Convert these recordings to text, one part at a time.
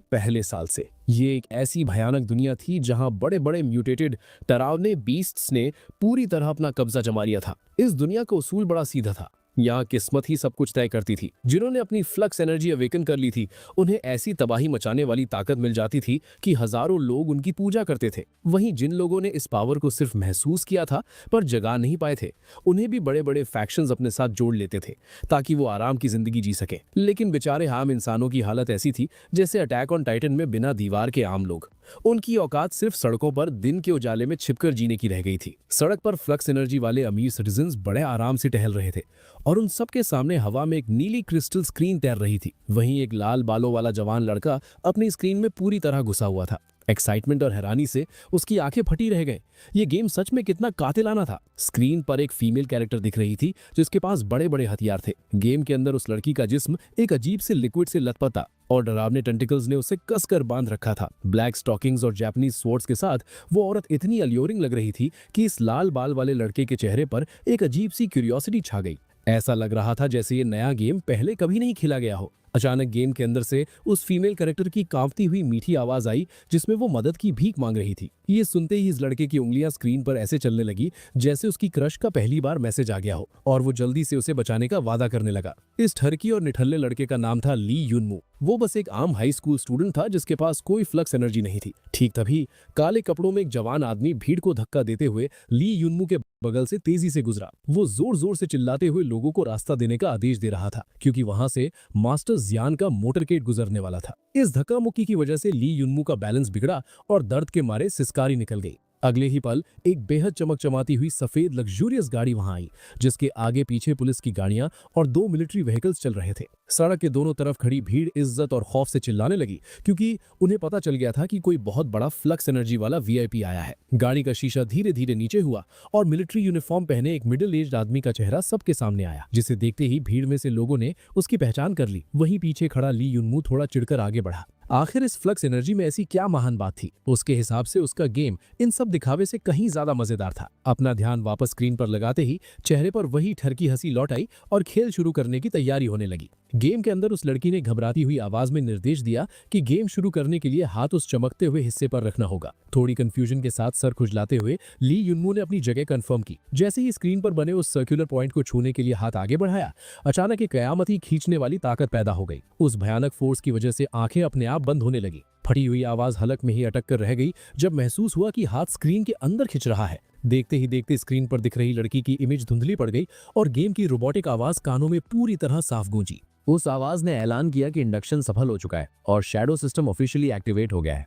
पहले साल से। ये एक ऐसी भयानक दुनिया थी जहां बड़े बड़े म्यूटेटेड डरावने बीस्ट्स ने पूरी तरह अपना कब्जा जमा लिया था। इस दुनिया का उसूल बड़ा सीधा था। यहाँ किस्मत ही सब कुछ तय करती थी। जिन्होंने अपनी फ्लक्स एनर्जी अवेकन कर ली थी, उन्हें ऐसी तबाही मचाने वाली ताकत मिल जाती थी कि हजारों लोग उनकी पूजा करते थे। वहीं जिन लोगों ने इस पावर को सिर्फ महसूस किया था पर जगा नहीं पाए थे, उन्हें भी बड़े बड़े फैक्शंस अपने साथ जोड़ लेते थे ताकि वो आराम की जिंदगी जी सके। लेकिन बेचारे आम इंसानों की हालत ऐसी थी जैसे अटैक ऑन टाइटन में बिना दीवार के आम लोग। उनकी औकात सिर्फ सड़कों पर दिन के उजाले में छिपकर जीने की रह गई थी। सड़क पर फ्लक्स एनर्जी वाले अमीर सिटीजन्स बड़े आराम से टहल रहे थे और उन सबके सामने हवा में एक नीली क्रिस्टल स्क्रीन तैर रही थी। वहीं एक लाल बालों वाला जवान लड़का अपनी स्क्रीन में पूरी तरह घुसा हुआ था। एक्साइटमेंट और हैरानी से उसकी आंखें फटी रह गए। ये गेम सच में कितना कातिलाना था। स्क्रीन पर एक फीमेल कैरेक्टर दिख रही थी जिसके पास बड़े बड़े हथियार थे। गेम के अंदर उस लड़की का जिस्म एक अजीब से लिक्विड से लथपथ था और डरावने टेंटिकल्स ने उसे कसकर बांध रखा था। ब्लैक स्टॉकिंग्स और जापानीज स्वॉर्ड्स के साथ वो औरत इतनी अल्योरिंग लग रही थी कि इस लाल बाल वाले लड़के के चेहरे पर एक अजीब सी क्यूरियोसिटी छा गई। ऐसा लग रहा था जैसे ये नया गेम पहले कभी नहीं खेला गया हो। अचानक गेम के अंदर से उस फीमेल कैरेक्टर की कांपती हुई मीठी आवाज आई जिसमें वो मदद की भीख मांग रही थी। ये सुनते ही इस लड़के की उंगलियां स्क्रीन पर ऐसे चलने लगी जैसे उसकी क्रश का पहली बार मैसेज आ गया हो और वो जल्दी से उसे बचाने का वादा करने लगा। इस ठरकी और निठल्ले लड़के का नाम था ली युनमू। वो बस एक आम हाई स्कूल स्टूडेंट था जिसके पास कोई फ्लक्स एनर्जी नहीं थी। ठीक तभी काले कपड़ों में एक जवान आदमी भीड़ को धक्का देते हुए ली युनमू के बगल से तेजी से गुजरा। वो जोर जोर से चिल्लाते हुए लोगों को रास्ता देने का आदेश दे रहा था क्योंकि वहां से मास्टर जियान का मोटरकेड गुजरने वाला था। इस धक्का मुक्की की वजह से ली युनमू का बैलेंस बिगड़ा और दर्द के मारे सिसकारी निकल गई। अगले ही पल एक बेहद चमकचमाती हुई सफेद लग्जूरियस गाड़ी वहां आई जिसके आगे पीछे पुलिस की गाड़ियां और 2 मिलिट्री व्हीकल्स चल रहे थे। सड़क के दोनों तरफ खड़ी भीड़ इज्जत और खौफ से चिल्लाने लगी क्योंकि उन्हें पता चल गया था कि कोई बहुत बड़ा फ्लक्स एनर्जी वाला वीआईपी आया है। गाड़ी का शीशा धीरे धीरे नीचे हुआ और मिलिट्री यूनिफॉर्म पहने एक मिडिल एज्ड आदमी का चेहरा सबके सामने आया, जिसे देखते ही भीड़ में से लोगों ने उसकी पहचान कर ली। वहीं पीछे खड़ा ली युनमू थोड़ा चिढ़कर आगे बढ़ा। आखिर इस फ्लक्स एनर्जी में ऐसी क्या महान बात थी? उसके हिसाब से उसका गेम इन सब दिखावे से कहीं ज्यादा मजेदार था। अपना ध्यान वापस स्क्रीन पर लगाते ही चेहरे पर वही ठरकी हंसी लौट आई और खेल शुरू करने की तैयारी होने लगी। गेम के अंदर उस लड़की ने घबराती हुई आवाज में निर्देश दिया कि गेम शुरू करने के लिए हाथ उस चमकते हुए हिस्से पर रखना होगा। थोड़ी कंफ्यूजन के साथ सर खुजलाते हुए ली युनमू ने अपनी जगह कंफर्म की। जैसे ही स्क्रीन पर बने उस सर्कुलर पॉइंट को छूने के लिए हाथ आगे बढ़ाया, अचानक एक कयामती खींचने वाली ताकत पैदा हो गई। उस भयानक फोर्स की वजह से आंखें अपने आप बंद होने लगी। फटी हुई आवाज हलक में ही अटक कर रह गई जब महसूस हुआ कि हाथ स्क्रीन के अंदर खिंच रहा है। देखते ही देखते स्क्रीन पर दिख रही लड़की की इमेज धुंधली पड़ गई और गेम की रोबोटिक आवाज कानों में पूरी तरह साफ गूंजी। उस आवाज ने ऐलान किया कि इंडक्शन सफल हो चुका है और शैडो सिस्टम ऑफिशियली एक्टिवेट हो गया है।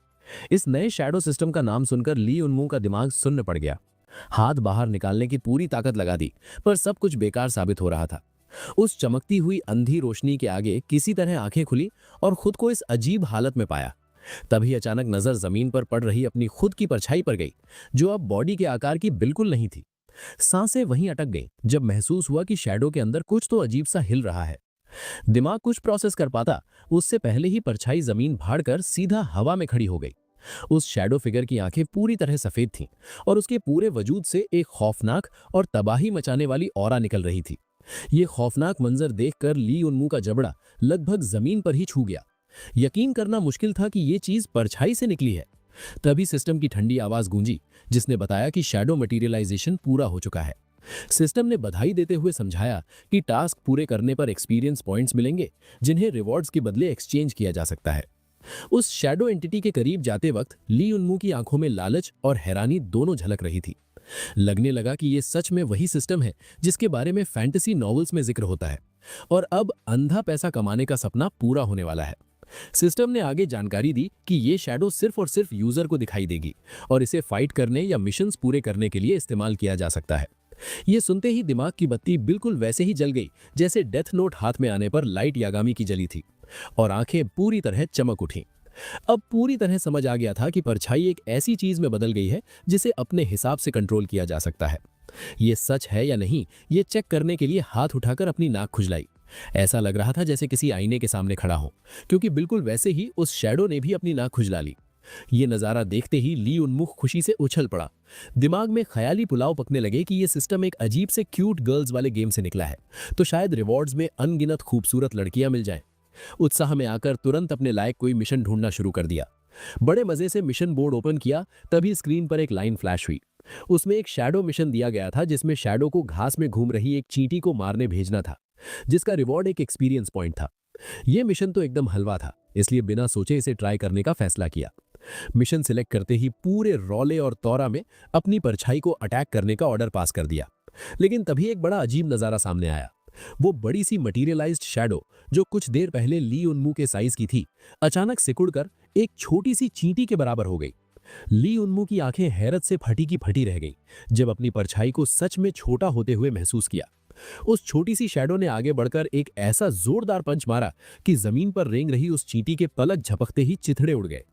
इस नए शैडो सिस्टम का नाम सुनकर ली युनमू का दिमाग सुन्न पड़ गया। हाथ बाहर निकालने की पूरी ताकत लगा दी पर सब कुछ बेकार साबित हो रहा था। उस चमकती हुई अंधी रोशनी के आगे किसी तरह आंखें खुली और खुद को इस अजीब हालत में पाया। तभी अचानक नजर जमीन पर पड़ रही अपनी खुद की परछाई पर गई जो अब बॉडी के आकार की बिल्कुल नहीं थी। सांसें वहीं अटक गई जब महसूस हुआ कि शैडो के अंदर कुछ तो अजीब सा हिल रहा है। दिमाग कुछ प्रोसेस कर पाता उससे पहले ही परछाई जमीन फाड़कर सीधा हवा में खड़ी हो गई। उस शैडो फिगर की आंखें पूरी तरह सफेद थीं और उसके पूरे वजूद से एक खौफनाक और तबाही मचाने वाली ऑरा निकल रही थी। ये खौफनाक मंजर देखकर ली युनमू का जबड़ा लगभग जमीन पर ही छू गया। यकीन करना मुश्किल था कि ये चीज परछाई से निकली है। तभी सिस्टम की ठंडी आवाज गूंजी जिसने बताया कि शैडो मटेरियलाइजेशन पूरा हो चुका है। सिस्टम ने बधाई देते हुए समझाया कि टास्क पूरे करने पर एक्सपीरियंस पॉइंट्स मिलेंगे जिन्हें रिवॉर्ड्स के बदले एक्सचेंज किया जा सकता है। उस शैडो एंटिटी के करीब जाते वक्त ली युनमू की आंखों में लालच और हैरानी दोनों झलक रही थी। लगने लगा कि ये सच में वही सिस्टम है जिसके बारे में फैंटेसी नॉवेल्स में जिक्र होता है और अब अंधा पैसा कमाने का सपना पूरा होने वाला है। सिस्टम ने आगे जानकारी दी कि ये शैडो सिर्फ और सिर्फ यूजर को दिखाई देगी और इसे फाइट करने या मिशंस पूरे करने के लिए इस्तेमाल किया जा सकता है। ये सुनते ही दिमाग की बत्ती बिल्कुल वैसे ही जल गई जैसे डेथ नोट हाथ में आने पर लाइट यागामी की जली थी और आंखें पूरी तरह चमक उठी। अब पूरी तरह समझ आ गया था कि परछाई एक ऐसी चीज में बदल गई है जिसे अपने हिसाब से कंट्रोल किया जा सकता है। ये सच है या नहीं ये चेक करने के लिए हाथ उठाकर अपनी नाक खुजलाई। ऐसा लग रहा था जैसे किसी आईने के सामने खड़ा हो क्योंकि बिल्कुल वैसे ही उस शैडो ने भी अपनी नाक खुजला ली। ये नजारा देखते ही ली उन्मुख खुशी से उछल पड़ा। दिमाग में ख्याली पुलाव पकने लगे कि ये सिस्टम एक अजीब से क्यूट गर्ल्स वाले गेम से निकला है तो शायद रिवॉर्ड्स में अनगिनत खूबसूरत लड़कियां मिल जाएं। उत्साह में आकर तुरंत अपने लायक कोई मिशन ढूंढना शुरू कर दिया। बड़े मजे से मिशन बोर्ड ओपन किया, तभी स्क्रीन पर एक लाइन फ्लैश हुई। उसमें एक शैडो मिशन दिया गया था, जिसमें शैडो को घास में घूम रही एक चींटी को मारने भेजना था, जिसका रिवॉर्ड एक एक्सपीरियंस पॉइंट था। यह मिशन तो एकदम हलवा था, इसलिए बिना सोचे इसे ट्राई करने का फैसला किया। मिशन सिलेक्ट करते ही पूरे रौले और तौरा में अपनी परछाई को अटैक करने का ऑर्डर पास कर दिया। लेकिन तभी एक बड़ा अजीब नजारा सामने आया। वो बड़ी सी मटीरियलाइज्ड शैडो, जो कुछ देर पहले ली उन्मू के साइज की थी, अचानक सिकुड़कर एक छोटी सी चींटी के बराबर हो गई। ली उन्मू की आंखें हैरत से फटी की फटी रह गई जब अपनी परछाई को सच में छोटा होते हुए महसूस किया। उस छोटी सी शैडो ने आगे बढ़कर एक ऐसा जोरदार पंच मारा कि जमीन पर रेंग रही उस चींटी के पलक झपकते ही चिथड़े उड़ गए।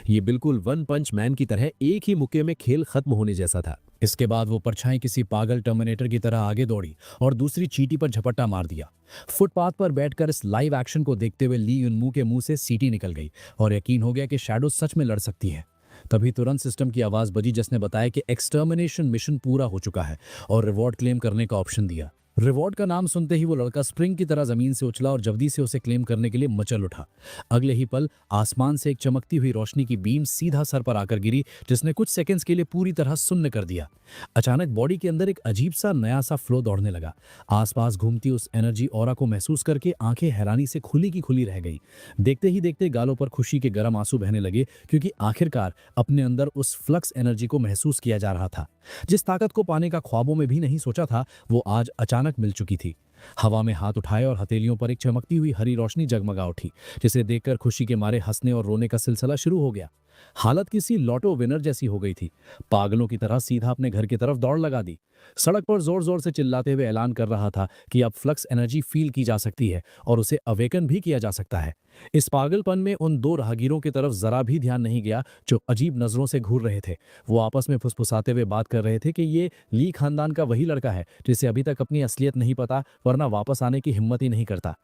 ये बिल्कुल वन पंच मैन की तरह एक ही मुक्के में खेल खत्म होने जैसा था। इसके बाद वो परछाई किसी पागल टर्मिनेटर की तरह आगे दौड़ी और दूसरी चींटी पर झपट्टा मार दिया। फुटपाथ पर बैठकर इस लाइव एक्शन को देखते हुए ली उन्मू के मुंह से सीटी निकल गई और यकीन हो गया कि शैडो सच में लड़ सकती है। तभी तुरंत सिस्टम की आवाज बजी, जिसने बताया कि एक्सटर्मिनेशन मिशन पूरा हो चुका है और रिवॉर्ड क्लेम करने का ऑप्शन दिया। रिवॉर्ड का नाम सुनते ही वो लड़का स्प्रिंग की तरह जमीन से उछला और जल्दी से उसे क्लेम करने के लिए मचल उठा। अगले ही पल आसमान से एक चमकती हुई रोशनी की बीम सीधा सर पर आकर गिरी, जिसने कुछ सेकंड्स के लिए पूरी तरह सुन्न कर दिया। अचानक बॉडी के अंदर एक अजीब सा नया सा फ्लो दौड़ने लगा। आसपास घूमती उस एनर्जी ऑरा को महसूस करके आंखें हैरानी से खुली की खुली रह गई। देखते ही देखते गालों पर खुशी के गर्म आंसू बहने लगे, क्योंकि आखिरकार अपने अंदर उस फ्लक्स एनर्जी को महसूस किया जा रहा था। जिस ताकत को पाने का ख्वाबों में भी नहीं सोचा था, वो आज अचानक मिल चुकी थी। हवा में हाथ उठाए और हथेलियों पर एक चमकती हुई हरी रोशनी जगमगा उठी, जिसे देखकर खुशी के मारे हंसने और रोने का सिलसिला शुरू हो गया। हालत किसी लॉटो विनर जैसी हो गई थी। पागलों की तरह सीधा अपने घर की तरफ दौड़ लगा दी। सड़क पर जोर जोर से चिल्लाते हुए ऐलान कर रहा था कि अब फ्लक्स एनर्जी फील की जा सकती है और उसे अवेकन भी किया जा सकता है। इस पागलपन में उन दो राहगीरों की तरफ जरा भी ध्यान नहीं गया, जो अजीब नजरों से घूर रहे थे। वो आपस में फुसफुसाते हुए बात कर रहे थे कि ये ली खानदान का वही लड़का है जिसे अभी तक अपनी असलियत नहीं पता, वरना वापस आने की हिम्मत ही नहीं करता।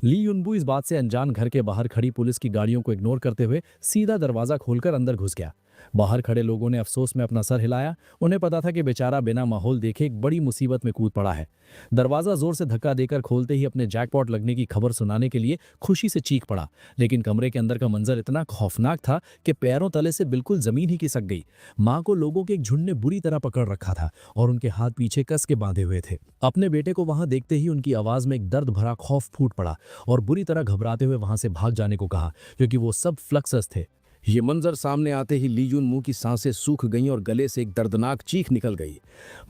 ली युनबू इस बात से अनजान घर के बाहर खड़ी पुलिस की गाड़ियों को इग्नोर करते हुए सीधा दरवाजा खोलकर अंदर घुस गया। बाहर खड़े लोगों ने अफसोस में अपना सर हिलाया। उन्हें पता था कि बेचारा बिना माहौल देखे एक बड़ी मुसीबत में कूद पड़ा है। दरवाजा जोर से धक्का देकर खोलते ही अपने जैकपॉट लगने की खबर सुनाने के लिए खुशी से चीख पड़ा, लेकिन कमरे के अंदर का मंजर इतना खौफनाक था कि पैरों तले से बिल्कुल जमीन ही खिसक गई। माँ को लोगों के एक झुंड ने बुरी तरह पकड़ रखा था और उनके हाथ पीछे कस के बांधे हुए थे। अपने बेटे को वहां देखते ही उनकी आवाज में एक दर्द भरा खौफ फूट पड़ा और बुरी तरह घबराते हुए वहां से भाग जाने को कहा, क्योंकि वो सब फ्लक्सस थे। ये मंजर सामने आते ही ली जुन मुंह की सांसें सूख गईं और गले से एक दर्दनाक चीख निकल गई।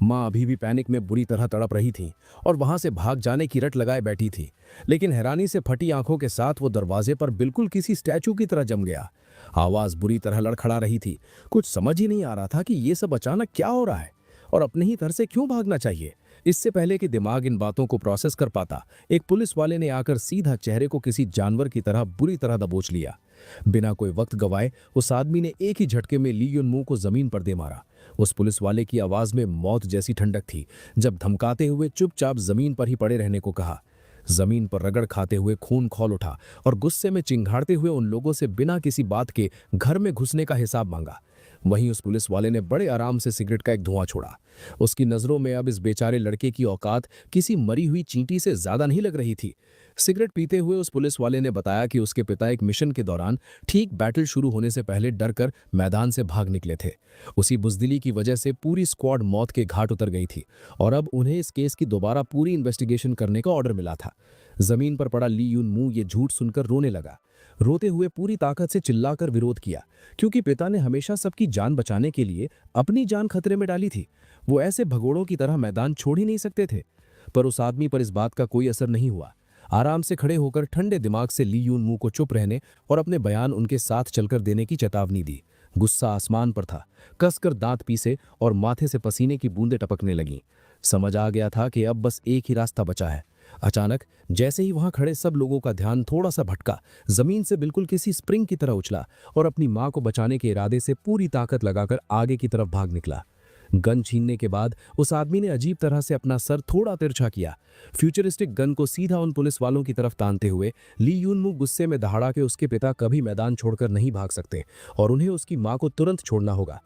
माँ अभी भी पैनिक में बुरी तरह तड़प रही थी और वहां से भाग जाने की रट लगाए बैठी थी, लेकिन हैरानी से फटी आंखों के साथ वो दरवाजे पर बिल्कुल किसी स्टैचू की तरह जम गया। आवाज बुरी तरह लड़खड़ा रही थी। कुछ समझ ही नहीं आ रहा था कि ये सब अचानक क्या हो रहा है और अपने ही घर से क्यों भागना चाहिए। इससे पहले कि दिमाग इन बातों को प्रोसेस कर पाता, एक पुलिस वाले ने आकर सीधा चेहरे को किसी जानवर की तरह बुरी तरह दबोच लिया। बिना कोई वक्त गवाए उस आदमी ने एक ही झटके में ली युन मुंह को जमीन पर दे मारा। उस पुलिस वाले की आवाज में मौत जैसी ठंडक थी, जब धमकाते हुए चुपचाप जमीन पर ही पड़े रहने को कहा। जमीन पर रगड़ खाते हुए खून खौल उठा और गुस्से में चिंघाड़ते हुए उन लोगों से बिना किसी बात के घर में घुसने का हिसाब मांगा। वहीं उस पुलिस वाले ने बड़े आराम से सिगरेट का एक धुआं छोड़ा। उसकी नजरों में अब इस बेचारे लड़के की औकात किसी मरी हुई चींटी से ज्यादा नहीं लग रही थी। सिगरेट पीते हुए उस पुलिस वाले ने बताया कि उसके पिता एक मिशन के दौरान ठीक बैटल शुरू होने से पहले डरकर मैदान से भाग निकले थे। उसी बुजदिली की वजह से पूरी स्क्वाड मौत के घाट उतर गई थी और अब उन्हें इस केस की दोबारा पूरी इन्वेस्टिगेशन करने का ऑर्डर मिला था। जमीन पर पड़ा ली युन मुंह ये झूठ सुनकर रोने लगा। रोते हुए पूरी ताकत से चिल्लाकर विरोध किया, क्योंकि पिता ने हमेशा सबकी जान बचाने के लिए अपनी जान खतरे में डाली थी। वो ऐसे भगोड़ों की तरह मैदान छोड़ ही नहीं सकते थे। पर उस आदमी पर इस बात का कोई असर नहीं हुआ। आराम से खड़े होकर ठंडे दिमाग से ली युन मुंह को चुप रहने और अपने बयान उनके साथ चलकर देने की चेतावनी दी। गुस्सा आसमान पर था। कसकर दांत पीसे और माथे से पसीने की बूंदें टपकने लगीं। समझ आ गया था कि अब बस एक ही रास्ता बचा है। अचानक जैसे ही वहां खड़े सब लोगों का ध्यान थोड़ा सा भटका, जमीन से बिल्कुल किसी स्प्रिंग की तरह उछला और अपनी मां को बचाने के इरादे से पूरी ताकत लगाकर आगे की तरफ भाग निकला। गन छीनने के बाद उस आदमी ने अजीब तरह से अपना सर थोड़ा तिरछा किया। फ्यूचरिस्टिक गन को सीधा उन पुलिस वालों की तरफ तानते हुए ली यूनमू गुस्से में दहाड़ा कि उसके पिता कभी मैदान छोड़कर नहीं भाग सकते और उन्हें उसकी मां को तुरंत छोड़ना होगा।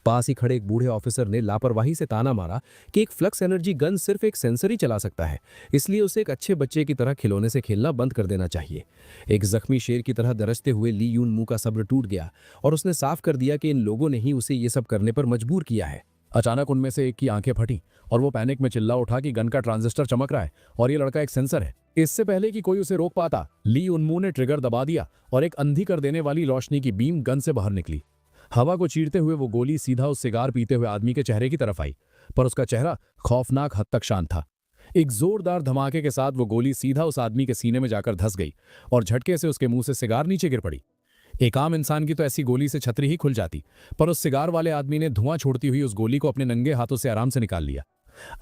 पास ही खड़े एक बूढ़े ऑफिसर ने लापरवाही से ताना मारा कि एक फ्लक्स एनर्जी गन सिर्फ एक सेंसर ही चला सकता है, इसलिए उसे एक अच्छे बच्चे की तरह खिलौने से खेलना बंद कर देना चाहिए। एक जख्मी शेर की तरह दरजते हुए ली यूनमू का सब्र टूट गया और उसने साफ कर दिया कि इन लोगों ने ही उसे ये सब करने पर मजबूर किया है। अचानक उनमें से एक की आंखें फटी और वो पैनिक में चिल्ला उठा कि गन का ट्रांजिस्टर चमक रहा है और ये लड़का एक सेंसर है। इससे पहले कि कोई उसे रोक पाता, ली यूनमू ने ट्रिगर दबा दिया और एक अंधी कर देने वाली रोशनी की बीम गन से बाहर निकली। हवा को चीरते हुए वो गोली सीधा उस सिगार पीते हुए आदमी के चेहरे की तरफ आई, पर उसका चेहरा खौफनाक हद तक शांत था। एक जोरदार धमाके के साथ वो गोली सीधा उस आदमी के सीने में जाकर धंस गई और झटके से उसके मुंह से सिगार नीचे गिर पड़ी। एक आम इंसान की तो ऐसी गोली से छतरी ही खुल जाती, पर उस सिगार वाले आदमी ने धुआं छोड़ती हुई उस गोली को अपने नंगे हाथों से आराम से निकाल लिया।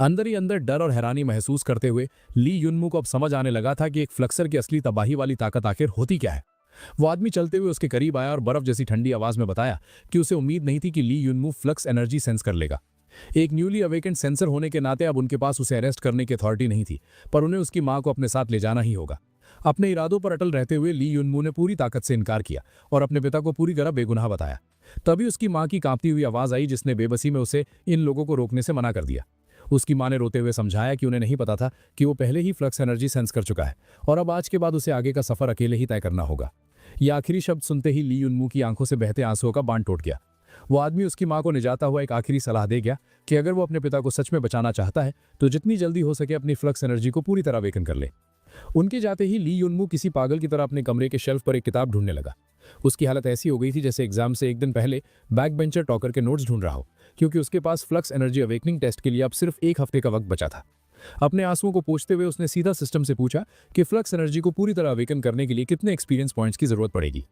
अंदर ही अंदर डर और हैरानी महसूस करते हुए ली यूनमू को अब समझ आने लगा था कि एक फ्लक्सर की असली तबाही वाली ताकत आखिर होती क्या है। वो आदमी चलते हुए उसके करीब आया और बर्फ जैसी ठंडी आवाज में बताया कि उसे उम्मीद नहीं थी कि ली यूनमू फ्लक्स एनर्जी सेंस कर लेगा। एक न्यूली अवेकेंड सेंसर होने के नाते अब उनके पास उसे अरेस्ट करने की अथॉरिटी नहीं थी, पर उन्हें उसकी मां को अपने साथ ले जाना ही होगा। अपने इरादों पर अटल रहते हुए ली यूनमू ने पूरी ताकत से इनकार किया और अपने पिता को पूरी तरह बेगुनाह बताया। तभी उसकी मां की कांपती हुई आवाज आई, जिसने बेबसी में उसे इन लोगों को रोकने से मना कर दिया। उसकी मां ने रोते हुए समझाया कि उन्हें नहीं पता था कि वो पहले ही फ्लक्स एनर्जी सेंस कर चुका है और अब आज के बाद उसे आगे का सफर अकेले ही तय करना होगा। ये आखिरी शब्द सुनते ही ली यूनमू की आंखों से बहते आंसुओं का बांध टूट गया। वो आदमी उसकी मां को निजाता हुआ एक आखिरी सलाह दे गया कि अगर वो अपने पिता को सच में बचाना चाहता है तो जितनी जल्दी हो सके अपनी फ्लक्स एनर्जी को पूरी तरह वेकन कर ले। उनके जाते ही ली यूनमू किसी पागल की तरह अपने कमरे के शेल्फ पर एक किताब ढूंढने लगा। उसकी हालत ऐसी हो गई थी जैसे एग्जाम से एक दिन पहले बैक बेंचर टॉकर के नोट्स ढूंढ रहा हो, क्योंकि उसके पास फ्लक्स एनर्जी अवेकनिंग टेस्ट के लिए अब सिर्फ एक हफ्ते का वक्त बचा था। अपने आंसुओं को पोंछते हुए उसने सीधा सिस्टम से पूछा कि फ्लक्स एनर्जी को पूरी तरह अवेकन करने के लिए कितने एक्सपीरियंस पॉइंट्स की जरूरत पड़ेगी।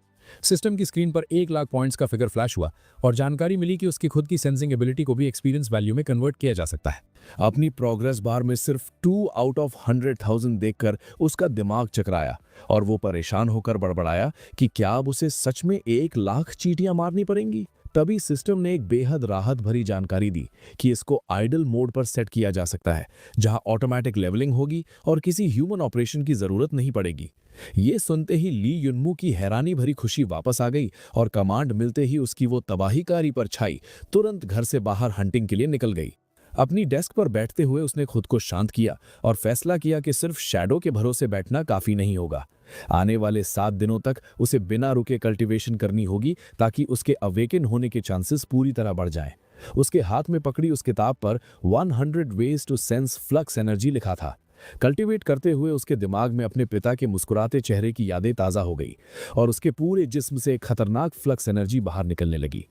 सिस्टम की स्क्रीन पर 1 लाख पॉइंट्स का फिगर फ्लैश हुआ और जानकारी मिली कि उसकी खुद की सेंसिंग एबिलिटी को भी एक्सपीरियंस वैल्यू में कन्वर्ट किया जा सकता है। अपनी प्रोग्रेस बार में सिर्फ 2 आउट ऑफ 100,000 देखकर उसका दिमाग चकराया और वो परेशान होकर बड़बड़ाया कि क्या अब उसे सच में 1 लाख चींटियां मारनी पड़ेंगी। तभी सिस्टम ने एक बेहद राहत भरी जानकारी दी कि इसको आइडल मोड पर सेट किया जा सकता है, जहां ऑटोमेटिक लेवलिंग होगी और किसी ह्यूमन ऑपरेशन की जरूरत नहीं पड़ेगी। ये सुनते ही ली यूनमू की हैरानी भरी खुशी वापस आ गई और कमांड मिलते ही उसकी वो तबाहीकारी परछाई तुरंत घर से बाहर हंटिंग के लिए निकल गई। अपनी डेस्क पर बैठते हुए उसने खुद को शांत किया और फैसला किया कि सिर्फ शैडो के भरोसे बैठना काफी नहीं होगा। आने वाले 7 दिनों तक उसे बिना रुके कल्टीवेशन करनी होगी ताकि उसके अवेकन होने के चांसेस पूरी तरह बढ़ जाएं। उसके हाथ में पकड़ी उस किताब पर 100 ways to sense flux energy लिखा था। कल्टीवेट करते हुए उसके दिमाग में अपने पिता के मुस्कुराते चेहरे की यादें ताजा हो गई और उसके पूरे जिस्म से एक खतरनाक फ्लक्स एनर्जी बाहर निकलने लगी।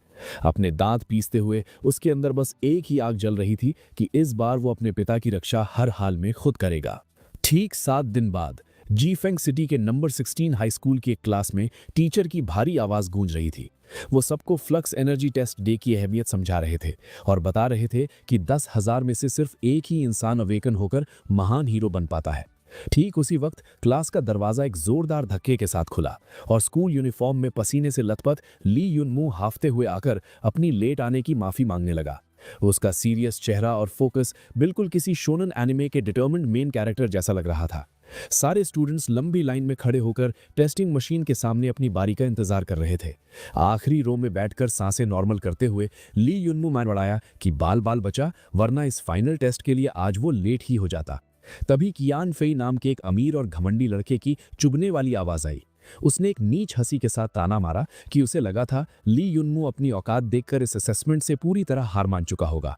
अपने दांत पीसते हुए उसके अंदर बस एक ही आग जल रही थी कि इस बार वो अपने पिता की रक्षा हर हाल में खुद करेगा। ठीक 7 दिन बाद जीफेंग सिटी के नंबर 16 हाई स्कूल की एक क्लास में टीचर की भारी आवाज गूंज रही थी। वो सबको फ्लक्स एनर्जी टेस्ट डे की अहमियत समझा रहे थे और बता रहे थे कि 10,000 में से सिर्फ एक ही इंसान अवेकन होकर महान हीरो बन पाता है। ठीक उसी वक्त क्लास का दरवाजा एक जोरदार धक्के के साथ खुला और स्कूल यूनिफॉर्म में पसीने से लथपथ ली यूनमू हाफते हुए आकर अपनी लेट आने की माफी मांगने लगा। उसका सीरियस चेहरा और फोकस बिल्कुल किसी शोनन एनिमे के डिटर्मिन्ड मेन कैरेक्टर जैसा लग रहा था। सारे स्टूडेंट्स लंबी लाइन में खड़े होकर टेस्टिंग मशीन के सामने अपनी बारी का इंतजार कर रहे थे। आखिरी रो में बैठकर सांसें नॉर्मल करते हुए ली यूनमू मान बढ़ाया कि बाल बाल बचा, वरना इस फाइनल टेस्ट के लिए आज वो लेट ही हो जाता। तभी कियान फेई नाम के एक अमीर और घमंडी लड़के की चुभने वाली आवाज आई। उसने एक नीच हंसी के साथ ताना मारा कि उसे लगा था ली यूनमू अपनी औकात देखकर इस असेसमेंट से पूरी तरह हार मान चुका होगा।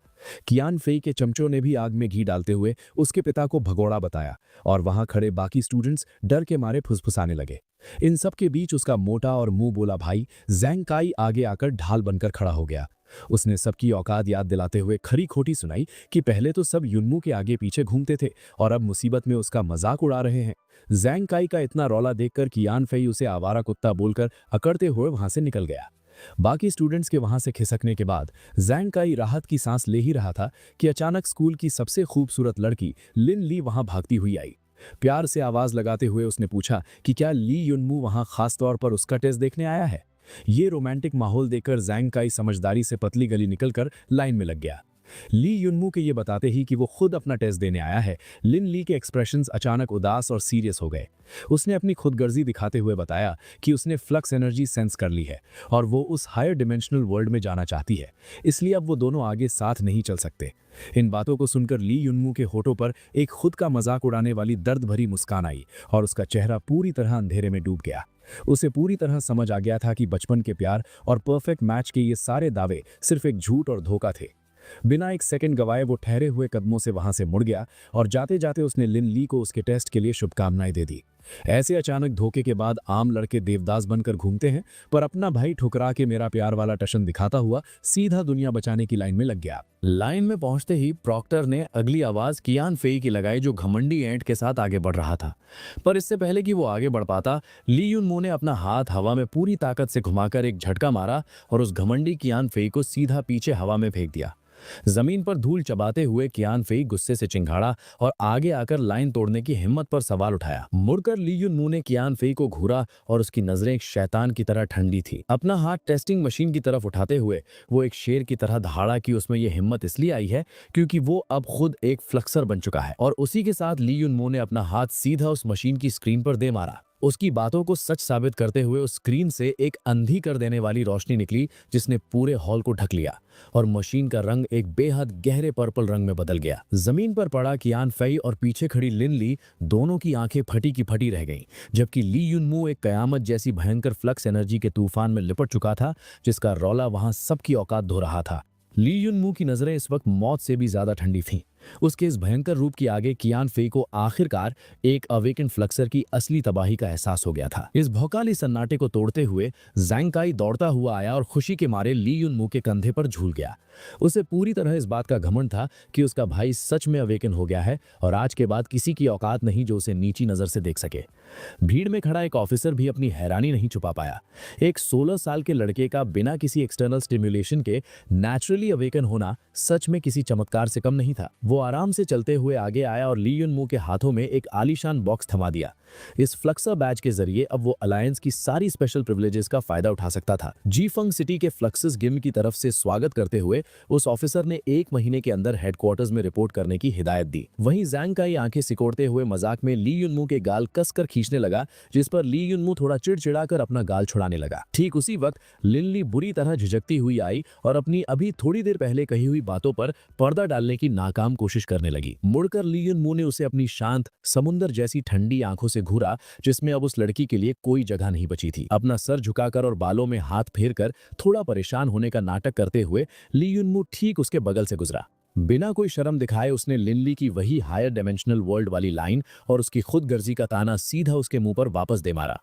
कियान फेई के चमचों ने भी आग में घी डालते हुए उसके पिता को भगोड़ा बताया और वहां खड़े बाकी स्टूडेंट्स डर के मारे फुसफुसाने लगे। इन सब के बीच उसका मोटा और मुंह बोला भाई ज़ैंग काई आगे आकर ढाल बनकर खड़ा हो गया। उसने सबकी औकात याद दिलाते हुए खरी खोटी सुनाई कि पहले तो सब यूनमू के आगे पीछे घूमते थे और अब मुसीबत में उसका मजाक उड़ा रहे हैं। ज़ैंग काई का इतना रौला देखकर कियान फेई उसे आवारा कुत्ता बोलकर अकड़ते हुए वहां से निकल गया। बाकी स्टूडेंट्स के वहां से खिसकने के बाद ज़ैंग काई राहत की सांस ले ही रहा था कि अचानक स्कूल की सबसे खूबसूरत लड़की लिन ली वहां भागती हुई आई। प्यार से आवाज लगाते हुए उसने पूछा कि क्या ली यूनमू वहां खास तौर पर उसका टेस्ट देखने आया है। ये रोमांटिक माहौल देखकर ज़ैंग काई समझदारी से पतली गली निकलकर लाइन में लग गया। ली युनमू के ये बताते ही कि वो खुद अपना टेस्ट देने आया है, लिन ली के एक्सप्रेशंस अचानक उदास और सीरियस हो गए। उसने अपनी खुदगर्जी दिखाते हुए बताया कि उसने फ्लक्स एनर्जी सेंस कर ली है और वो उस हायर डिमेंशनल वर्ल्ड में जाना चाहती है, इसलिए अब वो दोनों आगे साथ नहीं चल सकते। इन बातों को सुनकर ली युनमू के होठों पर एक खुद का मजाक उड़ाने वाली दर्द भरी मुस्कान आई और उसका चेहरा पूरी तरह अंधेरे में डूब गया। उसे पूरी तरह समझ आ गया था कि बचपन के प्यार और परफेक्ट मैच के ये सारे दावे सिर्फ एक झूठ और धोखा थे। बिना एक सेकंड गवाए वो ठहरे हुए कदमों से वहां से मुड़ गया और जाते जाते उसने लिन ली को उसके टेस्ट के लिए शुभकामनाएं दे दी। ऐसे अचानक धोखे के बाद आम लड़के देवदास बनकर घूमते हैं, पर अपना भाई ठुकरा के मेरा प्यार वाला टशन दिखाता हुआ सीधा दुनिया बचाने की लाइन में लग गया। लाइन में पहुंचते ही प्रॉक्टर ने अगली आवाज कियान फेई की लगाई, जो घमंडी एंट के साथ आगे बढ़ रहा था। पर इससे पहले कि वो आगे बढ़ पाता, ली युनमू ने अपना हाथ हवा में पूरी ताकत से घुमाकर एक झटका मारा और उस घमंडी कियान फेई को सीधा पीछे हवा में फेंक दिया। जमीन पर धूल चबाते हुए कियान फेई गुस्से से चिंघाड़ा और आगे आकर लाइन तोड़ने की हिम्मत पर सवाल उठाया। मुड़कर ली युनमू ने कियान फेई को घूरा और उसकी नजरें एक शैतान की तरह ठंडी थी। अपना हाथ टेस्टिंग मशीन की तरफ उठाते हुए वो एक शेर की तरह दहाड़ा कि उसमें यह हिम्मत इसलिए आई है क्योंकि वो अब खुद एक फ्लक्सर बन चुका है। और उसी के साथ ली युनमू ने अपना हाथ सीधा उस मशीन की स्क्रीन पर दे मारा। उसकी बातों को सच साबित करते हुए उस स्क्रीन से एक अंधी कर देने वाली रोशनी निकली, जिसने पूरे हॉल को ढक लिया और मशीन का रंग एक बेहद गहरे पर्पल रंग में बदल गया। जमीन पर पड़ा कियान फेई और पीछे खड़ी लिन ली, दोनों की आंखें फटी की फटी रह गईं, जबकि ली युनमू एक कयामत जैसी भयंकर फ्लक्स एनर्जी के तूफान में लिपट चुका था, जिसका रौला वहां सबकी औकात धो रहा था। ली युनमू की नजरें इस वक्त मौत से भी ज्यादा ठंडी थीं। उसके इस भयंकर रूप के आगे कियान फेई को आखिरकार एक अवेकेंड फ्लक्सर की असली तबाही का एहसास हो गया था। इस भौकाली सन्नाटे को तोड़ते हुए ज़ैंग काई दौड़ता हुआ आया और खुशी के मारे ली युनमू के कंधे पर झूल गया। उसे पूरी तरह इस बात का घमंड था कि उसका भाई सच में अवेकन हो गया है और आज के बाद किसी की औकात नहीं जो उसे नीची नजर से देख सके। भीड़ में खड़ा एक ऑफिसर भी अपनी हैरानी नहीं छुपा पाया। एक 16 साल के लड़के का बिना किसी एक्सटर्नल स्टिम्युलेशन के नेचुरली अवेकन होना सच में किसी चमत्कार से कम नहीं था। वो आराम से चलते हुए आगे आया और ली युनमू के हाथों में एक आलीशान बॉक्स थमा दिया। इस फ्लक्सर बैच के जरिए अब वो अलायंस की सारी स्पेशल प्रिविलेजेस का फायदा उठा सकता था। जीफंग सिटी के फ्लक्सस गिम की तरफ से स्वागत करते हुए उस ऑफिसर ने 1 महीने के अंदर हेडक्वार्टर्स में रिपोर्ट करने की हिदायत दी। वहीं ज़ैंग काई आंखें सिकोड़ते हुए मजाक में ली युनमू के गाल कसकर खींचने लगा, जिस पर ली युनमू थोड़ा चिड़चिड़ाकर अपना गाल छुड़ाने लगा। ठीक उसी वक्त लिन ली बुरी तरह झिझकती हुई आई और अपनी अभी थोड़ी देर पहले कही हुई बातों पर पर्दा डालने की नाकाम कोशिश करने लगी। मुड़कर ली युनमू ने उसे अपनी शांत समुंदर जैसी ठंडी आंखों से घूरा, जिसमें अब उस लड़की के लिए कोई जगह नहीं बची थी। अपना सर झुकाकर और बालों में हाथ फेरकर थोड़ा परेशान होने का नाटक करते हुए ली युनमू ठीक उसके बगल से गुजरा। बिना कोई शर्म दिखाए उसने लिन ली की वही हायर डायमेंशनल वर्ल्ड वाली लाइन और उसकी खुदगर्जी का ताना सीधा उसके मुंह पर वापस दे मारा।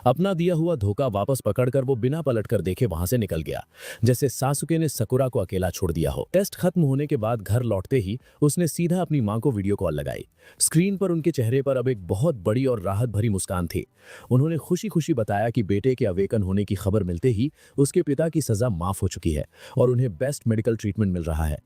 अपना दिया हुआ धोखा वापस पकड़कर वो बिना पलटकर देखे वहां से निकल गया, जैसे सासुके ने सकुरा को अकेला छोड़ दिया हो। टेस्ट खत्म होने के बाद घर लौटते ही उसने सीधा अपनी मां को वीडियो कॉल लगाई। स्क्रीन पर उनके चेहरे पर अब एक बहुत बड़ी और राहत भरी मुस्कान थी। उन्होंने खुशी खुशी बताया कि बेटे के अवेकन होने की खबर मिलते ही उसके पिता की सजा माफ हो चुकी है और उन्हें बेस्ट मेडिकल ट्रीटमेंट मिल रहा है।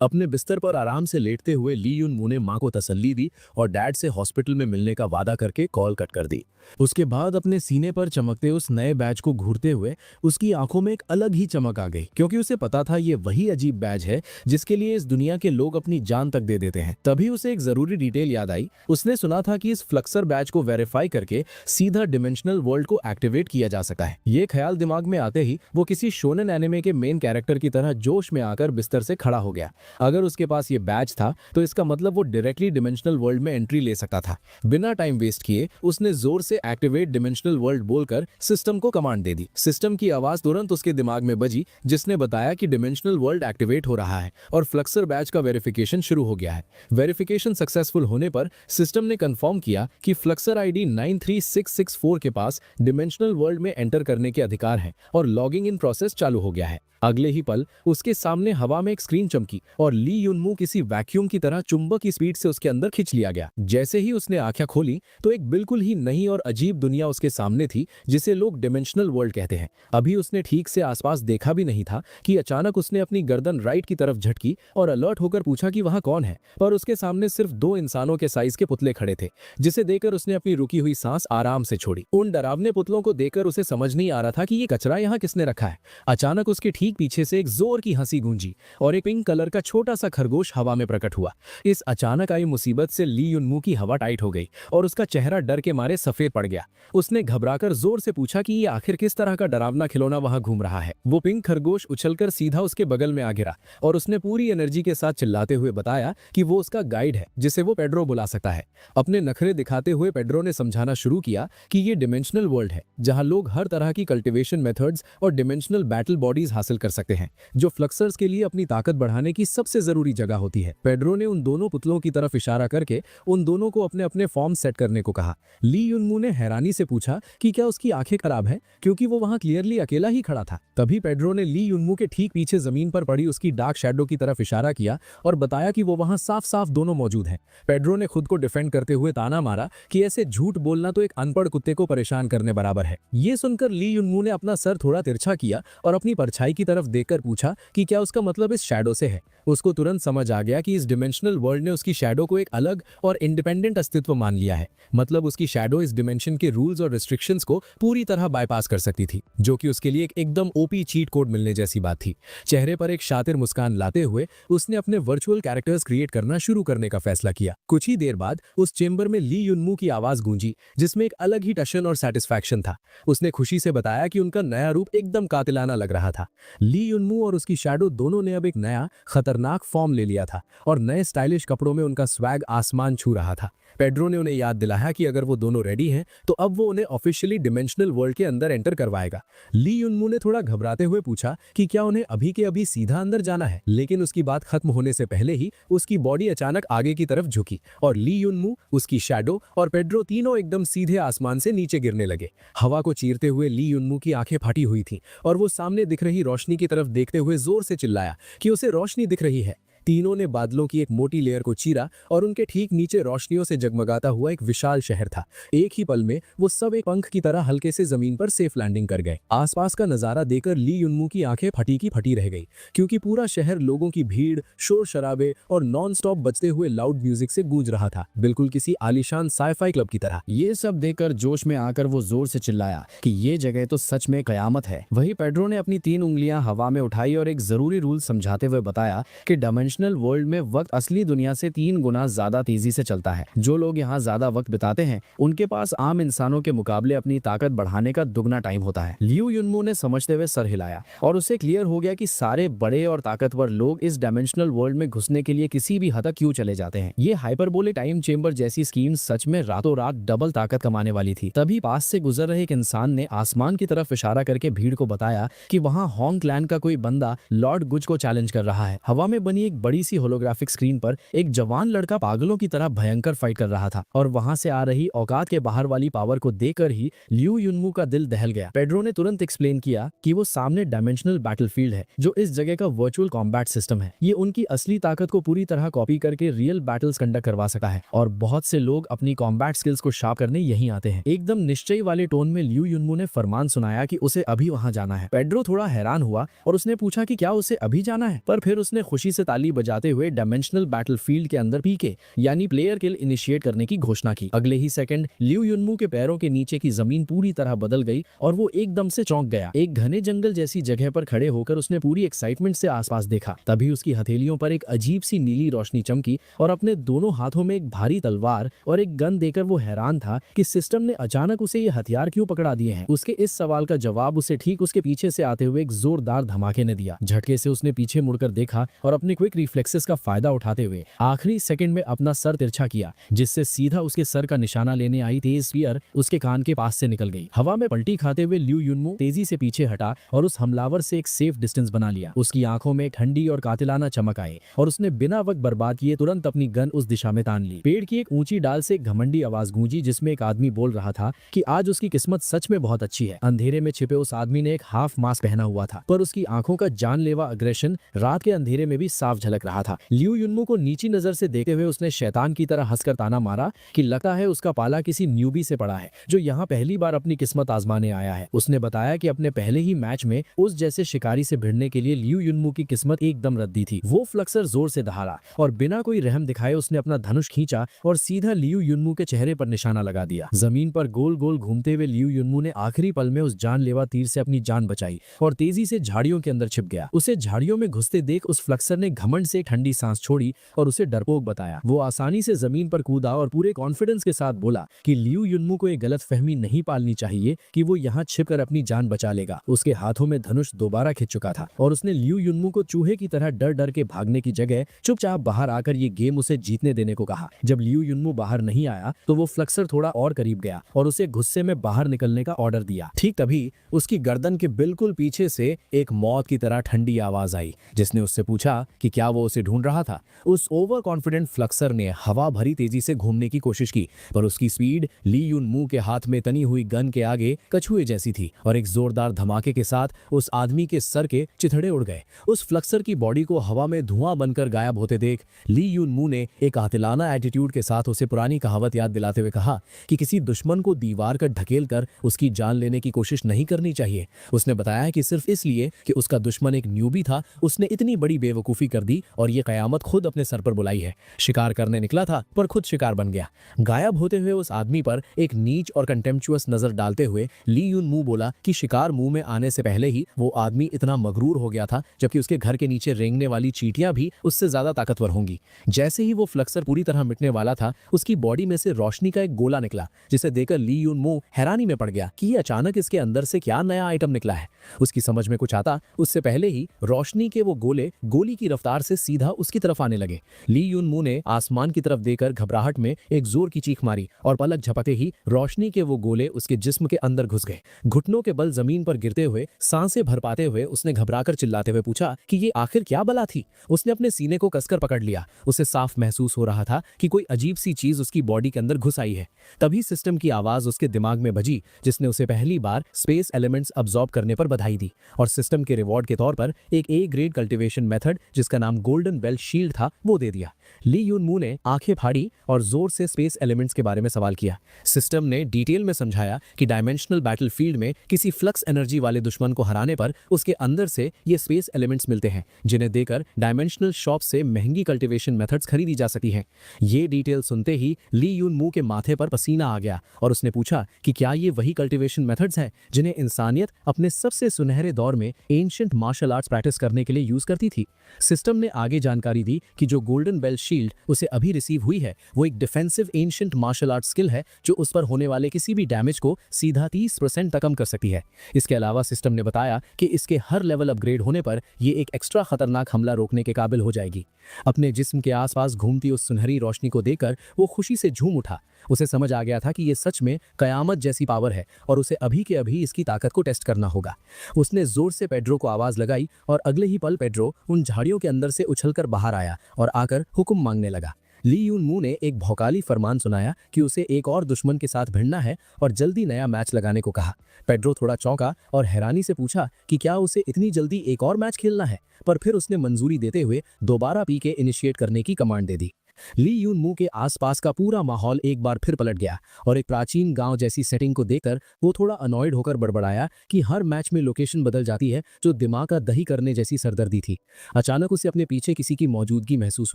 अपने बिस्तर पर आराम से लेटते हुए ली युनमू ने मां को तसल्ली दी और डैड से हॉस्पिटल में मिलने का वादा करके कॉल कट कर दी। उसके बाद अपने सीने पर चमकते उस नए बैज को घूरते हुए उसकी आंखों में एक अलग ही चमक आ गई, क्योंकि उसे पता था ये वही अजीब बैज है जिसके लिए इस दुनिया के लोग अपनी जान तक दे देते हैं। तभी उसे एक जरूरी डिटेल याद आई। उसने सुना था कि इस फ्लक्सर बैज को वेरीफाई करके सीधा डिमेंशनल वर्ल्ड को एक्टिवेट किया जा सकता है। ये ख्याल दिमाग में आते ही वो किसी शोनेन एनिमे के मेन कैरेक्टर की तरह जोश में आकर बिस्तर से खड़ा हो गया। अगर उसके पास ये बैज था तो इसका मतलब वो डायरेक्टली डिमेंशनल वर्ल्ड में एंट्री ले सकता था। बिना टाइम वेस्ट किए उसने जोर से एक्टिवेट डिमेंशनल वर्ल्ड बोलकर सिस्टम को कमांड दे दी। सिस्टम की आवाज तुरंत उसके दिमाग में बजी, जिसने बताया कि डिमेंशनल वर्ल्ड एक्टिवेट हो रहा है और फ्लक्सर बैच का वेरिफिकेशन शुरू हो गया है। वेरिफिकेशन सक्सेसफुल होने पर सिस्टम ने कंफर्म किया कि फ्लक्सर आईडी 93664 के पास डिमेंशनल वर्ल्ड में एंटर करने के अधिकार हैं और लॉगिंग इन प्रोसेस चालू हो गया है। अगले ही पल उसके सामने हवा में एक स्क्रीन चमकी और ली युनमू किसी वैक्यूम की तरह चुंबक की स्पीड से उसके अंदर खींच लिया गया। जैसे ही उसने आंखें खोली तो एक बिल्कुल ही नई और अजीब दुनिया उसके सामने थी, जिसे लोग डिमेंशनल वर्ल्ड कहते हैं। अभी उसने ठीक से आसपास देखा भी नहीं था कि अचानक उसने अपनी गर्दन राइट की तरफ झटकी और अलर्ट होकर पूछा कि वहां कौन है, पर उसके सामने सिर्फ 2 इंसानों के साइज के पुतले खड़े थे, जिसे देखकर उसने अपनी रुकी हुई सांस आराम से छोड़ी। उन डरावने पुतलों को देखकर उसे समझ नहीं आ रहा था कि ये कचरा यहाँ किसने रखा है। अचानक उसके ठीक पीछे से एक जोर की हंसी गूंजी और एक पिंक कलर का छोटा सा खरगोश हवा में प्रकट हुआ। इस अचानक आई मुसीबत से ली युनमू की हवा टाइट हो गई और उसका चेहरा डर के मारे सफेद पड़ गया। उसने घबराकर जोर से पूछा कि ये आखिर किस तरह का डरावना खिलौना वहां घूम रहा है। वो पिंक खरगोश उछलकर सीधा उसके बगल में आ गिरा और उसने पूरी एनर्जी के साथ चिल्लाते हुए बताया कि वो उसका गाइड है जिसे वो पेड्रो बुला सकता है। अपने नखरे दिखाते हुए पेड्रो ने समझाना शुरू किया कि ये डिमेंशनल वर्ल्ड है जहां लोग हर तरह की कल्टीवेशन मेथड्स और डिमेंशनल बैटल बॉडीज हासिल कर सकते हैं, जो फ्लक्सर्स के लिए अपनी ताकत बढ़ाने की सबसे जरूरी जगह होती है। पेड्रो ने उन दोनों पुतलों की तरफ इशारा करके उन दोनों को अपने अपने फॉर्म सेट करने को कहा। ली युनमू ने हैरानी से पूछा कि क्या उसकी आंखें खराब हैं, क्योंकि वो वहां क्लियरली अकेला ही खड़ा था। तभी पेड्रो ने ली युनमू के ठीक पीछे जमीन पर पड़ी उसकी डार्क शैडो की तरफ इशारा किया और बताया कि वो वहां साफ साफ दोनों मौजूद हैं। पेड्रो ने खुद को डिफेंड करते हुए ताना मारा कि ऐसे झूठ बोलना तो एक अनपढ़ कुत्ते को परेशान करने बराबर है। ये सुनकर ली युनमू ने अपना सर थोड़ा तिरछा किया और अपनी परछाई की तरफ देखकर पूछा कि क्या उसका मतलब इस शैडो से है। उसको तुरंत समझ आ गया कि इस डिमेंशनल वर्ल्ड ने उसकी शैडो को एक अलग और इंडिपेंडेंट अस्तित्व मान लिया है। मतलब उसकी शैडो इस डिमेंशन के रूल्स और रिस्ट्रिक्शंस को पूरी तरह बाईपास कर सकती थी, जो कि उसके लिए एक एकदम ओपी चीट कोड मिलने जैसी बात थी। चेहरे पर एक शातिर मुस्कान लाते हुए उसने अपने वर्चुअल कैरेक्टर्स क्रिएट करना शुरू करने का फैसला किया। कुछ ही देर बाद उस चेंबर में ली युनमू की आवाज गूंजी, जिसमें एक अलग ही टशन और सेटिस्फैक्शन था। उसने खुशी से बताया कि उनका नया रूप एकदम कातिलाना लग रहा था। ली युनमू और उसकी शैडो दोनों ने अब एक नया खतरनाक फॉर्म ले लिया था और नए स्टाइलिश कपड़ों में उनका स्वैग आसमान छू रहा था। पेड्रो ने उन्हें याद दिलाया कि अगर वो दोनों रेडी हैं तो अब वो उन्हें ऑफिशियली डिमेंशनल वर्ल्ड के अंदर एंटर करवाएगा। ली युनमू ने थोड़ा घबराते हुए पूछा कि क्या उन्हें अभी के अभी सीधा अंदर जाना है, लेकिन उसकी बात खत्म होने से पहले ही उसकी बॉडी अचानक आगे की तरफ झुकी और ली युनमू, उसकी शैडो और पेड्रो तीनों एकदम सीधे आसमान से नीचे गिरने लगे। हवा को चीरते हुए ली युनमू की आंखें फटी हुई थीं और वो सामने दिख रही रोशनी की तरफ देखते हुए जोर से चिल्लाया कि उसे रोशनी दिख रही है। तीनों ने बादलों की एक मोटी लेयर को चीरा और उनके ठीक नीचे रोशनियों से जगमगाता हुआ एक विशाल शहर था। एक ही पल में वो सब एक पंख की तरह हल्के से जमीन पर सेफ लैंडिंग कर गए। आसपास का नजारा देखकर ली युनमू की आंखें फटी की फटी रह गई, क्योंकि पूरा शहर लोगों की भीड़, शोर शराबे और नॉन स्टॉप बजते हुए लाउड म्यूजिक से गूंज रहा था, बिल्कुल किसी आलीशान साईफाई क्लब की तरह। ये सब देखकर जोश में आकर वो जोर से चिल्लाया कि ये जगह तो सच में कयामत है। वही पेड्रो ने अपनी 3 उंगलियां हवा में उठाई और एक जरूरी रूल समझाते हुए बताया कि डायमेंशनल वर्ल्ड में वक्त असली दुनिया से 3 गुना ज्यादा तेजी से चलता है। जो लोग यहाँ ज्यादा वक्त बिताते हैं उनके पास आम इंसानों के मुकाबले अपनी ताकत बढ़ाने का दुगना टाइम होता है। लियू युनमू ने समझते हुए सर हिलाया और उसे क्लियर हो गया कि सारे बड़े और ताकतवर लोग इस डायमेंशनल वर्ल्ड में घुसने के लिए किसी भी हद तक क्यों चले जाते हैं। ये हाइपरबोलिक टाइम चेंबर जैसी स्कीम सच में रातों रात डबल ताकत कमाने वाली थी। तभी पास से गुजर रहे एक इंसान ने आसमान की तरफ इशारा करके भीड़ को बताया कि वहाँ होंग क्लैन का कोई बंदा लॉर्ड गुज को चैलेंज कर रहा है। हवा में बनी एक बड़ी सी होलोग्राफिक स्क्रीन पर एक जवान लड़का पागलों की तरह भयंकर फाइट कर रहा था और वहां से आ रही औकात के बाहर वाली पावर को देखकर ही लियू युनमू का दिल दहल गया। पेड्रो ने तुरंत एक्सप्लेन किया कि वो सामने डायमेंशनल बैटलफील्ड है, जो इस जगह का वर्चुअल कॉम्बैट सिस्टम है। ये उनकी असली ताकत को पूरी तरह कॉपी करके रियल बैटल्स कंडक्ट करवा सकता है और बहुत से लोग अपनी कॉम्बैट स्किल्स को शार्प करने यहीं आते हैं। एकदम निश्चय वाले टोन में लियू युनमू ने फरमान सुनाया कि उसे अभी वहां जाना है। पेड्रो थोड़ा हैरान हुआ और उसने पूछा कि क्या उसे अभी जाना है, पर फिर उसने खुशी से ताली बजाते हुए डायमेंशनल बैटलफील्ड के अंदर पीके यानी प्लेयर किल इनिशिएट करने की घोषणा की। अगले ही सेकंड लियू युनमू के पैरों के नीचे की जमीन पूरी तरह बदल गई और वो एकदम से चौंक गया। एक घने जंगल जैसी जगह पर खड़े होकर उसने पूरी एक्साइटमेंट से आसपास देखा। तभी उसकी हथेलियों पर एक अजीब सी नीली रोशनी चमकी और अपने दोनों हाथों में एक भारी तलवार और एक गन देकर वो हैरान था कि सिस्टम ने अचानक उसे ये हथियार क्यों पकड़ा दिए हैं। उसके इस सवाल का जवाब उसे ठीक उसके पीछे से आते हुए एक जोरदार धमाके ने दिया। झटके से उसने पीछे मुड़कर देखा और अपने क्विक रिफ्लेक्सेस का फायदा उठाते हुए आखिरी सेकंड में अपना सर तिरछा किया, जिससे सीधा उसके सर का निशाना लेने आई तेज स्पीयर उसके कान के पास से निकल गई। हवा में पलटी खाते हुए लियू युनमू तेजी से पीछे हटा और उस हमलावर से एक सेफ डिस्टेंस बना लिया। उसकी आंखों में ठंडी और कातिलाना चमक आई और उसने बिना वक्त बर्बाद किए तुरंत अपनी गन उस दिशा में तान ली। पेड़ की एक ऊंची डाल से एक घमंडी आवाज गूंजी, जिसमें एक आदमी बोल रहा था कि आज उसकी किस्मत सच में बहुत अच्छी है। अंधेरे में छिपे उस आदमी ने एक हाफ मास्क पहना हुआ था, पर उसकी आंखों का जानलेवा अग्रेशन रात के अंधेरे में भी साफ झलक रहा था। लियू युनमू को नीची नजर से देखते हुए उसने शैतान की तरह हंसकर ताना मारा कि लगता है उसका पाला किसी न्यूबी से पड़ा है जो यहाँ पहली बार अपनी किस्मत आजमाने आया है। उसने बताया कि अपने पहले ही मैच में उस जैसे शिकारी से भिड़ने के लिए लियू युनमू की किस्मत एकदम रद्दी थी। वो फ्लक्सर जोर से दहाड़ा और बिना कोई रहम दिखाए उसने अपना धनुष खींचा और सीधा लियू युनमू के चेहरे पर निशाना लगा दिया। जमीन पर गोल गोल घूमते हुए लियू युनमू ने आखिरी पल में उस जानलेवा तीर से अपनी जान बचाई और तेजी से झाड़ियों के अंदर छिप गया। उसे झाड़ियों में घुसते देख उस फ्लक्सर ने घमंड घमंड से ठंडी सांस छोड़ी और उसे डरपोक बताया। वो आसानी से जमीन पर कूदा और पूरे कॉन्फिडेंस के साथ बोला कि लियू युनमू को एक गलत फहमी नहीं पालनी चाहिए कि वो यहाँ छिपकर अपनी जान बचा लेगा। उसके हाथों में धनुष दोबारा खिंच चुका था और उसने लियू युनमू को चूहे की तरह डर डर के भागने की जगह चुपचाप बाहर आकर ये गेम उसे जीतने देने को कहा। जब लियू युनमू बाहर नहीं आया तो वो फ्लक्सर थोड़ा और करीब गया और उसे गुस्से में बाहर निकलने का ऑर्डर दिया। ठीक तभी उसकी गर्दन के बिल्कुल पीछे से एक मौत की तरह ठंडी आवाज आई, जिसने उससे पूछा कि क्या वो उसे ढूंढ रहा था। उस ओवर कॉन्फिडेंट फ्लक्सर ने हवा भरी तेजी से घूमने की कोशिश की, पर उसकी स्पीड ली युनमू के हाथ में तनी हुई गन के आगे कछुए जैसी थी और एक जोरदार धमाके के साथ उस आदमी के सर के चिथड़े उड़ गए। उस फ्लक्सर की बॉडी को हवा में धुआं बनकर गायब होते देख ली युनमू ने एक आतिलाना एटीट्यूड के साथ उसे पुरानी कहावत याद दिलाते हुए कहा कि किसी दुश्मन को दीवार पर ढकेल कर उसकी जान लेने की कोशिश नहीं करनी चाहिए। उसने बताया कि सिर्फ इसलिए कि उसका दुश्मन एक न्यूबी था, उसने इतनी बड़ी बेवकूफी कर दी और ये कयामत खुद अपने सर पर बुलाई है। शिकार करने निकला था पर खुद शिकार बन गया। गायब होते हुए उस आदमी पर एक नीच और कंटेम्पचुअस नजर डालते हुए ली युनमू बोला कि शिकार मुंह में आने से पहले ही वो आदमी इतना मगरूर हो गया था, जबकि उसके घर के नीचे रेंगने वाली चींटियां भी उससे ज्यादा ताकतवर होंगी। जैसे ही वो फ्लक्सर पूरी तरह मिटने वाला था, उसकी बॉडी में से रोशनी का एक गोला निकला, जिसे देखकर ली युनमू हैरानी में पड़ गया कि ये अचानक इसके अंदर से क्या नया आइटम निकला है। उसकी समझ में कुछ आता उससे पहले ही रोशनी के वो गोले गोली की रफ्तार से सीधा उसकी तरफ आने लगे। ली युनमू ने आसमान की तरफ देखकर घबराहट में एक जोर की चीख मारी और पलक झपकते ही रोशनी के वो गोले उसके जिस्म के अंदर घुस गए। घुटनों के बल जमीन पर गिरते हुए सांसें भर पाते हुए उसने घबराकर चिल्लाते हुए पूछा कि ये आखिर क्या बला थी। उसने अपने सीने को कसकर पकड़ लिया। उसे साफ महसूस हो रहा था कि कोई अजीब सी चीज उसकी बॉडी के अंदर घुस आई है। तभी सिस्टम की आवाज उसके दिमाग में बजी, जिसने उसे पहली बार स्पेस एलिमेंट्स अब्सॉर्ब करने पर बधाई दी और सिस्टम के रिवॉर्ड के तौर पर एक ए ग्रेड कल्टीवेशन मेथड जिसका नाम गोल्डन बेल शील्ड था वो दे दिया। ली युनमू ने आंखें फाड़ी और जोर से स्पेस एलिमेंट्स के बारे में सवाल किया। सिस्टम ने डिटेल में समझाया कि डायमेंशनल बैटलफील्ड में किसी फ्लक्स एनर्जी वाले दुश्मन को हराने पर उसके अंदर से ये स्पेस एलिमेंट्स मिलते हैं, जिन्हें देकर डायमेंशनल शॉप से महंगी कल्टीवेशन मेथड्स खरीदी जा सकती हैं। ये डिटेल सुनते ही ली युनमू के माथे पर पसीना आ गया और उसने पूछा कि क्या ये वही कल्टीवेशन मेथड्स हैं जिन्हें इंसानियत अपने सबसे सुनहरे दौर में एंशिएंट मार्शल आर्ट्स प्रैक्टिस करने के लिए यूज करती थी। सिस्टम ने आगे जानकारी दी कि जो गोल्डन बेल शील्ड उसे अभी रिसीव हुई है वो एक defensive ancient martial art skill है जो उस पर होने वाले किसी भी डैमेज को सीधा 30% तक कम कर सकती है। इसके अलावा सिस्टम ने बताया कि इसके हर लेवल अपग्रेड होने पर ये एक एक्स्ट्रा खतरनाक हमला रोकने के काबिल हो जाएगी। अपने जिस्म के आसपास घूमती उस सुनहरी रोशनी को देखकर वो खुशी से झूम उठा। उसे समझ आ गया था कि ये सच में कयामत जैसी पावर है और उसे अभी के अभी इसकी ताकत को टेस्ट करना होगा। उसने जोर से पेड्रो को आवाज लगाई और अगले ही पल पेड्रो उन झाड़ियों के अंदर से उछलकर बाहर आया और आकर हुक्म मांगने लगा। ली युनमू ने एक भौकाली फरमान सुनाया कि उसे एक और दुश्मन के साथ भिड़ना है और जल्दी नया मैच लगाने को कहा। पेड्रो थोड़ा चौंका और हैरानी से पूछा कि क्या उसे इतनी जल्दी एक और मैच खेलना है, पर फिर उसने मंजूरी देते हुए दोबारा पीके इनिशिएट करने की कमांड दे दी। ली युनमू के आसपास का पूरा माहौल एक बार फिर पलट गया और एक प्राचीन गांव जैसी सेटिंग को देखकर वो थोड़ा अनॉयड होकर बड़बड़ाया कि हर मैच में लोकेशन बदल जाती है, जो दिमाग का दही करने जैसी सरदर्दी थी। अचानक उसे अपने पीछे किसी की मौजूदगी महसूस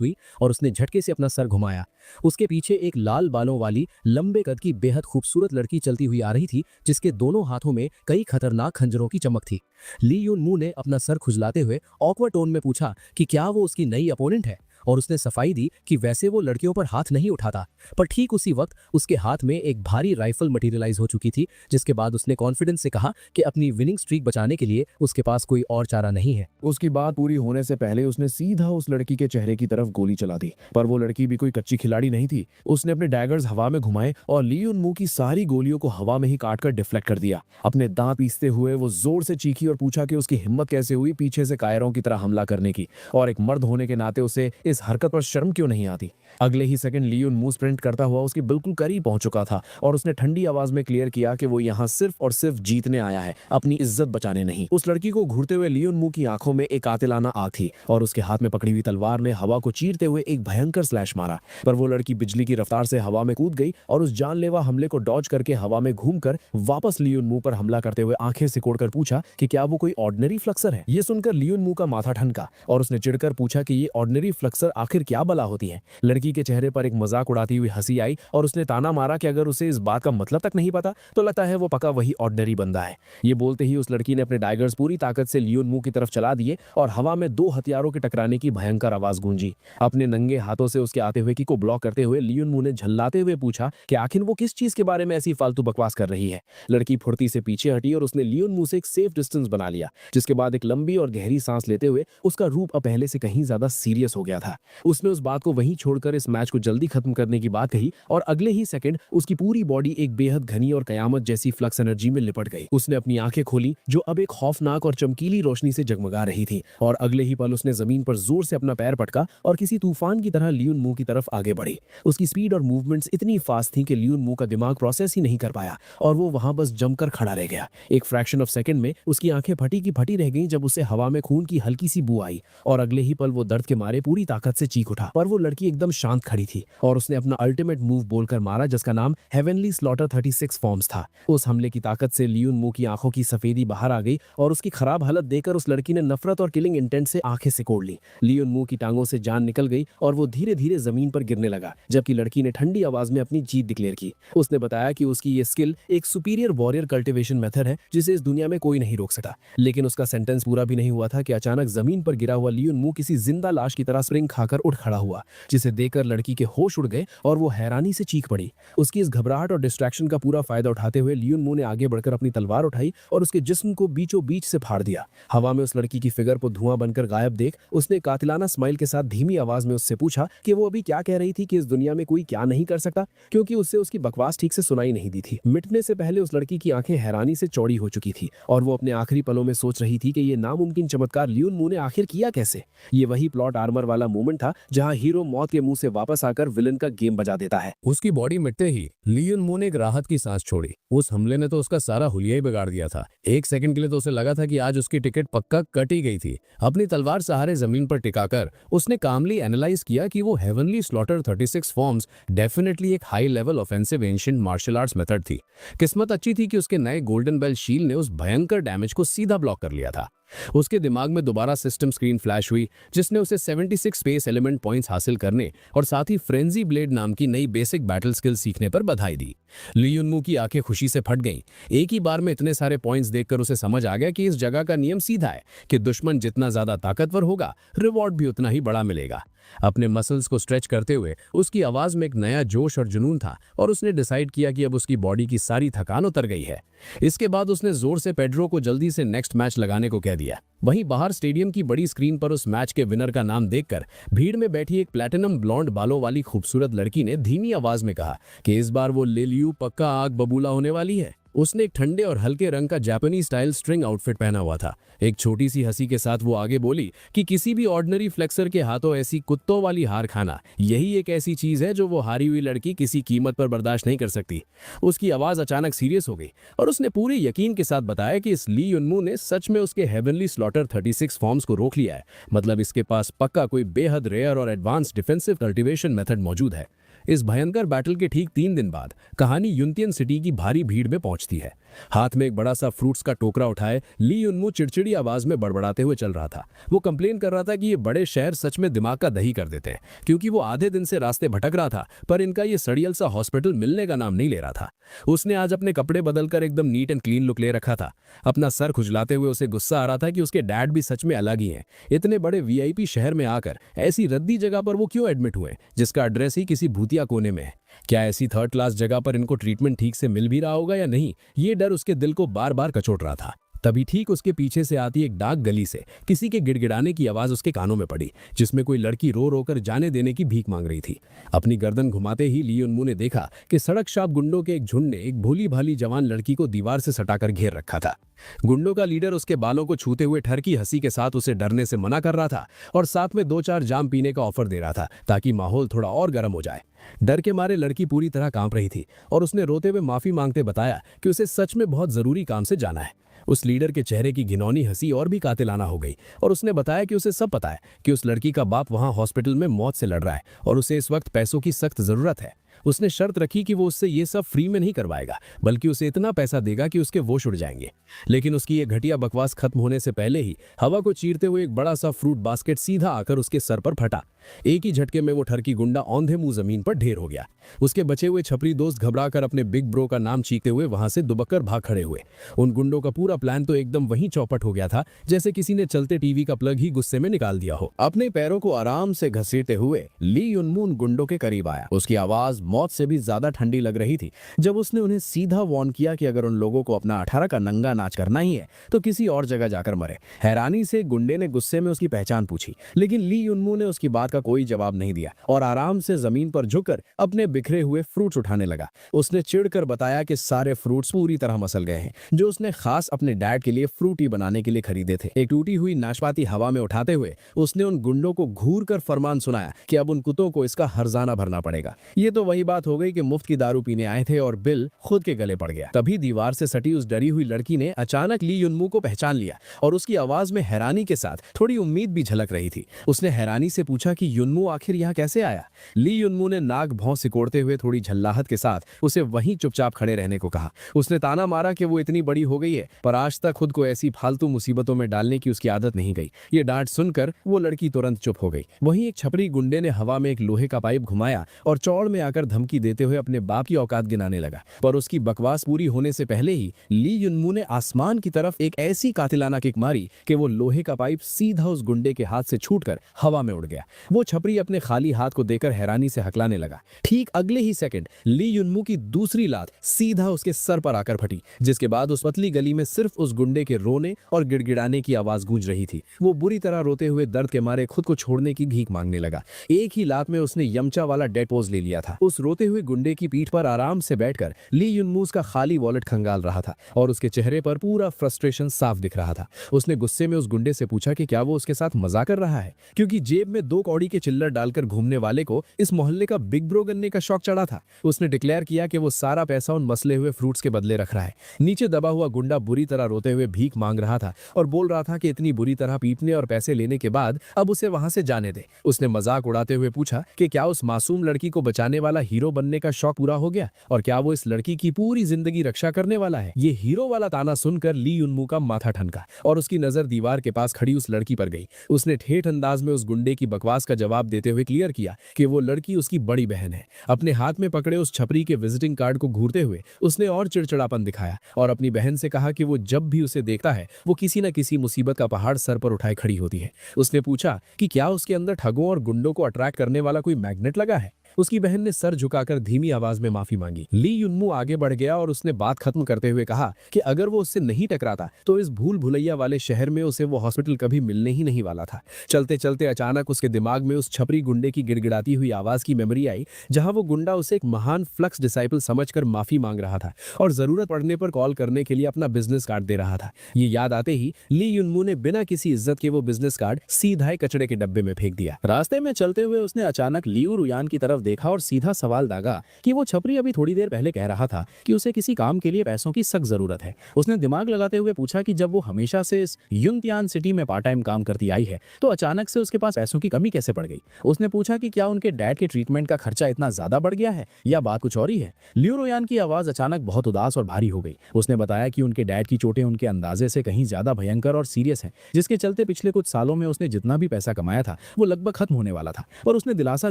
हुई और उसने झटके से अपना सर घुमाया। उसके पीछे एक लाल बालों वाली लंबे कद की बेहद खूबसूरत लड़की चलती हुई आ रही थी, जिसके दोनों हाथों में कई खतरनाक खंजरों की चमक थी। ली युनमू ने अपना सर खुजलाते हुए ऑकवर्ड टोन में पूछा कि क्या वो उसकी नई अपोनेंट है, और उसने सफाई दी कि वैसे वो लड़कियों पर हाथ नहीं उठाता। पर ठीक उसी वक्त उसके हाथ में एक भारी राइफल मटेरियलाइज हो चुकी थी, जिसके बाद उसने कॉन्फिडेंस से कहा कि अपनी विनिंग स्ट्रीक बचाने के लिए उसके पास कोई और चारा नहीं है। उसकी बात पूरी होने से पहले उसने सीधा उस लड़की के चेहरे की तरफ गोली चला दी, पर वो लड़की भी कोई कच्ची खिलाड़ी नहीं थी। उसने अपने डैगर्स हवा में घुमाए और ली युनमू की सारी गोलियों को हवा में ही काटकर डिफ्लेक्ट कर दिया। अपने दांत पीसते हुए वो जोर से चीखी और पूछा कि उसकी हिम्मत कैसे हुई पीछे से कायरों की तरह हमला करने की, और एक मर्द होने के नाते उसे इस हरकत पर शर्म क्यों नहीं आती। अगले ही सेकंड ली युनमू स्प्रिंट करता हुआ उसके बिल्कुल करीब पहुंच चुका था और उसने ठंडी आवाज में क्लियर किया कि वो यहाँ सिर्फ और सिर्फ जीतने आया है, अपनी इज्जत बचाने नहीं। उस लड़की को घूरते हुए ली युनमू की आंखों में एक कातिलाना आग थी और उसके हाथ में पकड़ी हुई तलवार ने हवा को चीरते हुए एक भयंकर स्लैश मारा, पर वो लड़की बिजली की रफ्तार से हवा में कूद गई और उस जानलेवा हमले को डॉज करके हवा में घूमकर वापस ली युनमू पर हमला करते हुए आंखें सिकोड़कर पूछा कि क्या वो कोई ऑर्डिनरी फ्लक्सर है। ये सुनकर ली युनमू का माथा ठनका और उसने चिढ़कर पूछा कि ये ऑर्डिनरी फ्लक्सर फ्लेक्सर आखिर क्या बला होती हैं? लड़की के चेहरे पर एक मजाक उड़ाती हुई हंसी आई और उसने ताना मारा कि अगर उसे इस बात का मतलब तक नहीं पता तो लगता है वो पक्का वही ऑर्डिनरी बंदा है। ये बोलते ही उस लड़की ने अपने डाइगर्स पूरी ताकत से लियोन मू की तरफ चला दिए और हवा में दो हथियारों के टकराने की भयंकर आवाज गूंजी। अपने नंगे हाथों से उसके आते हुए की को ब्लॉक करते हुए लियोन मू ने झल्लाते हुए पूछा कि आखिर वो किस चीज के बारे में ऐसी फालतू बकवास कर रही है। लड़की फुर्ती से पीछे हटी और उसने लियोन मू से एक सेफ डिस्टेंस बना लिया, जिसके बाद एक लंबी और गहरी सांस लेते हुए उसका रूप अब पहले से कहीं ज्यादा सीरियस हो गया था। उसने उस बात को वहीं छोड़कर इस मैच को जल्दी खत्म करने की बात कही और अगले ही सेकंड उसकी पूरी बॉडी एक बेहद घनी और कयामत जैसी फ्लक्स एनर्जी में लिपट गई। उसने अपनी आंखें खोली जो अब एक खौफनाक और चमकीली रोशनी से जगमगा रही थी और अगले ही पल उसने जमीन पर जोर से अपना पैर पटका और किसी तूफान की तरह लियोन मू की तरफ आगे बढ़ी। उसकी स्पीड और मूवमेंट्स इतनी फास्ट थी कि लियोन मू का दिमाग प्रोसेस ही नहीं कर पाया और वो वहां बस जमकर खड़ा रह गया। एक फ्रैक्शन ऑफ सेकंड में उसकी आंखें फटी की फटी रह गईं जब उसे हवा में खून की हल्की सी बू आई और अगले ही पल वो दर्द के मारे पूरी ताकत से चीख उठा। पर वो लड़की एकदम शांत खड़ी थी और उसने अपना अल्टीमेट मूव बोलकर मारा जिसका नाम हेवनली स्लॉटर 36 फॉर्म्स था। उस हमले की ताकत से लियोन मू की आंखों की सफेदी बाहर आ गई और उसकी खराब हालत देखकर उस लड़की ने नफरत और किलिंग इंटेंट से आंखें सिकोड़ ली। लियोन मू की टांगों से जान निकल गई और वो धीरे धीरे जमीन पर गिरने लगा, जबकि लड़की ने ठंडी आवाज में अपनी जीत डिक्लेयर की। उसने बताया कि उसकी ये स्किल एक सुपीरियर वॉरियर कल्टिवेशन मेथड है जिसे इस दुनिया में कोई नहीं रोक सकता। लेकिन उसका सेंटेंस पूरा भी नहीं हुआ था कि अचानक जमीन पर गिरा हुआ लियोन मू किसी जिंदा लाश की तरह स्प्रिंग खाकर उठ खड़ा हुआ, जिसे देखकर लड़की के होश उड़ गए और वो हैरानी से चीख पड़ी। उसकी इस घबराहट और डिस्ट्रैक्शन का पूरा फायदा उठाते हुए लियोन मू ने आगे बढ़कर अपनी तलवार उठाई और उसके जिस्म को बीचों बीच से फाड़ दिया। हवा में उस लड़की की फिगर को धुआं बनकर गायब देख उसने कातिलाना स्माइल के साथ धीमी आवाज में उससे पूछा कि वो अभी क्या कह रही थी कि इस दुनिया में कोई क्या नहीं कर सकता, क्योंकि उससे उसकी बकवास ठीक से सुनाई नहीं दी थी। मिटने से पहले उस लड़की की आंखें हैरानी से चौड़ी हो चुकी थी और वो अपने आखिरी पलों में सोच रही थी कि ये नामुमकिन चमत्कार लियोन मू ने आखिर किया कैसे। ये वही प्लॉट आर्मर वाला मोमेंट था जहां हीरो मौत के मुंह से वापस आकर विलन का गेम बजा देता है। उसकी बॉडी मिटते ही लियोन मू ने एक राहत की सांस छोड़ी। उस हमले ने तो उसका सारा हुलिया ही बिगाड़ दिया था। एक सेकंड के लिए तो उसे लगा था कि आज उसकी टिकट पक्का कट ही गई थी। अपनी तलवार सहारे जमीन पर टिकाकर उसने कामली एनालाइज किया कि वो हेवनली स्लॉटर 36 फॉर्म्स डेफिनेटली एक high level offensive ancient martial arts method थी। किस्मत अच्छी थी कि उसके नए गोल्डन बेल शील्ड ने उस भयंकर डैमेज को सीधा ब्लॉक कर लिया था। उसके दिमाग में दोबारा सिस्टम स्क्रीन फ्लैश हुई जिसने उसे 76 स्पेस एलिमेंट पॉइंट्स हासिल करने और साथ ही फ्रेंजी ब्लेड नाम की नई बेसिक बैटल स्किल सीखने पर बधाई दी। लियोन मू की आंखें खुशी से फट गईं। एक ही बार में इतने सारे पॉइंट्स देखकर उसे समझ आ गया कि इस जगह का नियम सीधा है कि दुश्मन जितना ज्यादा ताकतवर होगा रिवॉर्ड भी उतना ही बड़ा मिलेगा। अपने मसल्स को स्ट्रेच करते हुए उसकी आवाज में एक नया जोश और जुनून था और उसने डिसाइड किया कि अब उसकी बॉडी की सारी थकान उतर गई है। इसके बाद उसने जोर से पेड्रो को जल्दी से नेक्स्ट मैच लगाने को कह दिया। वहीं बाहर स्टेडियम की बड़ी स्क्रीन पर उस मैच के विनर का नाम देखकर भीड़ में बैठी एक प्लैटिनम ब्लॉन्ड बालों वाली खूबसूरत लड़की ने धीमी आवाज में कहा कि इस बार वो लिलियू पक्का आग बबूला होने वाली है। उसने एक ठंडे और हल्के रंग का जापानीज स्टाइल स्ट्रिंग आउटफिट पहना हुआ था। एक छोटी सी हंसी के साथ वो आगे बोली कि किसी भी ऑर्डिनरी फ्लेक्सर के हाथों ऐसी कुत्तों वाली हार खाना यही एक ऐसी चीज है जो वो हारी हुई लड़की किसी कीमत पर बर्दाश्त नहीं कर सकती। उसकी आवाज अचानक सीरियस हो गई और उसने पूरे यकीन के साथ बताया कि इस ली युनमू ने सच में उसके हेवनली स्लॉटर 36 फॉर्म्स को रोक लिया है। मतलब इसके पास पक्का कोई बेहद रेयर और एडवांस डिफेंसिव कल्टीवेशन मेथड मौजूद है। इस भयंकर बैटल के ठीक 3 दिन बाद कहानी युनतियन सिटी की भारी भीड़ में पहुंचती है। हाथ में एक बड़ा सा फ्रूट्स का टोकरा उठाए ली युनमू चिड़चिड़ी आवाज में बड़बड़ाते हुए चल रहा था। वो कंप्लेन कर रहा था कि ये बड़े शहर सच में दिमाग का दही कर देते हैं, क्योंकि वो आधे दिन से रास्ते भटक रहा था पर इनका ये सड़ियल सा हॉस्पिटल मिलने का नाम नहीं ले रहा था। उसने आज अपने कपड़े बदलकर एकदम नीट एंड क्लीन लुक ले रखा था। अपना सर खुजलाते हुए उसे गुस्सा आ रहा था कि उसके डैड भी सच में अलग ही हैं। इतने बड़े वीआईपी शहर में आकर ऐसी रद्दी जगह पर वो क्यों एडमिट हुए जिसका एड्रेस ही किसी भूतिया कोने में है। क्या ऐसी थर्ड क्लास जगह पर इनको ट्रीटमेंट ठीक से मिल भी रहा होगा या नहीं, ये डर उसके दिल को बार बार कचोट रहा था। तभी ठीक उसके पीछे से आती एक डार्क गली से किसी के गिड़गिड़ाने की आवाज उसके कानों में पड़ी, जिसमें कोई लड़की रो रो कर जाने देने की भीख मांग रही थी। अपनी गर्दन घुमाते ही ली युनमू ने देखा कि सड़क शाप गुंडों के एक झुंड ने एक भोली भाली जवान लड़की को दीवार से सटाकर घेर रखा था। गुंडों का लीडर उसके बालों को छूते हुए ठरकी हंसी के साथ उसे डरने से मना कर रहा था और साथ में 2-4 जाम पीने का ऑफर दे रहा था ताकि माहौल थोड़ा और गर्म हो जाए। डर के मारे लड़की पूरी तरह कांप रही थी और उसने रोते हुए माफी मांगते बताया कि उसे सच में बहुत जरूरी काम से जाना है। उस लीडर के चेहरे की घिनौनी हंसी और भी कातिलाना हो गई और उसने बताया कि उसे सब पता है कि उस लड़की का बाप वहां हॉस्पिटल में मौत से लड़ रहा है और उसे इस वक्त पैसों की सख्त जरूरत है। उसने शर्त रखी कि वो उससे ये सब फ्री में नहीं करवाएगा, बल्कि उसे इतना पैसा देगा कि उसके होश उड़ जाएंगे। लेकिन उसकी ये घटिया बकवास खत्म होने से पहले ही हवा को चीरते हुए एक बड़ा सा फ्रूट बास्केट सीधा आकर उसके सर पर फटा। एक ही झटके में वो ठरकी गुंडा औंधे मुंह जमीन पर ढेर हो गया। उसके बचे हुए छपरी दोस्त घबराकर अपने बिग ब्रो का नाम चीखते हुए वहां से दुबक्कर भाग खड़े हुए। उन गुंडों का पूरा प्लान तो एकदम वहीं चौपट हो गया था, जैसे किसी ने चलते टीवी का प्लग ही गुस्से में निकाल दिया हो। अपने पैरों को आराम से घसीटते हुए ली युनमू गुंडों के करीब आया। उसकी आवाज मौत से भी ज्यादा ठंडी लग रही थी जब उसने उन्हें सीधा वार्न किया कि अगर उन लोगों को अपना 18 का नंगा नाच करना ही है तो किसी और जगह जाकर मरे। हैरानी से गुंडे ने गुस्से में उसकी पहचान पूछी, लेकिन ली युनमू ने उसकी बात का कोई जवाब नहीं दिया और आराम से जमीन पर झुककर अपने बिखरे हुए फ्रूट्स उठाने लगा। उसने चिढ़कर बताया कि सारे फ्रूट्स पूरी तरह मसल गए हैं, जो उसने खास अपने डैड के लिए फ्रूटी बनाने के लिए खरीदे थे। एक टूटी हुई नाशपाती हवा में उठाते हुए उसने उन गुंडों को घूर कर फरमान सुनाया कि अब उन कुत्तों को इसका हर्जाना भरना पड़ेगा। ये तो वही बात हो गई कि मुफ्त की दारू पीने आए थे और बिल खुद के गले पड़ गया। तभी दीवार से सटी उस डरी हुई लड़की ने अचानक ली युनमू को पहचान लिया और उसकी आवाज में हैरानी के साथ थोड़ी उम्मीद भी झलक रही थी। उसने हैरानी से पूछा कि युनमू आखिर यहाँ कैसे आया। ली युनमू ने नाक भौं सिकोड़ते हुए थोड़ी झल्लाहट के साथ उसे वहीं चुपचाप खड़े रहने को कहा। उसने ताना मारा कि वो इतनी बड़ी हो गई है पर आज तक खुद को ऐसी फालतू मुसीबतों में डालने की उसकी आदत नहीं गई। ये डांट सुनकर वो लड़की तुरंत चुप हो गई। वहीं एक छपरी गुंडे ने हवा में एक लोहे का पाइप घुमाया और चौड़ में आकर धमकी देते हुए अपने बाप की औकात गिनाने लगा। पर उसकी बकवास पूरी होने से पहले ही ली युनमू ने आसमान की तरफ एक ऐसी कातिलाना किक मारी कि वो लोहे का पाइप सीधा उस गुंडे के हाथ से छूटकर हवा में उड़ गया। वो छपरी अपने खाली हाथ को देकर हैरानी से हकलाने लगा। ठीक अगले ही सेकंड ली युनमू की दूसरी लात सीधा उसके सर पर आकर फटी, जिसके बाद उस पतली गली में सिर्फ उस गुंडे के रोने और गिड़गिड़ाने की आवाज गूंज रही थी। वो बुरी तरह रोते हुए दर्द के मारे खुद को छोड़ने की भीख मांगने लगा। एक ही लात में उसने यमचा वाला डेड पोज ले लिया था। उस रोते हुए गुंडे की पीठ पर आराम से बैठकर ली युनमू का खाली वॉलेट खंगाल रहा था और उसके चेहरे पर पूरा फ्रस्ट्रेशन साफ दिख रहा था। उसने गुस्से में उस गुंडे से पूछा कि क्या वो उसके साथ मजाक कर रहा है, क्योंकि जेब में 2 कौड़ी के चिल्लर डालकर घूमने वाले को इस मोहल्ले का बिग ब्रो बनने का शौक चढ़ा था। उसने डिक्लेयर किया कि वो सारा पैसा उन मसले हुए फ्रूट्स के बदले रख रहा है। नीचे दबा हुआ गुंडा बुरी तरह रोते हुए भीख मांग रहा था और बोल रहा था कि इतनी बुरी तरह पीटने और पैसे लेने के बाद अब उसे वहां से जाने दे। उसने मजाक उड़ाते हुए पूछा कि क्या उस मासूम लड़की को बचाने वाला हीरो बनने का शौक पूरा हो गया और क्या वो इस लड़की की पूरी जिंदगी रक्षा करने वाला है। ये हीरो वाला ताना सुनकर ली युनमू का माथा ठनका और उसकी नजर दीवार के पास खड़ी उस लड़की पर गई। उसने ठेठ अंदाज में उस गुंडे की बकवास का जवाब देते हुए क्लियर किया कि वो लड़की उसकी बड़ी बहन है। अपने हाथ में पकड़े उस छपरी के विजिटिंग कार्ड को घूरते हुए उसने और चिड़चिड़ापन दिखाया और अपनी बहन से कहा कि वो जब भी उसे देखता है वो किसी न किसी मुसीबत का पहाड़ सर पर उठाए खड़ी होती है। उसने पूछा कि क्या उसके अंदर ठगों और गुंडों को अट्रैक्ट करने वाला कोई मैग्नेट लगा है। उसकी बहन ने सर झुकाकर धीमी आवाज में माफी मांगी। ली युनमू आगे बढ़ गया और उसने बात खत्म करते हुए कहा कि अगर वो उससे नहीं टकराता तो इस भूल भुलैया वाले शहर में उसे वो हॉस्पिटल कभी मिलने ही नहीं वाला था। चलते चलते अचानक उसके दिमाग में उस छपरी गुंडे की गिड़गिड़ाती हुई आवाज की मेमोरी आई, जहां वो गुंडा उसे एक महान फ्लक्स डिसाइपल समझकर माफी मांग रहा था और जरूरत पड़ने पर कॉल करने के लिए अपना बिजनेस कार्ड दे रहा था। ये याद आते ही ली युनमू ने बिना किसी इज्जत के वो बिजनेस कार्ड सीधा कचड़े के डब्बे में फेंक दिया। रास्ते में चलते हुए उसने अचानक लियू रुयान की तरफ देखा और सीधा सवाल दागा कि वो छपरी अभी थोड़ी देर पहले कह रहा था कि उसे किसी काम के लिए पैसों की सख्त जरूरत है। उसने दिमाग लगाते हुए पूछा कि जब वो हमेशा से इस युनतियान सिटी में पार्ट टाइम काम करती आई है तो अचानक से उसके पास पैसों की कमी कैसे पड़ गई। उसने पूछा कि क्या उनके डैड के ट्रीटमेंट का खर्चा इतना ज्यादा बढ़ गया है या बात कुछ और ही है। लियू रुयान की आवाज अचानक बहुत उदास और भारी हो गई। उसने बताया कि उनके डैड की चोटें उनके अंदाजे से कहीं ज्यादा भयंकर और सीरियस हैं, जिसके चलते पिछले कुछ सालों में उसने जितना भी पैसा कमाया था वो लगभग खत्म होने वाला था। और उसने दिलासा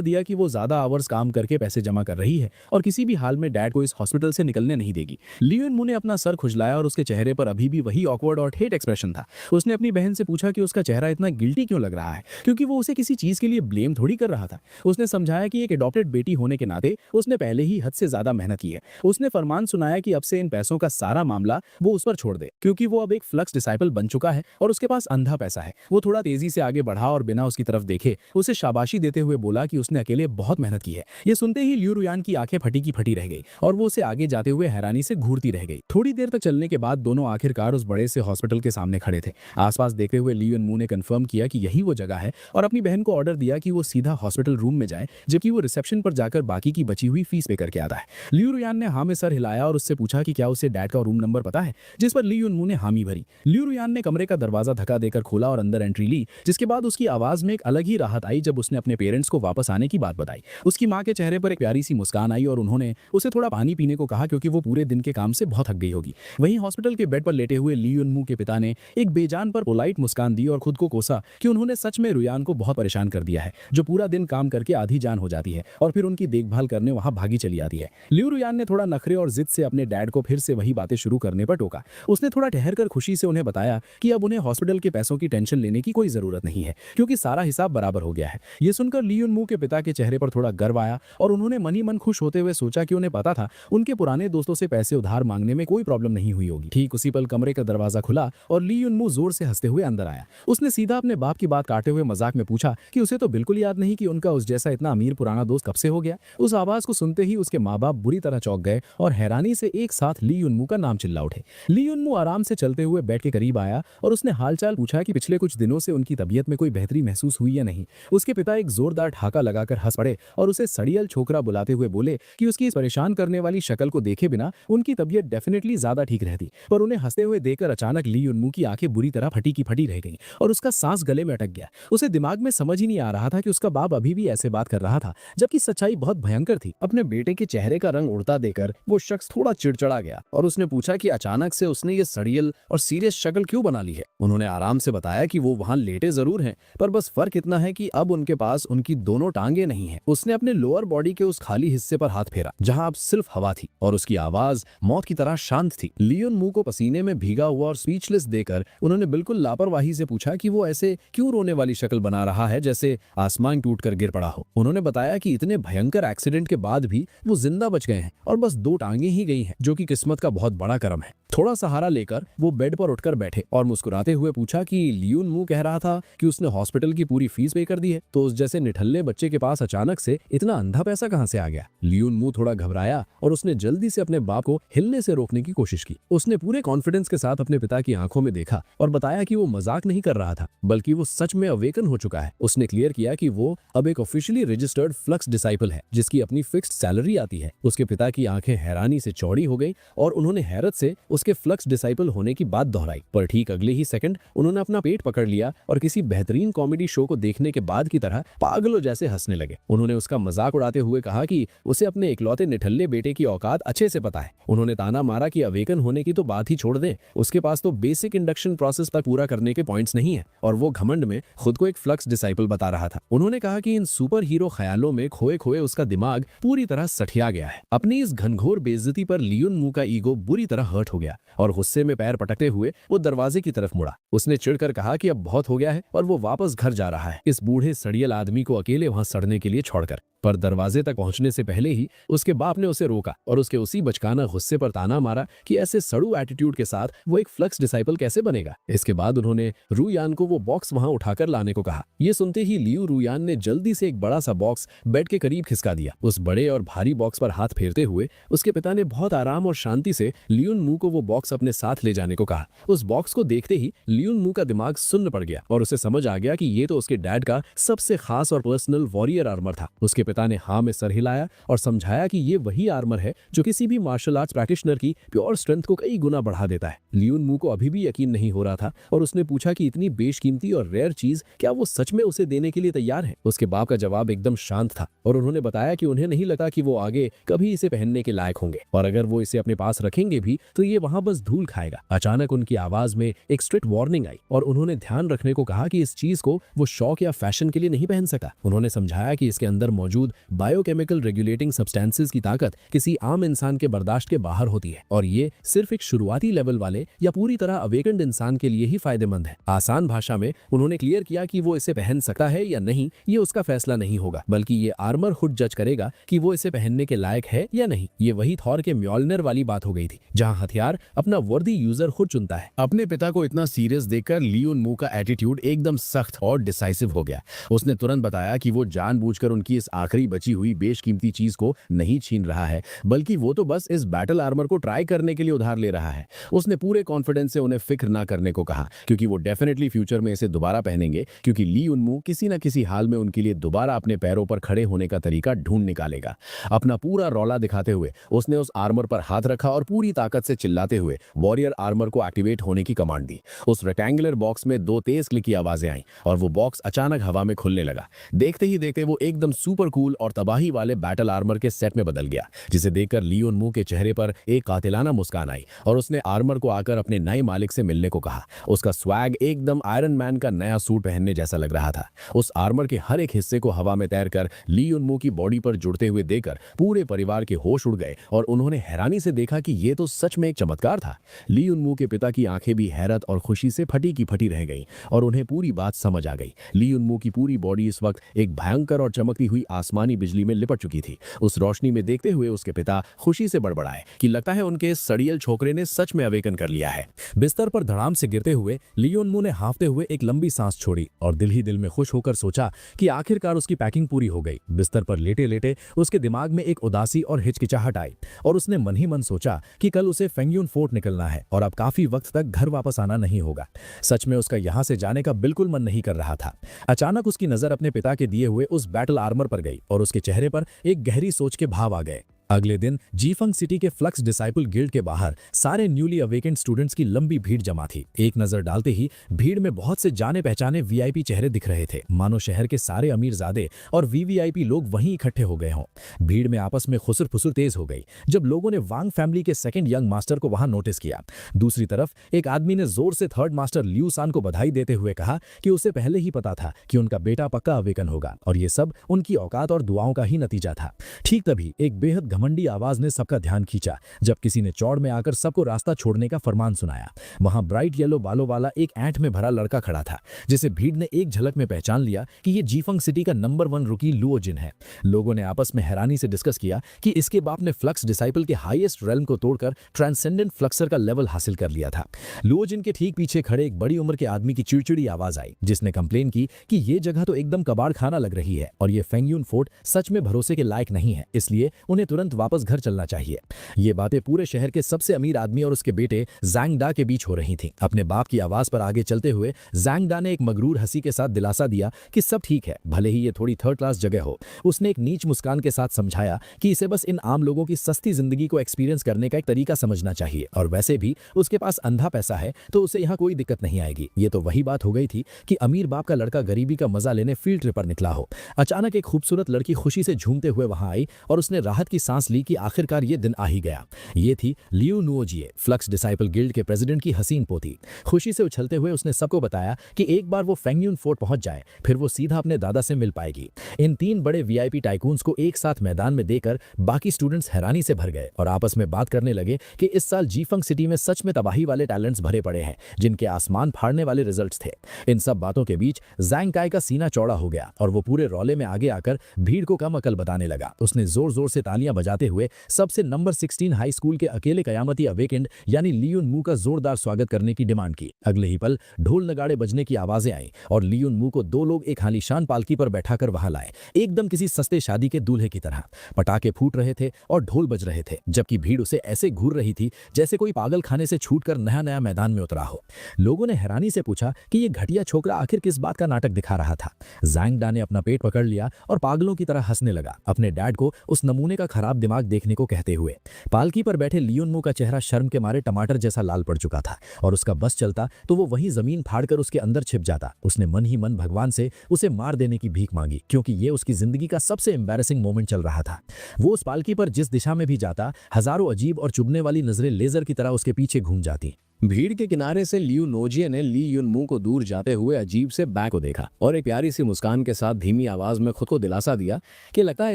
दिया कि वो ज्यादा आवर्स काम करके पैसे जमा कर रही है और किसी भी हाल में डैड को इस हॉस्पिटल से निकलने नहीं देगी। ली युनमू ने अपना सर खुजलाया और उसके चेहरे पर अभी भी वही ऑकवर्ड और ठेठ एक्सप्रेशन था। उसने अपनी बहन से पूछा कि उसका चेहरा इतना गिल्टी क्यों लग रहा है, क्योंकि वो उसे किसी चीज के लिए ब्लेम थोड़ी कर रहा था। उसने समझाया कि एक एडॉप्टेड बेटी होने के नाते उसने पहले ही हद से ज्यादा मेहनत की है। उसने फरमान सुनाया कि अब से इन पैसों का सारा मामला वो उस पर छोड़ दे, क्योंकि वो अब एक फ्लक्स डिसाइपल बन चुका है और उसके पास अंधा पैसा है। वो थोड़ा तेजी से आगे बढ़ा और बिना उसकी तरफ देखे उसे शाबाशी देते हुए बोला कि उसने अकेले बहुत मेहनत की है। ये सुनते ही लियू रुयान की आंखें फटी की फटी रह गई और वो उसे आगे जाते हुए हैरानी से घूरती रह गई। थोड़ी देर तक चलने के बाद दोनों आखिरकार उस बड़े से हॉस्पिटल के सामने खड़े थे। आसपास देखते हुए ली युनमू ने कंफर्म किया कि यही वो जगह है और अपनी बहन को ऑर्डर दिया कि वो सीधा हॉस्पिटल रूम में जाए, जबकि वो रिसेप्शन पर जाकर बाकी की बची हुई फीस पे करके आता है। लियू रुयान ने हाँ में सर हिलाया और उससे पूछा कि क्या उसे डैड का रूम नंबर पता है, जिस पर ली युनमू ने हामी भरी। लियू रुयान ने कमरे का दरवाजा धक्का देकर खोला और अंदर एंट्री ली, जिसके बाद उसकी आवाज में एक अलग ही राहत आई जब उसने अपने पेरेंट्स को वापस आने की बात बताई। उसकी माँ के चेहरे पर एक प्यारी सी मुस्कान आई और उन्होंने उसे थोड़ा पानी पीने को कहा क्योंकि वो पूरे दिन के काम से बहुत थक गई होगी। वहीं हॉस्पिटल के बेड पर लेटे हुए ली युनमू के पिता ने एक बेजान पर पोलाइट मुस्कान दी और खुद को कोसा कि उन्होंने सच में रुयान को बहुत परेशान कर दिया है, जो पूरा दिन काम करके आधी जान हो जाती है और फिर उनकी देखभाल करने वहां भागी चली आती है। लियू रुयान ने थोड़ा नखरे और जिद से अपने डैड को फिर से वही बातें शुरू करने पर टोका। उसने थोड़ा ठहर कर खुशी से उन्हें बताया कि अब उन्हें हॉस्पिटल के पैसों की टेंशन लेने की कोई जरूरत नहीं है क्योंकि सारा हिसाब बराबर हो गया है। ये सुनकर ली युनमू के पिता के चेहरे पर थोड़ा गर्व आया और उन्होंने मन ही मन खुश होते हुए सोचा कि उन्हें पता था उनके पुराने दोस्तों से पैसे उधार मांगने में कोई प्रॉब्लम नहीं हुई होगी। ठीक उसी पल कमरे का दरवाजा खुला और ली युनमू जोर से हंसते हुए अंदर आया। उसने सीधा अपने बाप की बात काटते हुए मजाक में पूछा कि उसे तो बिल्कुल याद नहीं कि उनका उस जैसा इतना अमीर पुराना दोस्त कब से हो गया। उस आवाज को सुनते ही उसके माँ बाप बुरी तरह चौंक गए और हैरानी से एक साथ ली युनमू का नाम चिल्ला उठे। ली युनमू आराम से चलते हुए बेड के करीब आया और उसने हालचाल पूछा कि पिछले कुछ दिनों से उनकी तबीयत में कोई बेहतरी महसूस हुई या नहीं। उसके पिता एक जोरदार ठाका लगाकर हंस पड़े और उसे सड़ियल छोकरा बुलाते हुए बोले कि उसकी इस परेशान करने वाली शक्ल को देखे बिना उनकी तबीयत डेफिनेटली ज्यादा ठीक रहती। पर उन्हें हंसते हुए देखकर अचानक ली युनमू की आंखें बुरी तरह फटी की फटी रह गईं और उसका सांस गले में अटक गया। उसे दिमाग में समझ ही नहीं आ रहा था कि उसका बाप अभी भी ऐसे बात कर रहा था जबकि सच्चाई बहुत भयंकर थी। अपने बेटे के चेहरे का रंग उड़ता देकर वो शख्स थोड़ा चिड़चिड़ा गया और उसने पूछा कि अचानक से उसने ये सड़ियल और सीरियस शक्ल क्यों बना ली है। उन्होंने आराम से बताया कि वो वहां लेटे जरूर हैं, पर बस फर्क इतना है कि अब उनके पास उनकी दोनों टांगे नहीं हैं। उसने अपने लोअर बॉडी के उस खाली हिस्से पर हाथ फेरा जहां अब सिर्फ हवा थी और उसकी आवाज मौत की तरह शांत थी। लियोन मुंह को पसीने में भीगा हुआ और स्पीचलेस देकर उन्होंने बिल्कुल लापरवाही से पूछा कि वो ऐसे क्यों रोने वाली शक्ल बना रहा है जैसे आसमान टूटकर गिर पड़ा हो। उन्होंने बताया कि इतने भयंकर एक्सीडेंट के बाद भी वो जिंदा बच गए हैं और बस 2 टांगे ही गई हैं, जो कि किस्मत का बहुत बड़ा करम है। थोड़ा सहारा लेकर वो बेड पर उठकर बैठे और मुस्कुराते हुए पूछा कि लियोन मुंह कह रहा था कि उसने हॉस्पिटल की पूरी फीस पे कर दी है, तो उस जैसे निठल्ले बच्चे के पास अचानक से इतना अंधा पैसा कहां से आ गया। लियोन मुंह थोड़ा घबराया और उसने जल्दी से अपने बाप को हिलने से रोकने की कोशिश की। उसने पूरे कॉन्फिडेंस के साथ अपने पिता की आंखों में देखा और बताया कि वो मजाक नहीं कर रहा था बल्कि वो सच में अवेकन हो चुका है। उसने क्लियर किया कि वो अब एक ऑफिशियली रजिस्टर्ड फ्लक्स डिसाइपल है जिसकी अपनी फिक्स्ड सैलरी आती है। उसके पिता की आंखें हैरानी से चौड़ी हो गई और उन्होंने हैरत से उसके फ्लक्स डिसाइपल होने की बात दोहराई, पर ठीक अगले ही सेकंड उन्होंने अपना पेट पकड़ लिया और किसी बेहतरीन कॉमेडी शो को देखने के बाद की तरह पागलों जैसे हंसने लगे। उन्होंने उसका मजाक उड़ाते हुए कहा कि उसे अपने इकलौते निठल्ले बेटे की औकात अच्छे से पता है। उन्होंने ताना मारा कि अवेकन होने की तो बात ही छोड़ दें, उसके पास तो बेसिक इंडक्शन प्रोसेस तक पूरा करने के पॉइंट्स नहीं है और वो घमंड में खुद को एक फ्लक्स डिसाइपल बता रहा था। उन्होंने कहा कि इन सुपर हीरो ख्यालों में खोए खोए उसका दिमाग पूरी तरह सठिया गया है। अपनी इस घनघोर बेइज्जती पर लियोन मुंह का ईगो बुरी तरह हर्ट हो गया और गुस्से में पैर पटकते हुए वो दरवाजे की तरफ मुड़ा। उसने चिढ़कर कहा कि अब बहुत हो गया है और वो वापस घर जा रहा है, इस बूढ़े सड़ियल आदमी को अकेले वहां सड़ने के लिए छोड़कर। पर दरवाजे तक पहुंचने से पहले ही उसके बाप ने उसे रोका और उसके उसी बचकाना गुस्से पर ताना मारा कि ऐसे सड़ू एटीट्यूड के साथ वो एक फ्लक्स डिसाइपल कैसे बनेगा। इसके बाद उन्होंने रूयान को वो बॉक्स वहां उठाकर लाने को कहा। ये सुनते ही लियू रूयान ने जल्दी से एक बड़ा सा बॉक्स बेड के करीब खिसका दिया। उस बड़े और भारी बॉक्स पर हाथ फेरते हुए उसके पिता ने बहुत आराम और शांति से लियोन मुंह को वो बॉक्स अपने साथ ले जाने को कहा। उस बॉक्स को देखते ही लियोन मुंह का दिमाग सुन्न पड़ गया और उसे समझ आ गया कि ये तो उसके डैड का सबसे खास और पर्सनल वॉरियर आर्मर था। उसके पिता ने हाँ में सर हिलाया और समझाया कि ये वही आर्मर है जो किसी भी मार्शल आर्ट्स प्रैक्टिशनर की प्योर स्ट्रेंथ को कई गुना बढ़ा देता है। लियोन मुंह को अभी भी यकीन नहीं हो रहा था और उसने पूछा कि इतनी बेशकीमती और रेयर चीज क्या वो सच में उसे देने के लिए तैयार है। उसके बाप का जवाब एकदम शांत था और उन्होंने बताया कि उन्हें नहीं लगा कि वो आगे कभी इसे पहनने के लायक होंगे और अगर वो इसे अपने पास रखेंगे भी तो ये वहां बस धूल खाएगा। अचानक उनकी आवाज में एक स्ट्रिक्ट वार्निंग आई और उन्होंने ध्यान रखने को कहा कि इस चीज को वो शौक या फैशन के लिए नहीं पहन सकता। उन्होंने समझाया कि इसके अंदर मौजूद बायोकेमिकल रेगुलेटिंग सब्सटेंसेस की ताकत किसी आम इंसान के बर्दाश्त के बाहर होती है और ये सिर्फ एक शुरुआती लेवल वाले या पूरी तरह अवेकन्ड इंसान के लिए ही फायदेमंद है। आसान भाषा में उन्होंने क्लियर किया कि वो इसे पहन सकता है या नहीं ये उसका फैसला नहीं होगा बल्कि ये आर्मर खुद जज करेगा कि वो इसे पहनने के लायक है या नहीं। ये वही थॉर के म्योल्नर वाली बात हो गई थी जहां हथियार अपना वर्दी यूजर खुद चुनता है। अपने पिता को इतना सीरियस देखकर लियोन मुंह का एटीट्यूड एकदम सख्त और डिसाइसिव हो गया। उसने तुरंत बताया कि वो जानबूझकर उनकी इस आखिरी बची हुई बेशकीमती चीज को नहीं छीन रहा है बल्कि वो तो बस इस बैटल आर्मर को ट्राई करने के लिए उधार ले रहा है। उसने पूरे कॉन्फिडेंस से उन्हें फिक्र ना करने को कहा क्योंकि वो डेफिनेटली फ्यूचर में इसे दोबारा पहनेंगे क्योंकि लियोन मुंह किसी न किसी हाल में उनके लिए दोबारा अपने पैरों पर खड़े होने का तरीका ढूंढ निकालेगा। अपना पूरा रौला दिखाते हुए उसने उस आर्मर पर हाथ रखा और पूरी ताकत से चिल्लाते हुए वॉरियर आर्मर को एक्टिवेट होने की कमांड दी। उस रेक्टेंगुलर बॉक्स में 2 तेज क्लिक की आवाजें आईं और वो बॉक्स अचानक हवा में खुलने लगा। देखते ही देखते वो एकदम सुपर कूल कूल और तबाही वाले बैटल आर्मर के सेट में बदल गया, जिसे देखकर ली युन मू के चेहरे पर एक कातिलाना मुस्कान आई और उसने आर्मर को आकर अपने नए मालिक से मिलने को कहा। उसका स्वैग एकदम आयरन मैन का नया सूट पहनने जैसा लग रहा था। उस आर्मर के हर एक हिस्से को हवा में तैरकर ली युन मू की बॉडी पर जुड़ते हुए देखकर पूरे परिवार के होश उड़ गए और उन्होंने हैरानी से देखा कि ये तो सच में एक चमत्कार था। ली युन मू के पिता की आंखें भी हैरत और खुशी से फटी की फटी रह गईं और उन्हें पूरी बात समझ आ गई। ली युन मू की पूरी बॉडी इस वक्त एक भयंकर और चमकती हुई आसमानी बिजली में लिपट चुकी थी। उस रोशनी में देखते हुए उसके पिता खुशी से बड़बड़ाए कि लगता है उनके सड़ियल छोकरे ने सच में अवेकन कर लिया है। बिस्तर पर धड़ाम से गिरते हुए ली युन मू ने हांफते हुए एक लंबी सांस छोड़ी और दिल ही दिल में खुश होकर सोचा कि आखिरकार उसकी पैकिंग पूरी हो गई। बिस्तर पर लेटे लेटे उसके दिमाग में एक उदासी और हिचकिचाहट आई और उसने मन ही मन सोचा कि कल उसे फेंगयुन फोर्ट निकलना है और अब काफी वक्त तक घर वापस आना नहीं होगा। सच में उसका यहां से जाने का बिल्कुल मन नहीं कर रहा था। अचानक उसकी नजर अपने पिता के दिए हुए उस बैटल आर्मर पर गई और उसके चेहरे पर एक गहरी सोच के भाव आ गए। अगले दिन जीफंग सिटी के फ्लक्स डिसाइपल गिल्ड के बाहर सारे न्यूली अवेकेंड स्टूडेंट्स की लंबी भीड़ जमा थी। एक नजर डालते ही भीड़ में बहुत से जाने पहचाने वीआईपी चेहरे दिख रहे थे, मानो शहर के सारे अमीरजादे और वीवीआईपी लोग वहीं इकट्ठे हो गए हों। भीड़ में आपस में खुसर फुसर तेज हो गई जब लोगों ने वांग फैमिली के सेकंड यंग मास्टर को वहां नोटिस किया। दूसरी तरफ एक आदमी ने जोर से थर्ड मास्टर लियू सान को बधाई देते हुए कहा कि उसे पहले ही पता था कि उनका बेटा पक्का अवेकन होगा और ये सब उनकी औकात और दुआओं का ही नतीजा था। ठीक तभी एक बेहद घमंडी आवाज ने सबका ध्यान खींचा जब किसी ने चौड़ में आकर सबको रास्ता छोड़ने का फरमान सुनाया। वहां ब्राइट येलो बालों वाला एक ऐंठ में भरा लड़का खड़ा था, जिसे भीड़ ने एक झलक में पहचान लिया कि ये जीफंग सिटी का नंबर 1 रुकी लुओ जिन है। लोगों ने आपस में हैरानी से डिस्कस किया कि इसके बाप ने फ्लक्स डिसाइपल के हाईएस्ट रेल्म को तोड़कर ट्रांसेंडेंट फ्लक्सर का लेवल हासिल कर लिया था। लुओ जिन के ठीक पीछे खड़े एक बड़ी उम्र के आदमी की चिड़चिड़ी आवाज आई, जिसने कंप्लेन की कि ये जगह तो एकदम कबाड़ खाना लग रही है और ये फेंगयुन फोर्ट सच में भरोसे के लायक नहीं है, इसलिए उन्हें तुरंत वापस घर चलना चाहिए। ये बातें पूरे शहर के सबसे अमीर आदमी और उसके बेटे ज़ैंग डा के बीच हो रही थीं। अपने बाप की आवाज पर आगे चलते हुए ज़ैंग डा ने एक मगरूर हंसी के साथ दिलासा दिया कि सब ठीक है, भले ही ये थोड़ी थर्ड क्लास जगह हो। उसने एक नीच मुस्कान के साथ समझाया कि इसे बस इन आम लोगों की सस्ती जिंदगी को एक्सपीरियंस करने का एक तरीका समझना चाहिए और वैसे भी उसके पास अंधा पैसा है तो उसे यहाँ कोई दिक्कत नहीं आएगी। ये तो वही बात हो गई थी कि अमीर बाप का लड़का गरीबी का मजा लेने फील्ड ट्रिप पर निकला हो। अचानक एक खूबसूरत लड़की खुशी से झूमते हुए वहां आई और उसने राहत की सांस ली कि आखिरकार ये दिन आ ही गया। ये थी लियू नुओजिए, फ्लक्स डिसाइपल गिल्ड के प्रेसिडेंट की हसीन पोती। खुशी से उछलते हुए उसने सबको बताया कि एक बार वो फेंगयुन फोर्ट पहुंच जाए फिर वो सीधा अपने दादा से मिल पाएगी। इन 3 बड़े वीआईपी टाइकून्स को एक साथ मैदान में देकर बाकी स्टूडेंट्स हैरानी से भर गए और आपस में बात करने लगे कि इस साल जीफंग सिटी में सच में तबाही वाले टैलेंट्स भरे पड़े हैं, जिनके आसमान फाड़ने वाले रिजल्ट्स थे। इन सब बातों के बीच ज़ैंग काई का सीना चौड़ा हो गया और वो पूरे रौले में आगे आकर भीड़ को कम अकल बताने लगा। उसने जोर जोर से तालियां बजाते हुए सबसे नंबर 16 हाई स्कूल के अकेले कयामती अवेकेंड यानी ली युन मू का जोरदार स्वागत करने की डिमांड की। अगले ही पल ढोल नगाड़े बजने की आवाजें आईं और ली युन मू को 2 लोग एक आलीशान पालकी पर बैठाकर वहां लाए, एकदम किसी सस्ते शादी के दूल्हे की तरह। पटाखे फूट रहे थे और ढोल बज रहे थे, जबकि भीड़ उसे ऐसे घूर रही थी जैसे कोई पागल खाने से छूटकर नया नया मैदान में उतरा हो। लोगों ने हैरानी से पूछा कि ये घटिया छोकरा आखिर किस बात का नाटक दिखा रहा था। ज़ैंग डा ने अपना पेट पकड़ लिया और पागलों की तरह हंसने लगा, अपने डैड को उस नमूने का खराब दिमाग देखने को कहते हुए। पालकी पर बैठे ली युन मू का चेहरा शर्म के मारे टमाटर जैसा लाल पड़ चुका था और उसका बस चलता तो वो वही जमीन फाड़कर उसके अंदर छिप जाता। उसने मन ही मन भगवान से उसे मार देने की भीख मांगी, क्योंकि ये उसकी जिंदगी का सबसे एम्बैरेसिंग मोमेंट चल रहा था। वो उस पालकी पर जिस दिशा में भी जाता, हजारों अजीब और चुभने वाली नजरें लेजर की तरह उसके पीछे घूम जाती। भीड़ के किनारे से लियू नोजिए ने ली युन मू को दूर जाते हुए अजीब से बैग को देखा और एक प्यारी सी मुस्कान के साथ धीमी आवाज में खुद को दिलासा दिया कि लगता है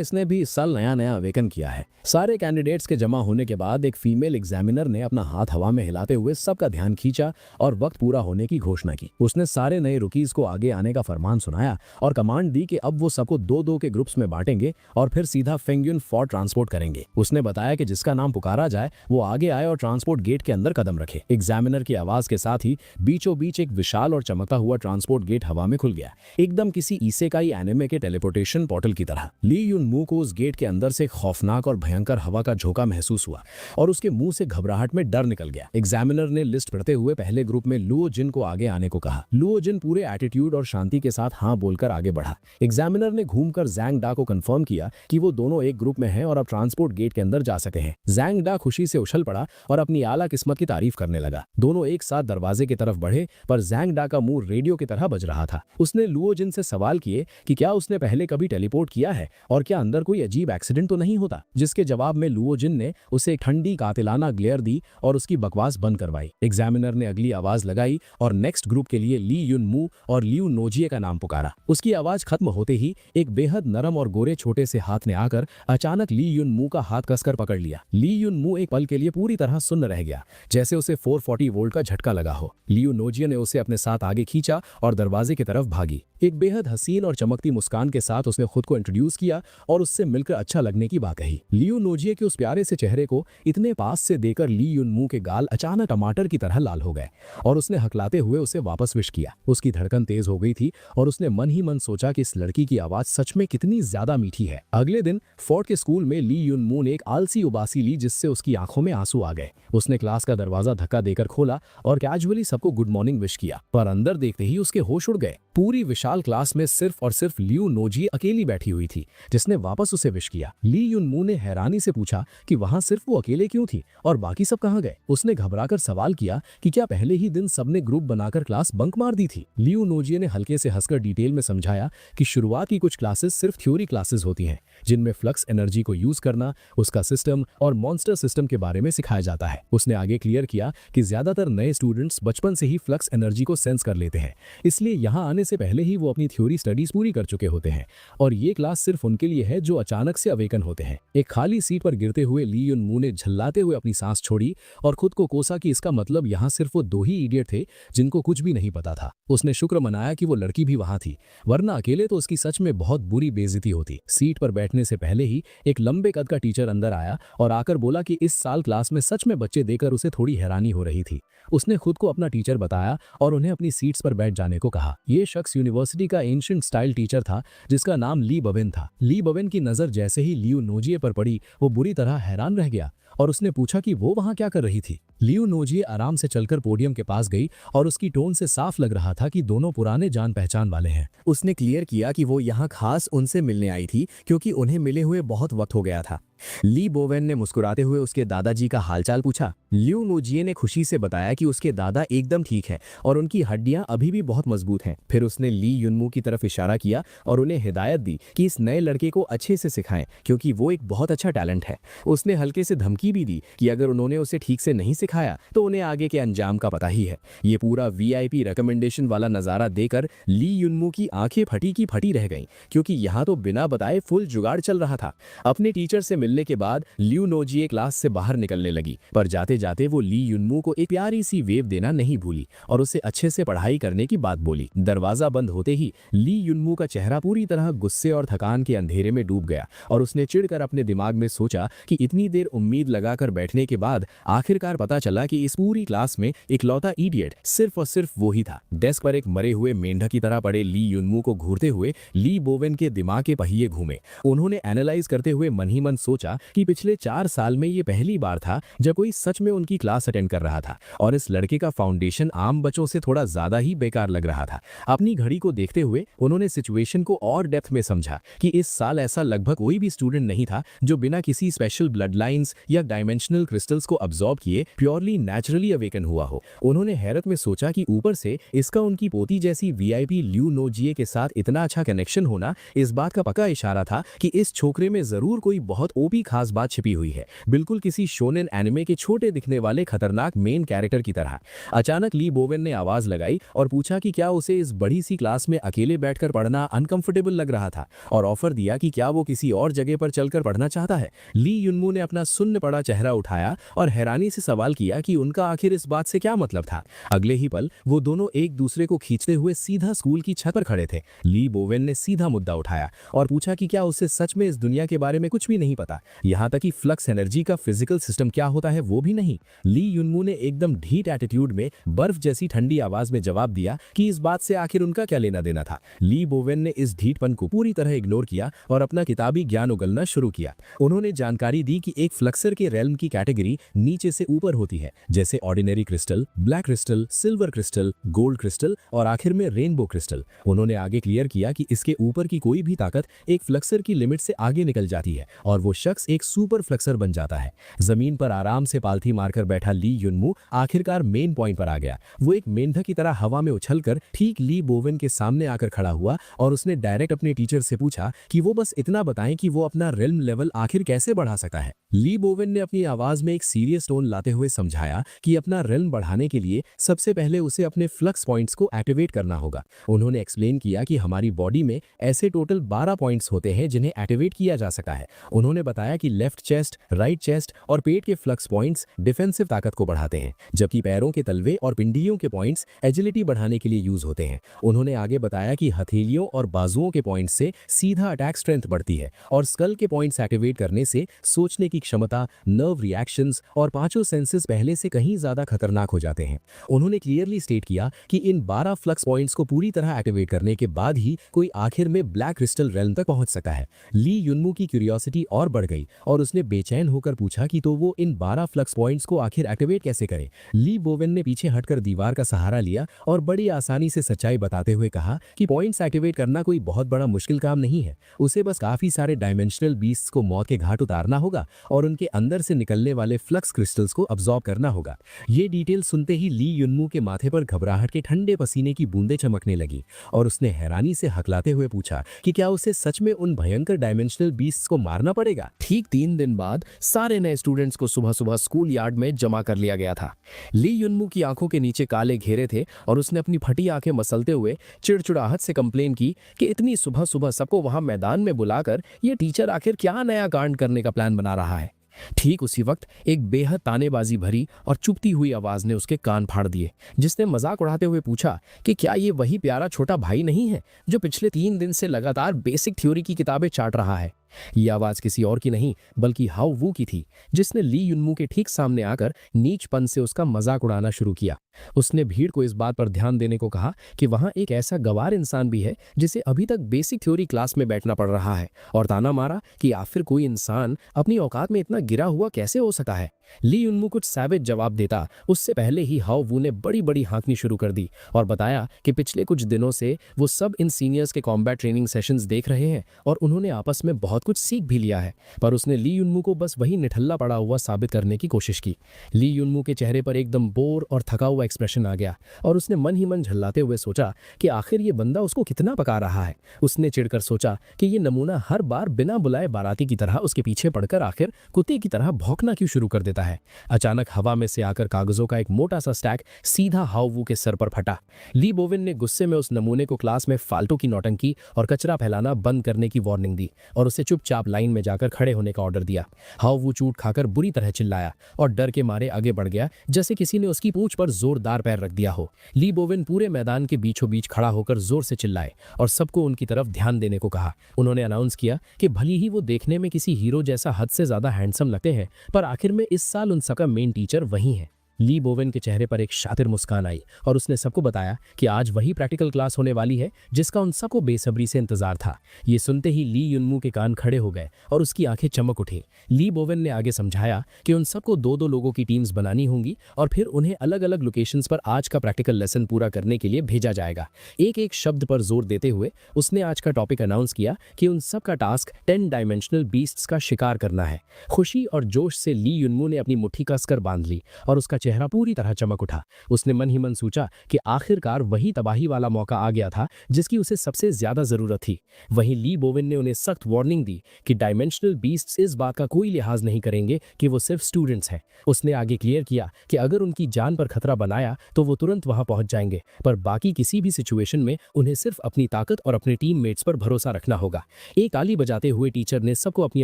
इसने भी इस साल नया नया अवेकन किया है। सारे कैंडिडेट्स के जमा होने के बाद एक फीमेल एग्जामिनर ने अपना हाथ हवा में हिलाते हुए सबका ध्यान खींचा और वक्त पूरा होने की घोषणा की। उसने सारे नए रुकीज को आगे आने का फरमान सुनाया और कमांड दी कि अब वो सबको 2-2 के ग्रुप्स में बांटेंगे और फिर सीधा फेंगयुन फोर्ट ट्रांसपोर्ट करेंगे। उसने बताया कि जिसका नाम पुकारा जाए वो आगे आए और ट्रांसपोर्ट गेट के अंदर कदम रखे। एग्जामिनर की आवाज के साथ ही बीचों बीच एक विशाल और चमकता हुआ ट्रांसपोर्ट गेट हवा में खुल गया, एकदम किसी इसेकाई एनिमे के टेलीपोर्टेशन पोर्टल की तरह। ली युन मू को उस गेट के अंदर से खौफनाक और भयंकर हवा का झोंका महसूस हुआ और उसके मुंह से घबराहट में डर निकल गया। एग्जामिनर ने लिस्ट पढ़ते हुए पहले ग्रुप में लुओ जिन को आगे आने को कहा। लुओ जिन पूरे एटीट्यूड और शांति के साथ हाँ बोलकर आगे बढ़ा। एग्जामिनर ने घूमकर ज़ैंग डा को कंफर्म किया कि वो दोनों एक ग्रुप में हैं और अब ट्रांसपोर्ट गेट के अंदर जा सके हैं। ज़ैंग डा खुशी से उछल पड़ा और अपनी आला किस्मत की तारीफ करने लगा। लगा। दोनों एक साथ दरवाजे की तरफ बढ़े, पर ज़ैंग डा का मुंह रेडियो की तरह बज रहा था। उसने लुओ जिन से सवाल किए कि क्या उसने पहले कभी टेलीपोर्ट किया है और क्या अंदर कोई अजीब एक्सीडेंट तो नहीं होता, जिसके जवाब में लुओ जिन ने उसे एक ठंडी कातिलाना ग्लेयर दी और उसकी बकवास बंद करवाई। एग्जामिनर ने अगली आवाज लगाई और नेक्स्ट ग्रुप के लिए ली युन मू और लियू नोजिए का नाम पुकारा। उसकी आवाज खत्म होते ही एक बेहद नरम और गोरे छोटे से हाथ ने आकर अचानक ली युन मू का हाथ कसकर पकड़ लिया। ली युन मू एक पल के लिए पूरी तरह सुन्न रह गया, जैसे उसे 440 वोल्ट का झटका लगा हो। लियू नोजिए ने उसे अपने साथ आगे खींचा और दरवाजे की तरफ भागी। एक बेहद हसीन और चमकती मुस्कान के साथ उसने खुद को इंट्रोड्यूस किया और उससे मिलकर अच्छा लगने की बात कही। लियू नोजिए के उस प्यारे से चेहरे को इतने पास से देखकर ली युन मू के गाल अचानक टमाटर की तरह लाल हो गए और उसने हकलाते हुए उसे वापस विश किया। उसकी धड़कन तेज हो गई थी और उसने मन ही मन सोचा कि इस लड़की की आवाज सच में कितनी ज्यादा मीठी है। अगले दिन फोर्ट के स्कूल में ली युन मू ने एक आलसी उबासी ली, जिससे उसकी आंखों में आंसू आ गए। उसने क्लास का दरवाजा धक्का देकर खोला और कैजुअली सबको गुड मॉर्निंग विश किया, पर अंदर देखते ही उसके होश उड़ गए। पूरी विशाल क्लास में सिर्फ और सिर्फ लियू नोजिए अकेली बैठी हुई थी, जिसने वापस उसे विश किया। ली युन मू ने हैरानी से पूछा कि वहां सिर्फ वो अकेले क्यों थी और बाकी सब कहां गए। उसने घबराकर सवाल किया कि क्या पहले ही दिन सबने ग्रुप बनाकर क्लास बंक मार दी थी। लियू नोजिए ने हल्के से हंसकर डिटेल में समझाया कि शुरुआत की कुछ क्लासेस सिर्फ थ्योरी क्लासेस होती हैं, जिनमें फ्लक्स एनर्जी को यूज करना, उसका सिस्टम और मॉन्स्टर सिस्टम के बारे में सिखाया जाता है। उसने आगे क्लियर किया कि ज्यादातर नए स्टूडेंट्स बचपन से ही फ्लक्स एनर्जी को सेंस कर लेते हैं, इसलिए यहाँ आने से पहले ही वो अपनी थ्योरी स्टडीज पूरी कर चुके होते हैं और ये क्लास सिर्फ उनके लिए है जो अचानक से अवेकन होते हैं। एक खाली सीट पर गिरते हुए ली युन मू ने झल्लाते हुए अपनी सांस छोड़ी और खुद को कोसा कि इसका मतलब यहाँ सिर्फ वो दो ही इडियट थे जिनको कुछ भी नहीं पता था। उसने शुक्र मनाया कि वो लड़की भी वहां थी, वरना अकेले तो उसकी सच में बहुत बुरी बेइज्जती होती। सीट पर बैठने से पहले ही एक लंबे कद का टीचर अंदर आया और आकर बोला कि इस साल क्लास में सच में बच्चे देखकर उसे थोड़ी हैरानी हो रही थी। उसने खुद को अपना टीचर बताया और उन्हें अपनी सीट्स पर बैठ जाने को कहा। यह शख्स यूनिवर्सिटी का एंशिएंट स्टाइल टीचर था, जिसका नाम ली बवेन था। ली बवेन की नजर जैसे ही लियू नोजिए पर पड़ी, वो बुरी तरह हैरान रह गया और उसने पूछा कि वो वहां क्या कर रही थी। लियू नोजिए आराम से चलकर पोडियम के पास गई और उसकी टोन से साफ लग रहा था कि दोनों पुराने जान पहचान वाले हैं। उसने क्लियर किया कि वो यहाँ खास उनसे मिलने आई थी क्योंकि उन्हें मिले हुए बहुत वक्त हो गया था। ली बोवेन ने मुस्कुराते हुए उसके दादाजी का हालचाल पूछा। लियू नोजिए ने खुशी से बताया कि उसके दादा एकदम ठीक है और उनकी हड्डियां अभी भी बहुत मजबूत हैं। फिर उसने ली युनमू की तरफ इशारा किया और उन्हें हिदायत दी कि इस नए लड़के को अच्छे से सिखाएं क्योंकि वो एक बहुत अच्छा टैलेंट है। उसने हल्के से धमकी भी दी कि अगर उन्होंने उसे ठीक से नहीं सिखाया तो उन्हें आगे के अंजाम का पता ही है। ये पूरा वीआईपी रिकमेंडेशन वाला नजारा देकर ली युनमू की आंखें फटी की फटी रह गईं, क्योंकि यहाँ तो बिना बताए फुल जुगाड़ चल रहा था। अपने टीचर से मिलने के बाद लियू नोजिए क्लास से बाहर निकलने लगी, पर जाते जाते वो ली युनमू को एक प्यारी सी वेव देना नहीं भूली और उसे अच्छे से पढ़ाई करने की बात बोली। दरवाजा बंद होते ही ली युनमू का चेहरा पूरी तरह गुस्से और थकान के अंधेरे में डूब गया और उसने चिढ़कर अपने दिमाग में सोचा कि इतनी देर उम्मीद लगाकर बैठने के बाद आखिरकार पता चला कि इस पूरी क्लास में इकलौता इडियट सिर्फ और सिर्फ वो ही था। डेस्क पर एक मरे हुए मेंढक की तरह पड़े ली युनमू को घूरते हुए ली बोवेन के दिमाग के पहिए घूमे। उन्होंने एनालाइज करते हुए मन ही मन सोचा कि पिछले 4 साल में ये पहली बार था जब कोई सच में उनकी क्लास अटेंड कर रहा था और इस लड़के का फाउंडेशन आम बच्चों से थोड़ा ज्यादा ही बेकार लग रहा था। अपनी घड़ी को देखते हुए उन्होंने सिचुएशन को और डेप्थ में समझा कि इस साल ऐसा लगभग कोई भी स्टूडेंट नहीं था जो बिना किसी स्पेशल ब्लड लाइन्स या डायमेंशनल क्रिस्टल्स को अब्सॉर्ब किए प्योरली नेचुरली अवेकन हुआ हो। उन्होंने हैरत में सोचा कि ऊपर से इसका उनकी पोती जैसी वीआईपी लियू नोजिए के साथ इतना अच्छा कनेक्शन होना इस बात का पक्का इशारा था कि इस छोकरे में जरूर कोई बहुत ओपी खास बात छिपी हुई है, बिल्कुल किसी शोनेन एनिमे के छोटे दिखने वाले खतरनाक मेन कैरेक्टर की तरह। अचानक ली बोवेन ने आवाज लगाई और पूछा कि क्या उसे इस बड़ी सी क्लास में अकेले बैठकर पढ़ना अनकंफर्टेबल लग रहा था और ऑफर दिया कि क्या वो किसी और जगह पर चलकर पढ़ना चाहता है। ली युनमू ने अपना सुन्न पड़ा चेहरा उठाया और हैरानी से सवाल किया कि उनका आखिर इस बात से क्या मतलब था। अगले ही पल वो दोनों एक दूसरे को खींचते हुए सीधा स्कूल की छत पर खड़े थे। ली बोवेन ने सीधा मुद्दा उठाया और पूछा कि क्या उसे सच में इस दुनिया के बारे में कुछ भी नहीं पता, यहाँ तक कि फ्लक्स एनर्जी का फिजिकल सिस्टम क्या होता है वो भी नहीं। ली युनमू ने एकदम ढीठ एटीट्यूड में बर्फ जैसी ठंडी आवाज में जवाब दिया कि इस बात से आखिर उनका क्या लेना देना था। ली बोवेन ने इस ढीठपन को पूरी तरह इग्नोर किया और अपना किताबी ज्ञान उगलना शुरू किया। उन्होंने जानकारी दी कि एक फ्लक्सर के रेल्म की कैटेगरी नीचे से ऊपर होती है, जैसे ordinary crystal, black crystal, silver crystal, gold crystal और आखिर में रेनबो क्रिस्टल। उन्होंने आगे क्लियर किया कि इसके ऊपर की कोई भी ताकत एक फ्लक्सर की लिमिट से आगे निकल जाती है और वो शख्स एक सुपर फ्लेक्सर बन जाता है। जमीन पर आराम से पालथी मारकर बैठा ली युनमू आखिरकार मेन पॉइंट पर आ गया। वो एक मेंढक की तरह हवा में उछलकर ठीक ली बोवेन के सामने आकर खड़ा हुआ और उसने डायरेक्ट अपने टीचर से पूछा कि वो बस इतना बताएं कि वो अपना रिल्म लेवल आखिर कैसे बढ़ा सकता है। ली बोवेन ने अपनी आवाज में एक सीरियस टोन लाते हुए समझाया कि अपना रिल्म बढ़ाने के लिए सबसे पहले उसे अपने फ्लक्स पॉइंट्स को एक्टिवेट करना होगा। उन्होंने एक्सप्लेन किया कि हमारी बॉडी में ऐसे टोटल 12 पॉइंट्स होते हैं जिन्हें एक्टिवेट किया जा सकता है। उन्होंने बताया कि लेफ्ट चेस्ट, राइट चेस्ट और पेट के फ्लक्स पॉइंट्स डिफेंसिव ताकत को बढ़ाते हैं, जबकि पैरों के तलवे और पिंडियों के पॉइंट्स एजिलिटी बढ़ाने के लिए यूज होते हैं। उन्होंने आगे बताया कि हथेलियों और बाजुओं के पॉइंट्स से सीधा अटैक स्ट्रेंथ बढ़ती है और स्कल के पॉइंट्स एक्टिवेट करने से सोचने की क्षमता, नर्व रिएक्शंस और पांचों सेंसेस पहले से कहीं ज्यादा खतरनाक हो जाते हैं। उन्होंने क्लियरली स्टेट किया कि इन 12 फ्लक्स पॉइंट्स को पूरी तरह एक्टिवेट करने के बाद ही कोई आखिर में ब्लैक क्रिस्टल रेल्म तक पहुंच सकता है। ली युनमू की क्यूरियोसिटी और बढ़ गई और उसने बेचैन होकर पूछा कि तो वो इन 12 फ्लक्स पॉइंट्स को आखिर एक्टिवेट कैसे करे। ली बोवेन ने पीछे हटकर दीवार का सहारा लिया और बड़ी आसानी से सच्चाई बताते हुए कहा कि पॉइंट्स एक्टिवेट करना कोई बहुत बड़ा मुश्किल काम नहीं है। उसे बस काफी सारे डायमेंशनल बीस्ट्स को मौत के घाट उतारना होगा और उनके अंदर से निकलने वाले फ्लक्स क्रिस्टल्स को अब्सॉर्ब करना होगा। ये डिटेल सुनते ही ली युनमू के माथे पर घबराहट के ठंडे पसीने की बूंदें चमकने लगी और उसने हैरानी से हकलाते हुए पूछा कि क्या उसे सच में उन भयंकर डायमेंशनल बीस्ट्स को मारना पड़ेगा। ठीक 3 दिन बाद सारे नए स्टूडेंट्स को सुबह सुबह स्कूल यार्ड में जमा कर लिया गया था। ली युनमू की आंखों के नीचे काले घेरे थे और उसने अपनी फटी आंखें मसलते हुए चिड़चिड़ाहट से कंप्लेन की कि इतनी सुबह सुबह सबको वहां मैदान में बुलाकर ये टीचर आखिर क्या नया कांड करने का प्लान बना रहा है। ठीक उसी वक्त एक बेहद तानेबाजी भरी और चुभती हुई आवाज ने उसके कान फाड़ दिए, जिसने मजाक उड़ाते हुए पूछा कि क्या ये वही प्यारा छोटा भाई नहीं है जो पिछले 3 दिन से लगातार बेसिक थ्योरी की किताबें चाट रहा है। यह आवाज किसी और की नहीं बल्कि हाउ वू की थी, जिसने ली युनमू के ठीक सामने आकर नीचपन से उसका मजाक उड़ाना शुरू किया। उसने भीड़ को इस बात पर ध्यान देने को कहा कि वहां एक ऐसा गंवार इंसान भी है जिसे अभी तक बेसिक थ्योरी क्लास में बैठना पड़ रहा है, और ताना मारा कि आखिर कोई इंसान अपनी औकात में इतना गिरा हुआ कैसे हो सकता है। ली युनमू कुछ सैवेज जवाब देता उससे पहले ही हाउ वू ने बड़ी बड़ी हाँकनी शुरू कर दी और बताया कि पिछले कुछ दिनों से वो सब इन सीनियर्स के कॉम्बैट ट्रेनिंग सेशंस देख रहे हैं और उन्होंने आपस में बहुत कुछ सीख भी लिया है। पर उसने ली युनमू को बस वही निठल्ला पड़ा हुआ साबित करने की कोशिश की। ली युनमू के चेहरे पर एकदम बोर और थका हुआ एक्सप्रेशन आ गया और उसने मन ही मन झल्लाते हुए सोचा कि आखिर ये बंदा उसको कितना पका रहा है। उसने चिढ़कर सोचा कि ये नमूना हर बार बिना बुलाए बाराती की तरह उसके पीछे पड़कर आखिर कुत्ते की तरह भौंकना क्यों शुरू कर देता है। अचानक हवा में से आकर कागजों का एक मोटा सा स्टैक सीधा हाउ वू के सर पर फटा। ली बोवेन ने गुस्से में उस नमूने को क्लास में फालतू की नौटंकी और कचरा फैलाना बंद करने की वार्निंग दी और उसे चुपचाप लाइन में जाकर खड़े होने का ऑर्डर दिया। हाउ वू चूट खाकर बुरी तरह चिल्लाया और डर के मारे आगे बढ़ गया जैसे किसी ने उसकी पूंछ पर जोरदार पैर रख दिया हो। ली बोवेन पूरे मैदान के बीचों बीच खड़ा होकर जोर से चिल्लाए और सबको उनकी तरफ ध्यान देने को कहा। उन्होंने अनाउंस किया कि भली ही वो देखने में किसी हीरो जैसा हद से ज्यादा हैंडसम लगते हैं, पर आखिर में इस साल उन सबका मेन टीचर वही है। ली बोवेन के चेहरे पर एक शातिर मुस्कान आई और उसने सबको बताया कि आज वही प्रैक्टिकल क्लास होने वाली है जिसका उन सबको बेसब्री से इंतजार था। ये सुनते ही ली युनमू के कान खड़े हो गए और उसकी आंखें चमक उठी। ली बोवेन ने आगे समझाया कि उन सबको 2-2 लोगों की टीम्स बनानी होंगी और फिर उन्हें अलग अलग लोकेशंस पर आज का प्रैक्टिकल लेसन पूरा करने के लिए भेजा जाएगा। एक एक शब्द पर जोर देते हुए उसने आज का टॉपिक अनाउंस किया कि उन सब का टास्क 10 डायमेंशनल बीस्ट्स का शिकार करना है। खुशी और जोश से ली युनमू ने अपनी मुट्ठी कसकर बांध ली और उसका चेहरा पूरी तरह चमक उठा। उसने मन ही मन सोचा कि आखिरकार वही तबाही वाला मौका आ गया था जिसकी उसे सबसे ज्यादा जरूरत थी। वहीं ली बोवेन ने उन्हें सख्त वार्निंग दी कि डायमेंशनल बीस्ट्स इस बात का कोई लिहाज नहीं करेंगे कि वो सिर्फ स्टूडेंट्स हैं। उसने आगे क्लियर किया कि अगर उनकी जान पर खतरा बनाया तो वो तुरंत वहां पहुंच जाएंगे, पर बाकी किसी भी सिचुएशन में उन्हें सिर्फ अपनी ताकत और अपने टीममेट्स पर भरोसा रखना होगा। एक ताली बजाते हुए टीचर ने सबको अपनी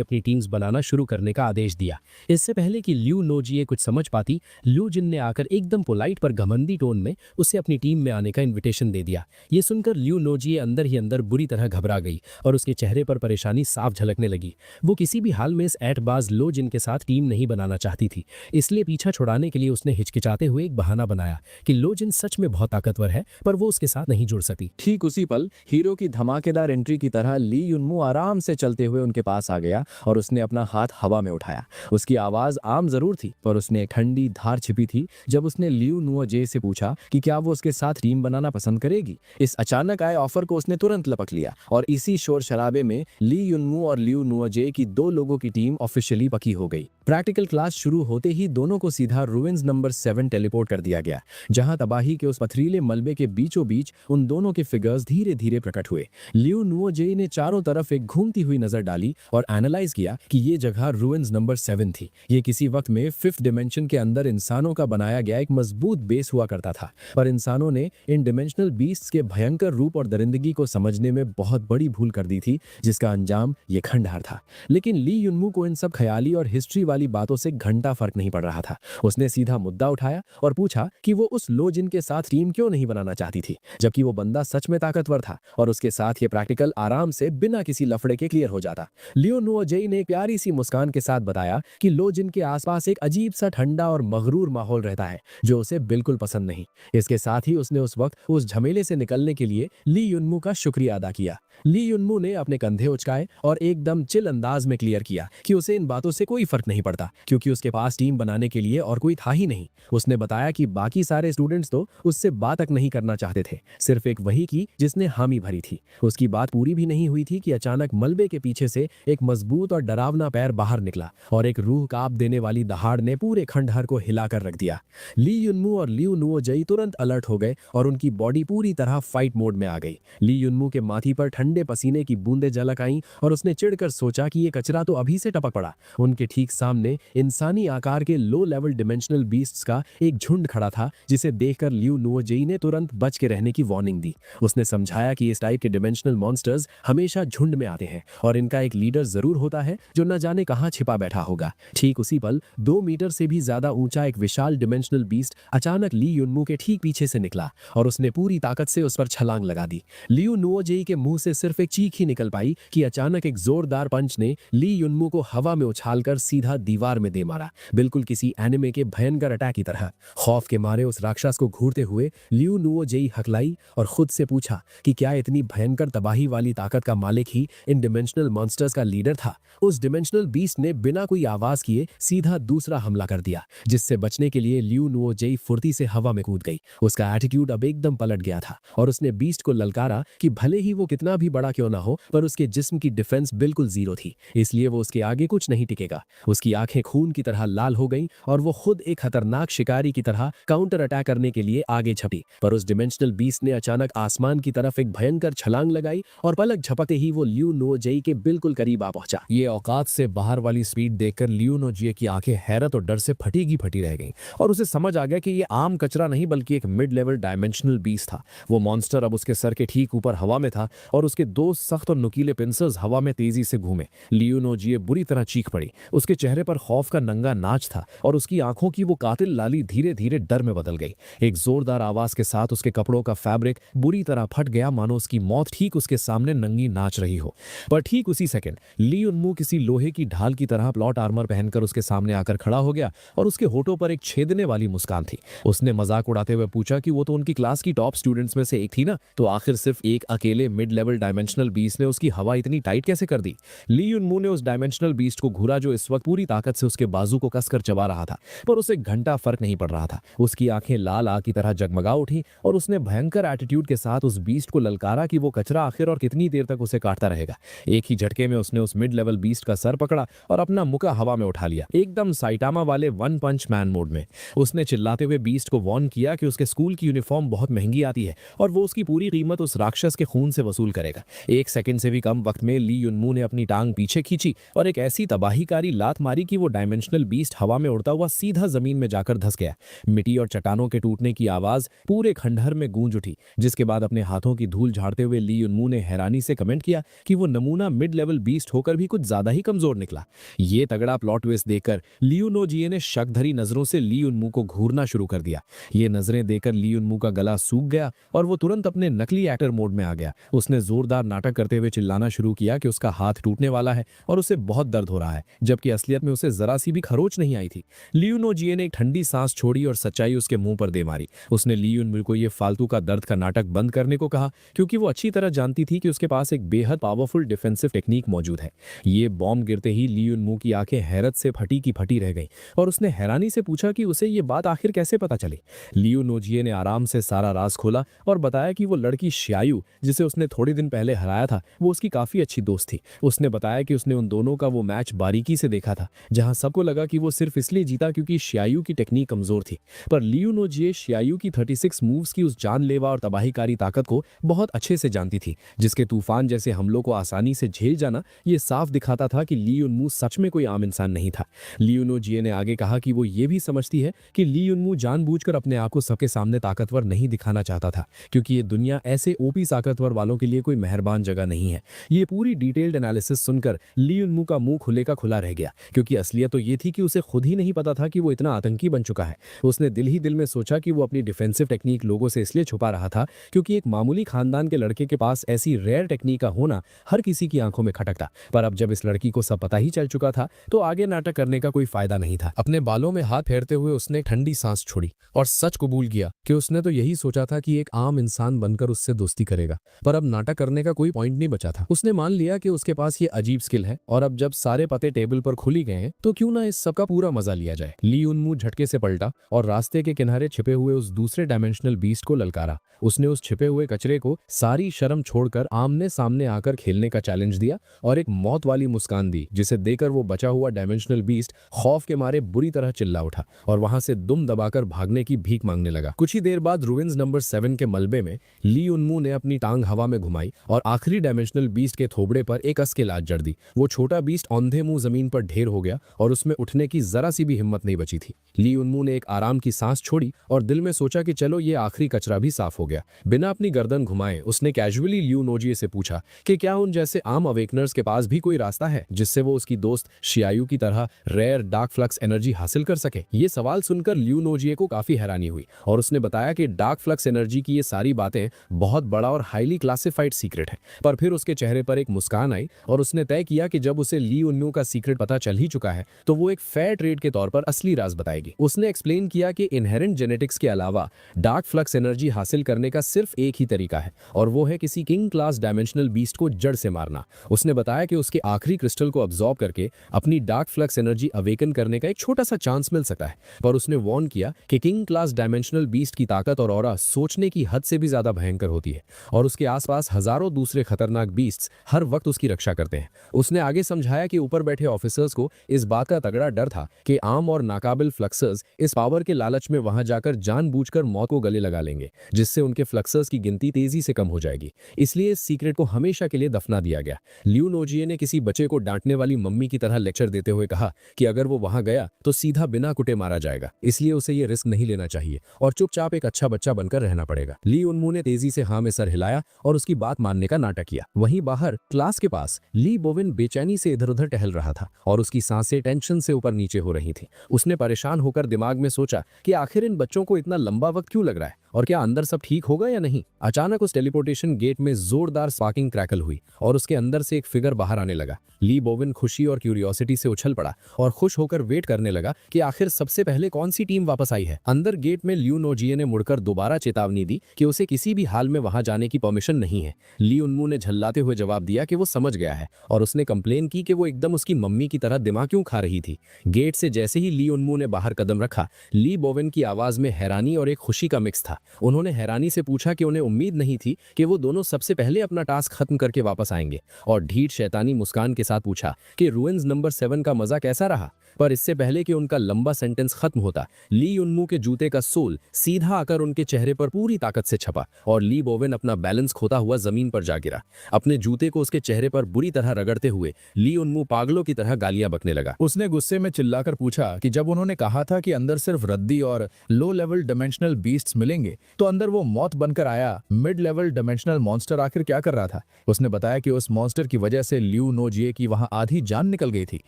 अपनी टीम्स बनाना शुरू करने का आदेश दिया। इससे पहले कि ल्यू नोजिए कुछ समझ पाती, ल्यू जिन ने आकर एकदम पोलाइट पर घमंडी टोन में उसे अपनी टीम में आने का इन्विटेशन दे दिया। ये सुनकर ल्यू नोजिए अंदर ही अंदर बुरी तरह घबरा गई और उसके चेहरे पर परेशानी साफ झलकने लगी। वो किसी भी हाल में इस ऐटबाज लो जिन के साथ टीम नहीं बनाना चाहती थी, इसलिए पीछा छुड़ाने के लिए उसने हिचकिचाते हुए एक बहाना बनाया कि लो जिन सच में बहुत ताकतवर है पर वो उसके साथ नहीं जुड़ सकती। ठीक उसी पल हीरो की धमाकेदार एंट्री की तरह ली युनमू आराम से चलते हुए उनके पास आ गया और उसने अपना हाथ हवा में उठाया। उसकी आवाज आम जरूर थी पर उसने एक ठंडी धार छिपी हुई थी जब उसने लियू नुओजे से पूछा कि क्या वो उसके साथ टीम बनाना पसंद करेगी। इस अचानक आए ऑफर को उसने तुरंत लपक लिया और इसी शोर शराबे में ली युनमू और लियू नुओजे की 2 लोगों की टीम ऑफिशियली पक्की हो गई। प्रैक्टिकल क्लास शुरू होते ही दोनों को सीधा रुइंस नंबर 7 टेलीपोर्ट कर दिया गया, जहां तबाही के उस पथरीले मलबे के बीचों बीच उन दोनों के फिगर्स धीरे धीरे प्रकट हुए। लियू नुओजे ने चारों तरफ एक घूमती हुई नजर डाली और एनालाइज किया कि ये जगह रुइंस नंबर 7 थी। ये किसी वक्त में 5th डिमेंशन के अंदर इंसानों का बनाया गया एक मजबूत बेस हुआ करता था, पर इंसानों ने इन डिमेंशनल बीस्ट्स के भयंकर रूप और दरिंदगी को समझने में बहुत बड़ी भूल कर दी थी, जिसका अंजाम ये खंडहर था। लेकिन ली युनमू को इन सब ख्याली और हिस्ट्री वाली बातों से घंटा फर्क नहीं पड़ रहा था। उसने सीधा मुद्दा उठाया और पूछा कि वो उस लो जिन के साथ टीम क्यों नहीं बनाना चाहती थी, जबकि वो बंदा सच में ताकतवर था और उसके साथ ये प्रैक्टिकल आराम से बिना किसी लफड़े के क्लियर हो जाता। लियो नुओजे ने प्यारी सी मुस्कान के साथ बताया कि लो जिन के आसपास एक अजीब सा ठंडा और मगरूर माहौल रहता है जो उसे बिल्कुल पसंद नहीं। इसके साथ ही उसने उस वक्त उस झमेले से निकलने के लिए ली युनमू का शुक्रिया अदा किया। ली युनमू ने अपने कंधे उचकाए और एकदम चिल अंदाज में क्लियर किया कि उसे इन बातों से कोई फर्क नहीं पड़ता, क्योंकि उसके पास टीम बनाने के लिए और कोई था ही नहीं। उसने बताया कि बाकी सारे स्टूडेंट्स तो उससे बात तक नहीं करना चाहते थे, सिर्फ एक वही की जिसने हामी भरी थी। उसकी बात पूरी भी नहीं हुई थी कि अचानक मलबे के पीछे से एक मजबूत और डरावना पैर बाहर निकला और एक रूह कांप देने वाली दहाड़ ने पूरे खंडहर को हिलाकर रख दिया। ली युनमू और लियू नुओजे तुरंत अलर्ट हो गए और उनकी बॉडी पूरी तरह फाइट मोड में आ गई। ली युनमू के माथी पर ठंडे पसीने की बूंदें झलक आईं और उसने चिढ़कर सोचा कि ये कचरा तो अभी से टपक पड़ा। उनके ठीक सामने इंसानी आकार के लो लेवल डिमेंशनल बीस्ट्स का एक झुंड खड़ा था, जिसे देखकर लियू नुओजे ने तुरंत बच के रहने की वार्निंग दी। उसने समझाया कि इस टाइप के डिमेंशनल मॉन्स्टर्स हमेशा झुंड में आते हैं और इनका एक लीडर जरूर होता है जो न जाने कहां छिपा बैठा होगा। ठीक उसी पल 2 मीटर से भी ज्यादा ऊंचा एक विशाल डिमेंशनल बीस्ट अचानक ली युनमू के ठीक पीछे से निकला और उसने पूरी ताकत से उस पर छलांग लगा दी। लियू नुओजे के मुंह से सिर्फ एक चीख ही निकल पाई कि अचानक एक जोरदार पंच ने ली युनमू को हवा में उछालकर सीधा दीवार में दे मारा, बिल्कुल किसी एनिमे के भयंकर अटैक की तरह। खौफ के मारे उस राक्षस को घूरते हुए लियू नुओजे हकलाई और खुद से पूछा कि क्या इतनी भयंकर तबाही वाली ताकत का मालिक ही इन डिमेंशनल मॉन्स्टर्स का लीडर था। उस डिमेंशनल बीस्ट ने बिना कोई आवाज किए सीधा दूसरा हमला कर दिया, जिससे बचने के लिए लियू नुओजे फुर्ती से हवा में कूद गई। उसका एटीट्यूड अब एकदम पलट गया था और उसने बीस्ट को ललकारा कि भले ही वो कितना भी बड़ा क्यों ना हो, पर उसके जिस्म की डिफेंस बिल्कुल जीरो थी, इसलिए वो उसके आगे कुछ नहीं टिकेगा। उसकी आंखें खून की तरह लाल हो गईं और वो खुद एक खतरनाक शिकारी की तरह काउंटर अटैक करने के लिए आगे झपटी, पर उस डिमेंशनल बीस्ट ने अचानक आसमान की तरफ एक भयंकर छलांग लगाई और पलक झपकते ही वो लियू नुओजे के बिल्कुल करीब आ पहुंचा। ये औकात से बाहर वाली स्पीड देखकर लियू नुओजे की आंखें हैरत और डर से फटी रह गईं और उसे समझ आ गया कि ये आम कचरा नहीं बल्कि एक मिड लेवल डायमेंशनल बीस्ट था। वो मॉन्स्टर अब उसके सर के ठीक ऊपर हवा में था और उसके 2 सख्त और नुकीले पिंसर्स हवा में तेजी से घूमे। लियू नुओजे बुरी तरह चीख पड़ी। उसके चेहरे पर खौफ का नंगा नाच था और उसकी आंखों की वो कातिल लाली धीरे धीरे डर में बदल गई। एक जोरदार आवाज के साथ उसके कपड़ों का फैब्रिक बुरी तरह फट गया, मानो उसकी मौत ठीक उसके सामने नंगी नाच रही हो। पर ठीक उसी सेकंड ली युनमू किसी लोहे की ढाल की तरह प्लॉट आर्मर पहनकर उसके सामने आकर खड़ा हो गया और उसके होठों पर एक छेदने वाली मुस्कान थी। उसने मजाक उड़ाते हुए पूछा कि वो तो उनकी क्लास की टॉप स्टूडेंट्स में से एक थी ना, तो आखिर सिर्फ एक अकेले मिड लेवल डायमेंशनल बीस्ट ने उसकी हवा इतनी टाइट कैसे कर दी। ली युनमू ने उस डायमेंशनल बीस्ट को घूरा जो इस वक्त पूरी ताकत से उसके बाजू को कसकर चबा रहा था, पर उसे घंटा फर्क नहीं पड़ रहा था। उसकी आंखें लाल आग की तरह जगमगा उठी और उसने भयंकर एटीट्यूड के साथ उस बीस्ट को ललकारा कि वो कचरा आखिर और कितनी देर तक उसे काटता रहेगा। एक ही झटके में उसने उस मिड लेवल बीस्ट का सर पकड़ा और अपना मुका हवा में उठा लिया, एकदम साइटामा वाले वन पंच मैन मोड में। उसने चिल्लाते हुए बीस्ट को वार्न किया कि उसके स्कूल की यूनिफॉर्म बहुत महंगी आती है और वो उसकी पूरी कीमत उस राक्षस के खून से वसूल करेगा। 1 सेकंड से भी कम वक्त में ली युनमू ने अपनी टांग पीछे खींची और एक ऐसी तबाहीकारी लात मारी कि वो डायमेंशनल बीस्ट हवा में उड़ता हुआ सीधा जमीन में जाकर धंस गया। मिट्टी और चट्टानों के टूटने की आवाज पूरे खंडहर में गूंज उठी, जिसके बाद अपने हाथों की धूल झाड़ते हुए ली युनमू ने हैरानी से कमेंट किया कि वो नमूना मिड लेवल बीस्ट होकर भी कुछ ज्यादा ही कमजोर निकला। ये तगड़ा प्लॉट ट्विस्ट देखकर लियू नुओजे ने शक भरी नजरों से ली युनमू को घूरना शुरू कर दिया। ये नजरें देखकर ली युनमू का गला सूख गया और वो तुरंत अपने नकली एक्टर मोड में आ गया। उसने जोरदार नाटक करते हुए चिल्लाना शुरू किया कि उसका हाथ टूटने वाला है और उसे बहुत दर्द हो रहा है, जबकि असलियत में उसे जरा सी भी खरोच नहीं आई थी। लियू नोजिए ने एक ठंडी सांस छोड़ी और सच्चाई उसके मुंह पर दे मारी। उसने ली युनमू को ये फालतू का दर्द का नाटक बंद करने को कहा, क्योंकि वो अच्छी तरह जानती थी कि उसके पास एक बेहद पावरफुल डिफेंसिव टेक्निक मौजूद है। ये बॉम्ब गिरते ही ली युनमू की आंखें हैरत से फटी की फटी रह गईं और उसने हैरानी से पूछा कि उसे ये बात आखिर कैसे पता चली। लियू नोजिए ने आराम से सारा राज खोला और बताया कि वो लड़की श्यायू, जिसे उसने थोड़े दिन पहले हराया था, वो उसकी काफी अच्छी दोस्त थी। उसने बताया कि उसने उन दोनों का वो मैच बारीकी से देखा था, जहां सबको लगा कि वो सिर्फ इसलिए जीता क्योंकि श्यायू की टेक्निक कमजोर थी। पर लियू नोजिए श्यायू की 36 मूव्स की उस जानलेवा और तबाहीकारी ताकत को बहुत अच्छे से जानती थी, जिसके तूफान जैसे हमलों को आसानी से झेल जाना ये साफ दिखाता था कि ली युनमू सच में कोई आम इंसान नहीं था। लियू नोजिए ने आगे कहा कि वो ये भी समझती है कि ली युनमू जानबूझकर अपने आप को सबके सामने ताकतवर नहीं दिखाना चाहता था, क्योंकि ये दुनिया ऐसे ओपी ताकतवर वालों के लिए कोई मेहरबान जगह नहीं है। ये पूरी डिटेल्ड एनालिसिस सुनकर ली युनमू का मुंह खुले का खुला रह गया, क्योंकि असलियत तो ये थी कि उसे खुद ही नहीं पता था कि वो इतना आतंकी बन चुका है। उसने दिल ही दिल में सोचा कि वो अपनी डिफेंसिव टेक्निक लोगों से इसलिए छुपा रहा था क्योंकि एक मामूली खानदान के लड़के के पास ऐसी रेयर टेक्निक का होना हर किसी की आंखों में खटकता। पर अब जब इस लड़की को सब पता ही चल चुका था तो आगे नाटक करने का कोई फायदा नहीं था। अपने बालों में हाथ फेरते हुए उसने ठंडी सांस छोड़ी और सच कबूल किया कि उसने तो यही सोचा था कि एक आम इंसान बनकर उससे दोस्ती करेगा, पर अब नाटक करने का कोई पॉइंट नहीं बचा था। उसने मान लिया कि उसके पास ये अजीब स्किल है और अब जब सारे पते टेबल पर खुली गए हैं तो क्यों ना इस सब का पूरा मजा लिया जाए। ली युनमू झटके से पलटा और रास्ते के किनारे छिपे हुए उस दूसरे डायमेंशनल बीस्ट को ललकारा। उसने उस छिपे हुए कचरे को सारी शर्म छोड़कर आमने सामने आकर खेलने का चैलेंज दिया और एक मौत वाली मुस्कान दी, जिसे देकर वो बचा हुआ डायमेंशनल बीस्ट खौफ के मारे बुरी तरह चिल्ला उठा और वहां से दुम दबाकर भागने की भीख मांगने लगा। कुछ ही देर बाद रुइंस नंबर 7 के मलबे में ली युनमू ने अपनी टांग हवा में घुमाई और आखिरी डायमेंशनल बीस्ट के थोबड़े पर एक कस के लात जड़ दी। वो छोटा बीस्ट औंधे मुंह जमीन पर ढेर हो गया और उसमें उठने की जरा सी भी हिम्मत नहीं बची थी। ली युनमू ने एक आराम की सांस छोड़ी और दिल में सोचा कि चलो ये आखिरी कचरा भी साफ हो गया। बिना अपनी गर्दन घुमाए उसने कैजुअली लियू नोजिए से पूछा कि क्या उन जैसे आम अवेकनर्स के पास भी कोई रास्ता है जिससे वो उसकी दोस्त शियायू की तरह रेयर डार्क फ्लक्स एनर्जी हासिल कर सके। ये सवाल सुनकर लियू नोजिए को काफी हैरानी हुई और उसने बताया कि डार्क फ्लक्स एनर्जी की ये सारी बातें बहुत बड़ा और हाईली क्लासिफाइड सीक्रेट है। पर फिर उसके चेहरे पर एक मुस्कान आई और उसने तय किया कि जब उसे ली युनमू का सीक्रेट पता चल ही चुका है तो वो एक फेयर ट्रेड के तौर पर असली राज बताएगी। उसने एक्सप्लेन किया कि इनहेरेंट जेनेटिक्स के अलावा डार्क फ्लक्स एनर्जी हासिल करने का सिर्फ एक ही तरीका है और वो है किसी किंग क्लास डायमेंशनल बीस्ट को जड़ से मारना। उसने बताया कि उसके आखिरी क्रिस्टल को अब्सॉर्ब करके अपनी डार्क फ्लक्स एनर्जी अवेकन करने का एक छोटा सा चांस मिल सकता है, पर उसने वार्न किया कि किंग क्लास डायमेंशनल बीस्ट की ताकत और ऑरा सोचने की हद से भी ज्यादा भयंकर होती है और उसके आसपास हजारों दूसरे खतरनाक बीस्ट्स हर वक्त उसकी रक्षा करते हैं। उसने आगे समझाया कि ऊपर बैठे ऑफिसर्स को इस बात का तगड़ा डर था कि आम और नाकाबिल फ्लक्सर्स इस पावर के लालच में वहां जाकर जानबूझकर मौत को गले लगा लेंगे, जिससे उनके फ्लक्सर्स की गिनती तेजी से कम हो जाएगी। इसलिए इस सीक्रेट को हमेशा के लिए दफना दिया गया। लियू नोजिए ने किसी बच्चे को डांटने वाली मम्मी की तरह लेक्चर देते हुए कहा कि अगर वो वहां गया तो सीधा बिना कुटे मारा जाएगा, इसलिए उसे ये रिस्क नहीं लेना चाहिए और चुपचाप एक अच्छा बच्चा बनकर रहना पड़ेगा। ली युनमू ने तेजी से हाँ में सर हिलाया और उसकी बात मानने का नाटक किया। वहीं बाहर क्लास के पास ली बोविन बेचैनी से इधर उधर टहल रहा था और उसकी सांसें टेंशन से ऊपर नीचे हो रही थी। उसने परेशान होकर दिमाग में सोचा कि आखिर इन बच्चों को इतना लंबा वक्त क्यों लग रहा है और क्या अंदर सब ठीक होगा या नहीं। अचानक उस टेलीपोर्टेशन गेट में जोरदार स्पार्किंग क्रैकल हुई और उसके अंदर से एक फिगर बाहर आने लगा। ली बोविन खुशी और क्यूरियोसिटी से उछल पड़ा और खुश होकर वेट करने लगा कि आखिर सबसे पहले कौन सी टीम वापस आई है। अंदर गेट में लियू नोजिए ने मुड़कर दोबारा चेतावनी दी कि उसे किसी भी हाल में वहां जाने की परमिशन नहीं है। ली युनमू ने झल्लाते हुए जवाब दिया कि वो समझ गया है और उसने कंप्लेन की कि वो एकदम उसकी मम्मी की तरह दिमाग क्यों खा रही थी। गेट से जैसे ही ली युनमू ने बाहर कदम रखा, ली बोविन की आवाज में हैरानी और एक खुशी का मिक्स था। उन्होंने हैरानी से पूछा कि उन्हें उम्मीद नहीं थी कि वो दोनों सबसे पहले अपना टास्क खत्म करके वापस आएंगे और ढीठ शैतानी मुस्कान के साथ पूछा कि रुइंस नंबर 7 का मजा कैसा रहा। पर इससे पहले कि उनका लंबा सेंटेंस खत्म होता, ली युनमू के जूते का सोल सीधा आकर उनके चेहरे पर पूरी ताकत से छपा और ली बोविन अपना बैलेंस खोता हुआ जमीन पर जा गिरा। अपने जूते को उसके चेहरे पर बुरी तरह रगड़ते हुए ली युनमू पागलों की तरह गालियां बकने लगा। उसने गुस्से में चिल्लाकर पूछा कि जब उन्होंने कहा था कि अंदर सिर्फ रद्दी और लो लेवल डायमेंशनल बीस्ट्स मिलेंगे तो अंदर वो मौत बनकर आया मिड लेवल डायमेंशनल मॉन्स्टर आखिर क्या कर रहा था। उसने बताया कि उस मॉन्स्टर की वजह से लियू नोजिए की वहां आधी जान निकल गई थी।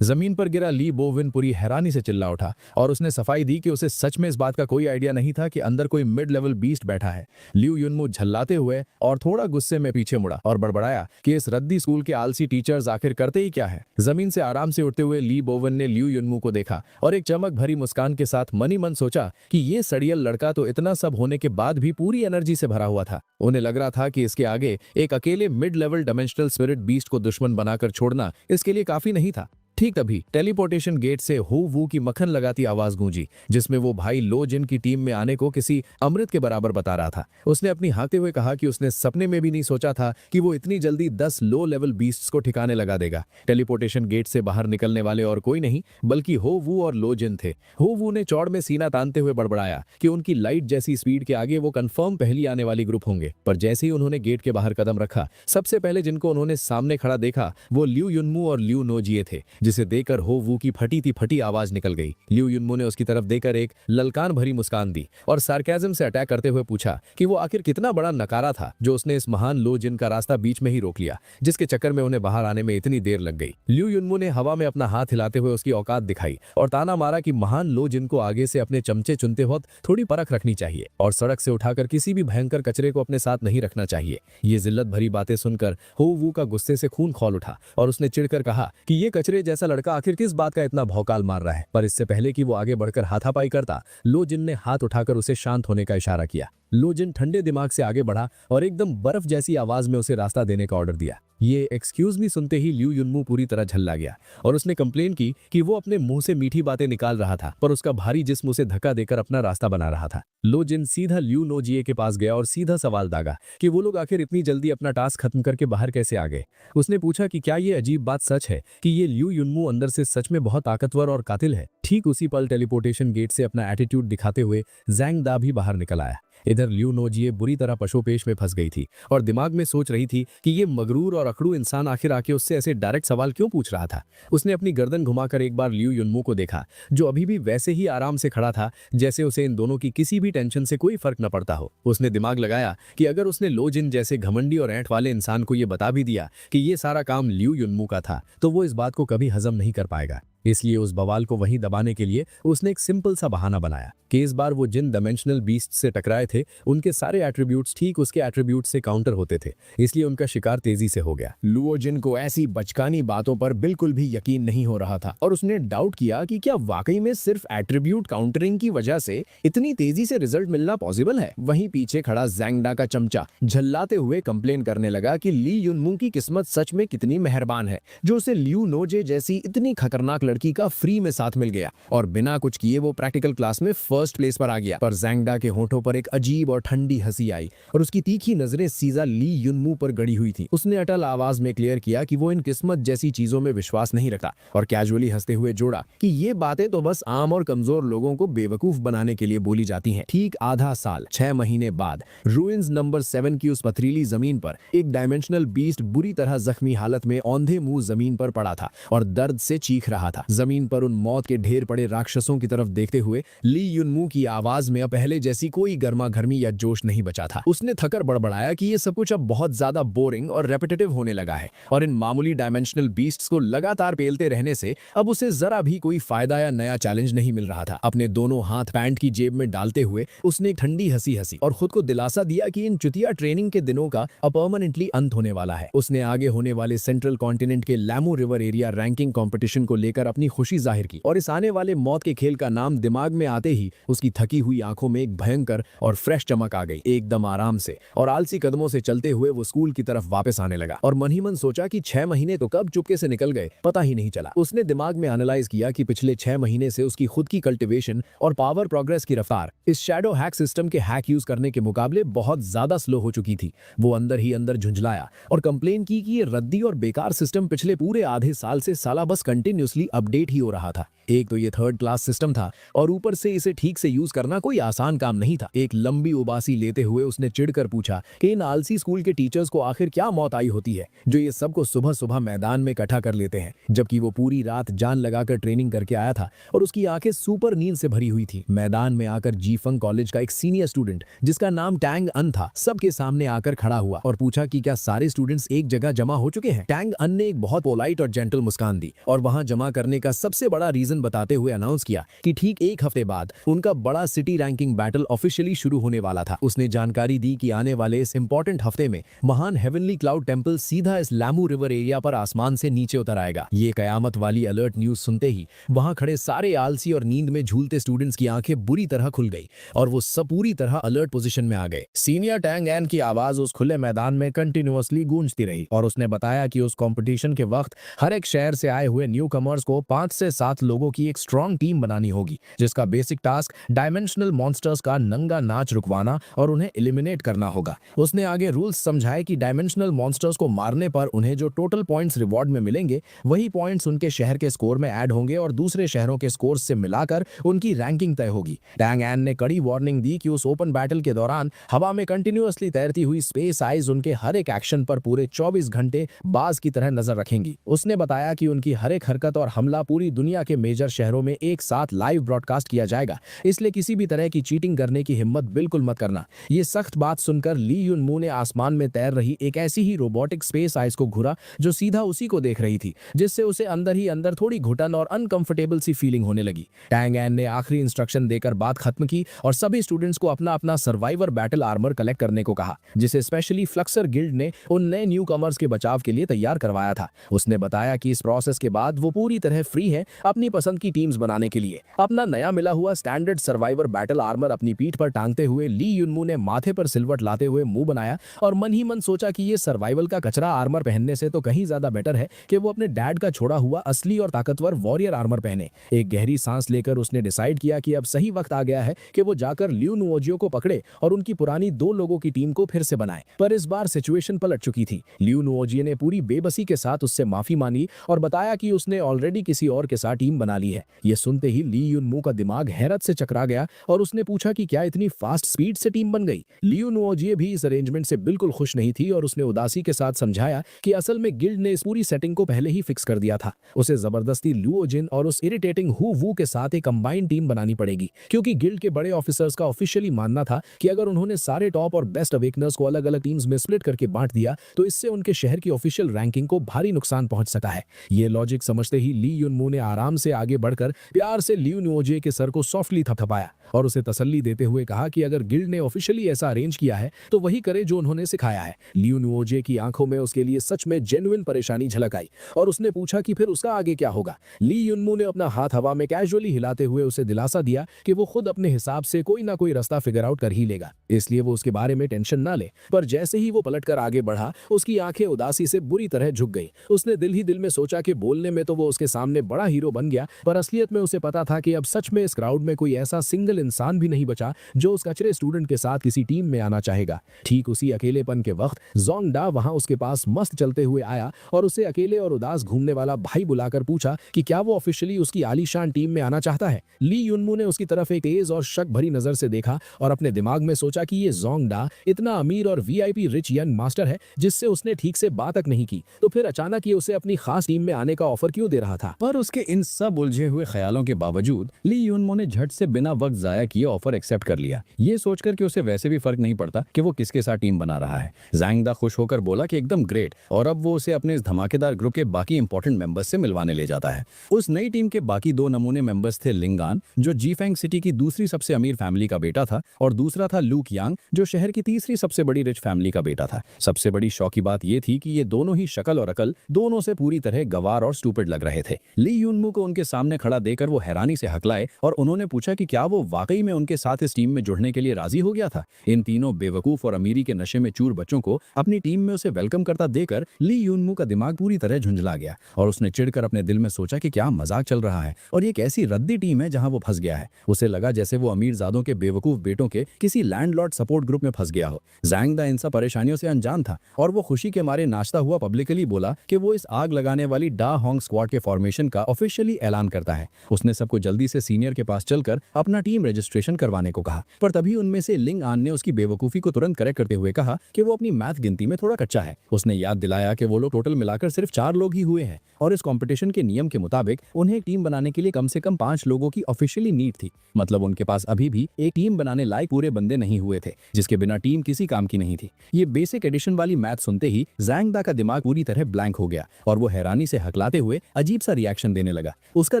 जमीन पर गिरा ली बोविन पूरी हैरानी से चिल्ला उठा और उसने सफाई दी कि उसे सच में इस बात का कोई आइडिया नहीं था कि अंदर कोई मिड लेवल बीस्ट बैठा है। लियू युनमू झल्लाते हुए और थोड़ा गुस्से में पीछे मुड़ा और बड़बड़ाया कि इस रद्दी स्कूल के आलसी टीचर्स आखिर करते ही क्या है। जमीन से आराम से उठते हुए ली बोवन ने लियू युनमू को देखा और एक चमक भरी मुस्कान के साथ मनी मन सोचा कि ये सड़ियल लड़का तो इतना सब होने के बाद भी पूरी एनर्जी से भरा हुआ था। उन्हें लग रहा था कि इसके आगे एक अकेले mid level dimensional spirit beast को दुश्मन बनाकर छोड़ना इसके लिए काफी नहीं था। ठीक तभी टेलीपोर्टेशन गेट से हो वू की मक्खन लगाती आवाज गूंजी, जिसमें वो भाई लो जिन की टीम में आने को किसी अमृत के बराबर बता रहा था। उसने अपनी हाँकते हुए कहा कि उसने सपने में भी नहीं सोचा था कि वो इतनी जल्दी 10 लो लेवल बीस्ट्स को ठिकाने लगा देगा। टेलीपोर्टेशन गेट से बाहर निकलने वाले और कोई नहीं बल्कि हो वू और लो जिन थे। हो वू ने चौड़ में सीना तानते हुए बड़बड़ाया कि उनकी लाइट जैसी स्पीड के आगे वो कंफर्म पहली आने वाली ग्रुप होंगे। पर जैसे ही उन्होंने गेट के बाहर कदम रखा, सबसे पहले जिनको उन्होंने सामने खड़ा देखा वो लियू युनमू और लियू नोजिए थे, जिसे देखकर हो वू की फटी आवाज निकल गई। लियू युनमू ने उसकी तरफ देखकर एक ललकार भरी मुस्कान दी और सार्केज्म से अटैक करते हुए पूछा कि वो आखिर कितना बड़ा नकारा था जो उसने इस महान लो जिन का रास्ता बीच में ही रोक लिया, जिसके चक्कर में उन्हें बाहर आने में इतनी देर लग गई। लियू युनमू ने हवा में अपना हाथ हिलाते हुए उसकी औकात दिखाई और ताना मारा कि महान लो जिन को आगे से अपने चमचे चुनते वक्त थोड़ी परख रखनी चाहिए और सड़क से उठाकर किसी भी भयंकर कचरे को अपने साथ नहीं रखना चाहिए। ये जिल्लत भरी बातें सुनकर हो वू का गुस्से से खून खौल उठा और उसने चिढ़कर कहा कि ये कचरे जैसा लड़का आखिर किस बात का इतना भौकाल मार रहा है। पर इससे पहले कि वो आगे बढ़कर हाथापाई करता, लो जिन ने हाथ उठाकर उसे शांत होने का इशारा किया। लो जिन ठंडे दिमाग से आगे बढ़ा और एकदम बर्फ जैसी आवाज में उसे रास्ता देने का ऑर्डर दिया। ये एक्सक्यूज मी सुनते ही लियू युनमू पूरी तरह झल्ला गया और उसने कंप्लेन की कि वो अपने मुंह से मीठी बातें निकाल रहा था पर उसका भारी जिस्म उसे धक्का देकर अपना रास्ता बना रहा था। लो जिन सीधा लियू नोजिए के पास गया और सीधा सवाल दागा कि वो लोग आखिर इतनी जल्दी अपना टास्क खत्म करके बाहर कैसे आ गए। उसने पूछा कि क्या ये अजीब बात सच है कि ये लियू युनमू अंदर से सच में बहुत ताकतवर और कातिल है। ठीक उसी पल टेलीपोर्टेशन गेट से अपना एटीट्यूड दिखाते हुए जैंग दा भी बाहर निकल आया। इधर लियू नोजिए बुरी तरह पशोपेश में फंस गई थी और दिमाग में सोच रही थी कि ये मगरूर और अकड़ू इंसान आखिर आके उससे ऐसे डायरेक्ट सवाल क्यों पूछ रहा था। उसने अपनी गर्दन घुमाकर एक बार लियू युनमू को देखा, जो अभी भी वैसे ही आराम से खड़ा था जैसे उसे इन दोनों की किसी भी टेंशन से कोई फर्क न पड़ता हो। उसने दिमाग लगाया कि अगर उसने लो जिन जैसे घमंडी और ऐंठ वाले इंसान को ये बता भी दिया कि ये सारा काम लियू युनमू का था तो वो इस बात को कभी हजम नहीं कर पाएगा। इसलिए उस बवाल को वहीं दबाने के लिए उसने एक सिंपल सा बहाना बनाया कि इस बार वो जिन डायमेंशनल बीस्ट से टकराए थे उनके सारे एट्रीब्यूट्स ठीक उसके एट्रीब्यूट से काउंटर होते थे, इसलिए उनका शिकार तेजी से हो गया। लुओ जिन को ऐसी बचकानी बातों पर बिल्कुल भी यकीन नहीं हो रहा था और उसने डाउट किया कि क्या वाकई में सिर्फ एट्रीब्यूट काउंटरिंग की वजह से इतनी तेजी से रिजल्ट मिलना पॉसिबल है। वहीं पीछे खड़ा जैंगडा का चमचा झल्लाते हुए कंप्लेन करने लगा कि ली युनमू की किस्मत सच में कितनी मेहरबान है जो उसे लियू नोजे जैसी इतनी खतरनाक लड़की का फ्री में साथ मिल गया और बिना कुछ किए वो प्रैक्टिकल क्लास में फर्स्ट प्लेस पर आ गया। पर जैंगडा के होठों पर एक अजीब और ठंडी हंसी आई और उसकी तीखी नजरें सीधा ली युनमू पर गड़ी हुई थी। उसने अटल आवाज में क्लियर किया कि वो इन किस्मत जैसी चीजों में विश्वास नहीं रखता और कैजुअली हंसते हुए जोड़ा कि ये बातें तो बस आम और कमजोर लोगों को बेवकूफ बनाने के लिए बोली जाती हैं। ठीक आधा साल 6 महीने बाद रूइंस नंबर 7 की उस पथरीली जमीन पर एक डायमेंशनल बीस्ट बुरी तरह जख्मी हालत में औंधे मुंह जमीन पर पड़ा था और दर्द से चीख रहा था। जमीन पर उन मौत के ढेर पड़े राक्षसों की तरफ देखते हुए ली युनमू की आवाज में अब पहले जैसी कोई गर्मा गर्मी या जोश नहीं बचा था। उसने थकर बड़बड़ाया कि ये सब कुछ अब बहुत ज्यादा बोरिंग और रेपिटेटिव होने लगा है और इन मामूली डायमेंशनल बीस्ट्स को लगातार पेलते रहने से अब उसे जरा भी कोई फायदा या नया चैलेंज नहीं मिल रहा था। अपने दोनों हाथ पैंट की जेब में डालते हुए उसने एक ठंडी हंसी हंसी और खुद को दिलासा दिया कि इन चुतिया ट्रेनिंग के दिनों का अब परमानेंटली अंत होने वाला है। उसने आगे होने वाले सेंट्रल कॉन्टिनेंट के लैमो रिवर एरिया रैंकिंग कंपटीशन को लेकर अपनी खुशी जाहिर की और इस आने वाले मौत के खेल का नाम दिमाग में आते ही उसकी थकी हुई आंखों में एक भयंकर और फ्रेश चमक आ गई। एकदम आराम से और आलसी कदमों से चलते हुए वो स्कूल की तरफ वापस आने लगा और मन ही मन सोचा कि 6 महीने तो कब चुपके से निकल गए पता ही नहीं चला। उसने दिमाग में एनालाइज किया कि पिछले 6 महीने से उसकी खुद की कल्टिवेशन और पावर प्रोग्रेस की रफ्तार इस शैडो हैक सिस्टम के हैक यूज करने के मुकाबले बहुत ज्यादा स्लो हो चुकी थी। वो अंदर ही अंदर झुंझलाया और कंप्लेन की कि ये रद्दी और बेकार सिस्टम पिछले पूरे आधे साल से साला बस कंटिन्यूसली अपडेट ही हो रहा था। एक तो ये थर्ड क्लास सिस्टम था और ऊपर से इसे ठीक से यूज करना कोई आसान काम नहीं था। एक लंबी उबासी लेते हुए उसने चिढ़कर पूछा कि इन आलसी स्कूल के टीचर्स को आखिर क्या मौत आई होती है जो ये सबको सुबह सुबह मैदान में इकट्ठा कर लेते हैं, जबकि वो पूरी रात जान लगाकर ट्रेनिंग करके आया था और उसकी आंखें सुपर नींद से भरी हुई थी। मैदान में आकर जीफंग कॉलेज का एक सीनियर स्टूडेंट जिसका नाम टैंग अन था सबके सामने आकर खड़ा हुआ और पूछा कि क्या सारे स्टूडेंट्स एक जगह जमा हो चुके हैं। टैंग अन ने एक बहुत पोलाइट और जेंटल मुस्कान दी और वहां जमा करने का सबसे बड़ा रीजन बताते हुए अनाउंस किया कि ठीक एक हफ्ते बाद उनका बड़ा सिटी रैंकिंग बैटल ऑफिशियली शुरू होने वाला था। उसने जानकारी दी कि आने वाले इस इंपॉर्टेंट हफ्ते में महान हेवनली क्लाउड टेंपल सीधा इस लैमू रिवर एरिया पर आसमान से नीचे उतर आएगा। ये कयामत वाली अलर्ट न्यूज सुनते ही वहां खड़े सारे आलसी और नींद में झूलते स्टूडेंट्स की आंखें बुरी तरह खुल गई और वो सब पूरी तरह अलर्ट पोजीशन में आ गए। सीनियर टैंग एन की आवाज उस खुले मैदान में कंटिन्यूअसली गूंजती रही और उसने बताया कि उस कंपटीशन के वक्त हर एक शहर से आए हुए न्यू कमर्स को 5 से 7 लोगों की एक स्ट्रॉन्ग टीम बनानी होगी, जिसका बेसिक टास्क डायमेंशनल मॉन्स्टर्स का नंगा नाच रुकवाना और उन्हें एलिमिनेट करना होगा। उसने आगे रूल्स समझाए कि डायमेंशनल मॉन्स्टर्स को मारने पर उन्हें जो टोटल पॉइंट्स रिवॉर्ड में मिलेंगे वही पॉइंट्स उनके शहर के स्कोर में ऐड होंगे और दूसरे शहरों के स्कोर से मिलाकर उनकी रैंकिंग तय होगी। टैंग एन ने कड़ी वार्निंग दी कि उस ओपन बैटल के दौरान हवा में कंटिन्यूअसली तैरती हुई स्पेस आइज उनके हर एक एक्शन पर पूरे 24 घंटे बाज की तरह नजर रखेंगी। उसने बताया कि उनकी हर एक हरकत और हमला पूरी दुनिया के मेजर शहरों में एक साथ लाइव ब्रॉडकास्ट किया जाएगा, इसलिए किसी भी तरह की चीटिंग करने की हिम्मत बिल्कुल मत करना। ये सख्त बात सुनकर ली युनमू ने आसमान में तैर रही एक ऐसी ही रोबोटिक स्पेस आइस को घूरा जो सीधा उसी को देख रही थी, जिससे उसे अंदर ही अंदर थोड़ी घुटन और अनकंफर्टेबल सी फीलिंग होने लगी। टैंग एन ने आखिरी इंस्ट्रक्शन देकर बात खत्म की और सभी स्टूडेंट्स को अपना अपना सर्वाइवर बैटल आर्मर कलेक्ट करने को कहा, जिसे स्पेशली फ्लक्सर गिल्ड ने उन नए न्यू कमर्स के बचाव के लिए तैयार करवाया था। उसने बताया कि इस प्रोसेस के बाद वो पूरी तरह फ्री है अपनी पसंद की टीम्स बनाने के लिए। अपना नया मिला हुआ स्टैंडर्ड सर्वाइवर बैटल आर्मर अपनी पीठ पर टांगते हुए ली युनमू ने माथे पर सिलवट लाते हुए मुंह बनाया और मन ही मन सोचा कि ये सर्वाइवल का कचरा आर्मर पहनने से तो कहीं ज्यादा बेटर है कि वो अपने डैड का छोड़ा हुआ असली और ताकतवर वॉरियर आर्मर पहने। एक गहरी सांस लेकर उसने डिसाइड किया कि अब सही वक्त आ गया है कि वो जाकर लियू नुओजियो को पकड़े और उनकी पुरानी 2 लोगों की टीम को फिर से बनाए। पर इस बार सिचुएशन पलट चुकी थी। लियू नुओजियो ने पूरी बेबसी के साथ उससे माफी मांगी और बताया कि उसने ऑलरेडी किसी और के साथ टीम बना ली है। ये सुनते ही ली युनमू का दिमाग हैरत से चकरा गया और उसने पूछा कि क्या इतनी फास्ट स्पीड से टीम बन गई। लियू नुओजियो भी इस अरेंजमेंट से बिल्कुल खुश नहीं थी और उसने उदासी के साथ समझाया कि असल में गिल्ड ने इस पूरी सेटिंग को पहले ही फिक्स कर दिया था। उसे जबरदस्ती लुओजिन और उस इरिटेटिंग हु वू के साथ एक कंबाइंड टीम बनानी पड़ेगी, क्योंकि गिल्ड के बड़े ऑफिसर्स का ऑफिशियली मानना था कि अगर उन्होंने सारे टॉप और बेस्ट अवेकनर्स को अलग अलग टीम्स में स्प्लिट करके बांट दिया तो इससे उनके शहर की ऑफिशियल रैंकिंग को भारी नुकसान पहुंच सकता है। ये लॉजिक समझते ही ली युनमू ने आराम से आगे बढ़कर प्यार से लियू नुओजियो के सर को सॉफ्टली थपथपाया और उसे तसल्ली देते हुए कहा कि अगर गिल्ड ने ऑफिशियली ऐसा अरेंज किया है तो वही करे जो उन्होंने सिखाया है। लियू नुओजियो की आंखों में उसके लिए सच में जेन्युइन परेशानी झलक आई और उसने पूछा कि फिर उसका आगे क्या होगा। ली युनमू ने अपना हाथ हवा में कैजुअली हिलाते हुए उसे दिलासा दिया कि वो खुद अपने हिसाब से कोई ना कोई रास्ता फिगर आउट कर ही लेगा, इसलिए वो उसके बारे में टेंशन ना ले। पर जैसे ही वो पलटकर आगे बढ़ा उसकी आंखें उदासी से बुरी तरह झुक गई। उसने दिल ही दिल में सोचा कि बोलने में तो वो उसके सामने बड़ा हीरो बन गया, पर असलियत में उसे पता था कि अब सच में इस क्राउड में कोई ऐसा सिंगल इंसान भी नहीं बचा जो उस कचरे स्टूडेंट के साथ किसी टीम में आना चाहेगा। ठीक उसी अकेलेपन के वक्त जोंग डा वहां उसके पास मस्त चलते हुए आया और उसे अकेले और उदास घूमने वाला भाई बुलाकर पूछा कि क्या वो ऑफिशियली उसकी आलीशान टीम में आना चाहता है। ली युनमू ने उसकी तरफ एक तेज और शक भरी नजर से देखा और अपने दिमाग में सोचा कि ये जोंग डा इतना अमीर और वीआईपी रिच यंग मास्टर है जिससे उसने ठीक से बात तक नहीं की, तो फिर अचानक ये उसे अपनी खास टीम में आने का ऑफर क्यों दे रहा था। पर उसके इन सब उलझे हुए ख्यालों के बावजूद ली युनमो ने झट से बिना वक्त जाया किए ऑफर एक्सेप्ट कर लिया, ये सोचकर कि उसे वैसे भी फर्क नहीं पड़ता कि वो किसके साथ टीम बना रहा है। ज़ैंग दा खुश होकर बोला कि एकदम ग्रेट, और अब वो उसे अपने इस धमाकेदार ग्रुप के बाकी इंपॉर्टेंट मेंबर्स से मिलवाने ले जाता है। उस नई टीम के बाकी 2 नमूने मेंबर्स थे लिंगान, जो जीफेंग सिटी की दूसरी सबसे अमीर फैमिली का बेटा था, और दूसरा था लूक यांग, जो शहर की तीसरी सबसे बड़ी रिच फैमिली का बेटा था। सबसे बड़ी शौक की बात यह थी कि ये दोनों ही शक्ल और अकल दोनों से पूरी तरह गवार और स्टूपिड लग रहे थे। ली युनमू को उनके सामने खड़ा देकर वो हैरानी से हकलाए और उन्होंने पूछा कि क्या वो वाकई में उनके साथ इस टीम में जुड़ने के लिए राजी हो गया था। इन तीनों बेवकूफ और अमीरी के नशे में चूर बच्चों को अपनी टीम में उसे वेलकम करता देकर ली युनमू का दिमाग पूरी तरह झुंझला गया और उसने चिढ़कर अपने दिल में सोचा कि क्या मजाक चल रहा है और ये कैसी रद्दी टीम है जहां वो फंस गया है। उसे लगा जैसे वो अमीरजादों के बेवकूफ बेटों के किसी लैंडलॉर्ड सपोर्ट ग्रुप में फंस गया हो। ज़ैंग दा इन सब परेशानियों से अनजान था और वो खुशी के मारे नाचता हुआ पब्लिकली बोला कि वो इस आग लगाने वाली डा होंग स्क्वाड के फॉर्मेशन फॉर्मेशन का ऑफिशियली ऐलान करता है। उसने सबको जल्दी से सीनियर के पास चलकर अपना टीम रजिस्ट्रेशन करवाने को कहा, पर तभी उनमें से लिंग आन ने उसकी बेवकूफी को तुरंत करेक्ट करते हुए कहा कि वो अपनी मैथ गिनती में थोड़ा कच्चा है। उसने याद दिलाया कि वो लोग टोटल मिलाकर सिर्फ 4 लोग ही हुए हैं और इस कंपटीशन के नियम के मुताबिक उन्हें एक टीम बनाने के लिए कम से कम 5 लोगों की ऑफिशियली नीड थी। मतलब उनके पास अभी भी एक टीम बनाने लायक पूरे बंदे नहीं हुए थे, जिसके बिना टीम किसी काम की नहीं थी। ये बेसिक एडिशन वाली मैथ सुनते ही ज़ैंग दा का दिमाग पूरी तरह ब्लैंक हो गया और वो हैरानी से हकलाते हुए अजीब सा रिएक्शन देने लगा। उसका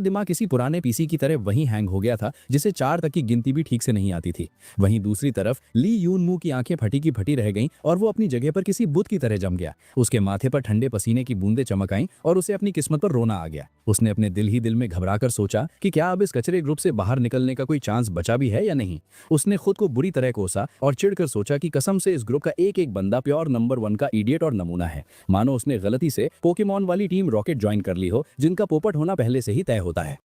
दिमाग किसी पुराने पीसी की तरह वहीं हैंग हो गया था जिसे 4 तक की गिनती भी ठीक से नहीं आती थी। वहीं दूसरी तरफ ली यून मू की आंखें फटी की फटी रह गईं और वो अपनी जगह पर किसी बुत की तरह जम गया। उसके माथे पर ठंडे पसीने की बूंदें चमक आईं और उसे अपनी किस्मत पर रोना आ गया। उसने अपने दिल ही दिल में घबराकर सोचा कि क्या अब इस कचरे ग्रुप से बाहर निकलने का कोई चांस बचा भी है या नहीं। उसने खुद को बुरी तरह कोसा और चिढ़कर सोचा कि कसम से इस ग्रुप का एक एक बंदा प्योर नंबर 1 का इडियट और नमूना है। मानो उसने गलती से पोकेमॉन वाली टीम रॉकेट ज्वाइन कर ली हो, जिनका पोपट होना पहले से ही तय होता है।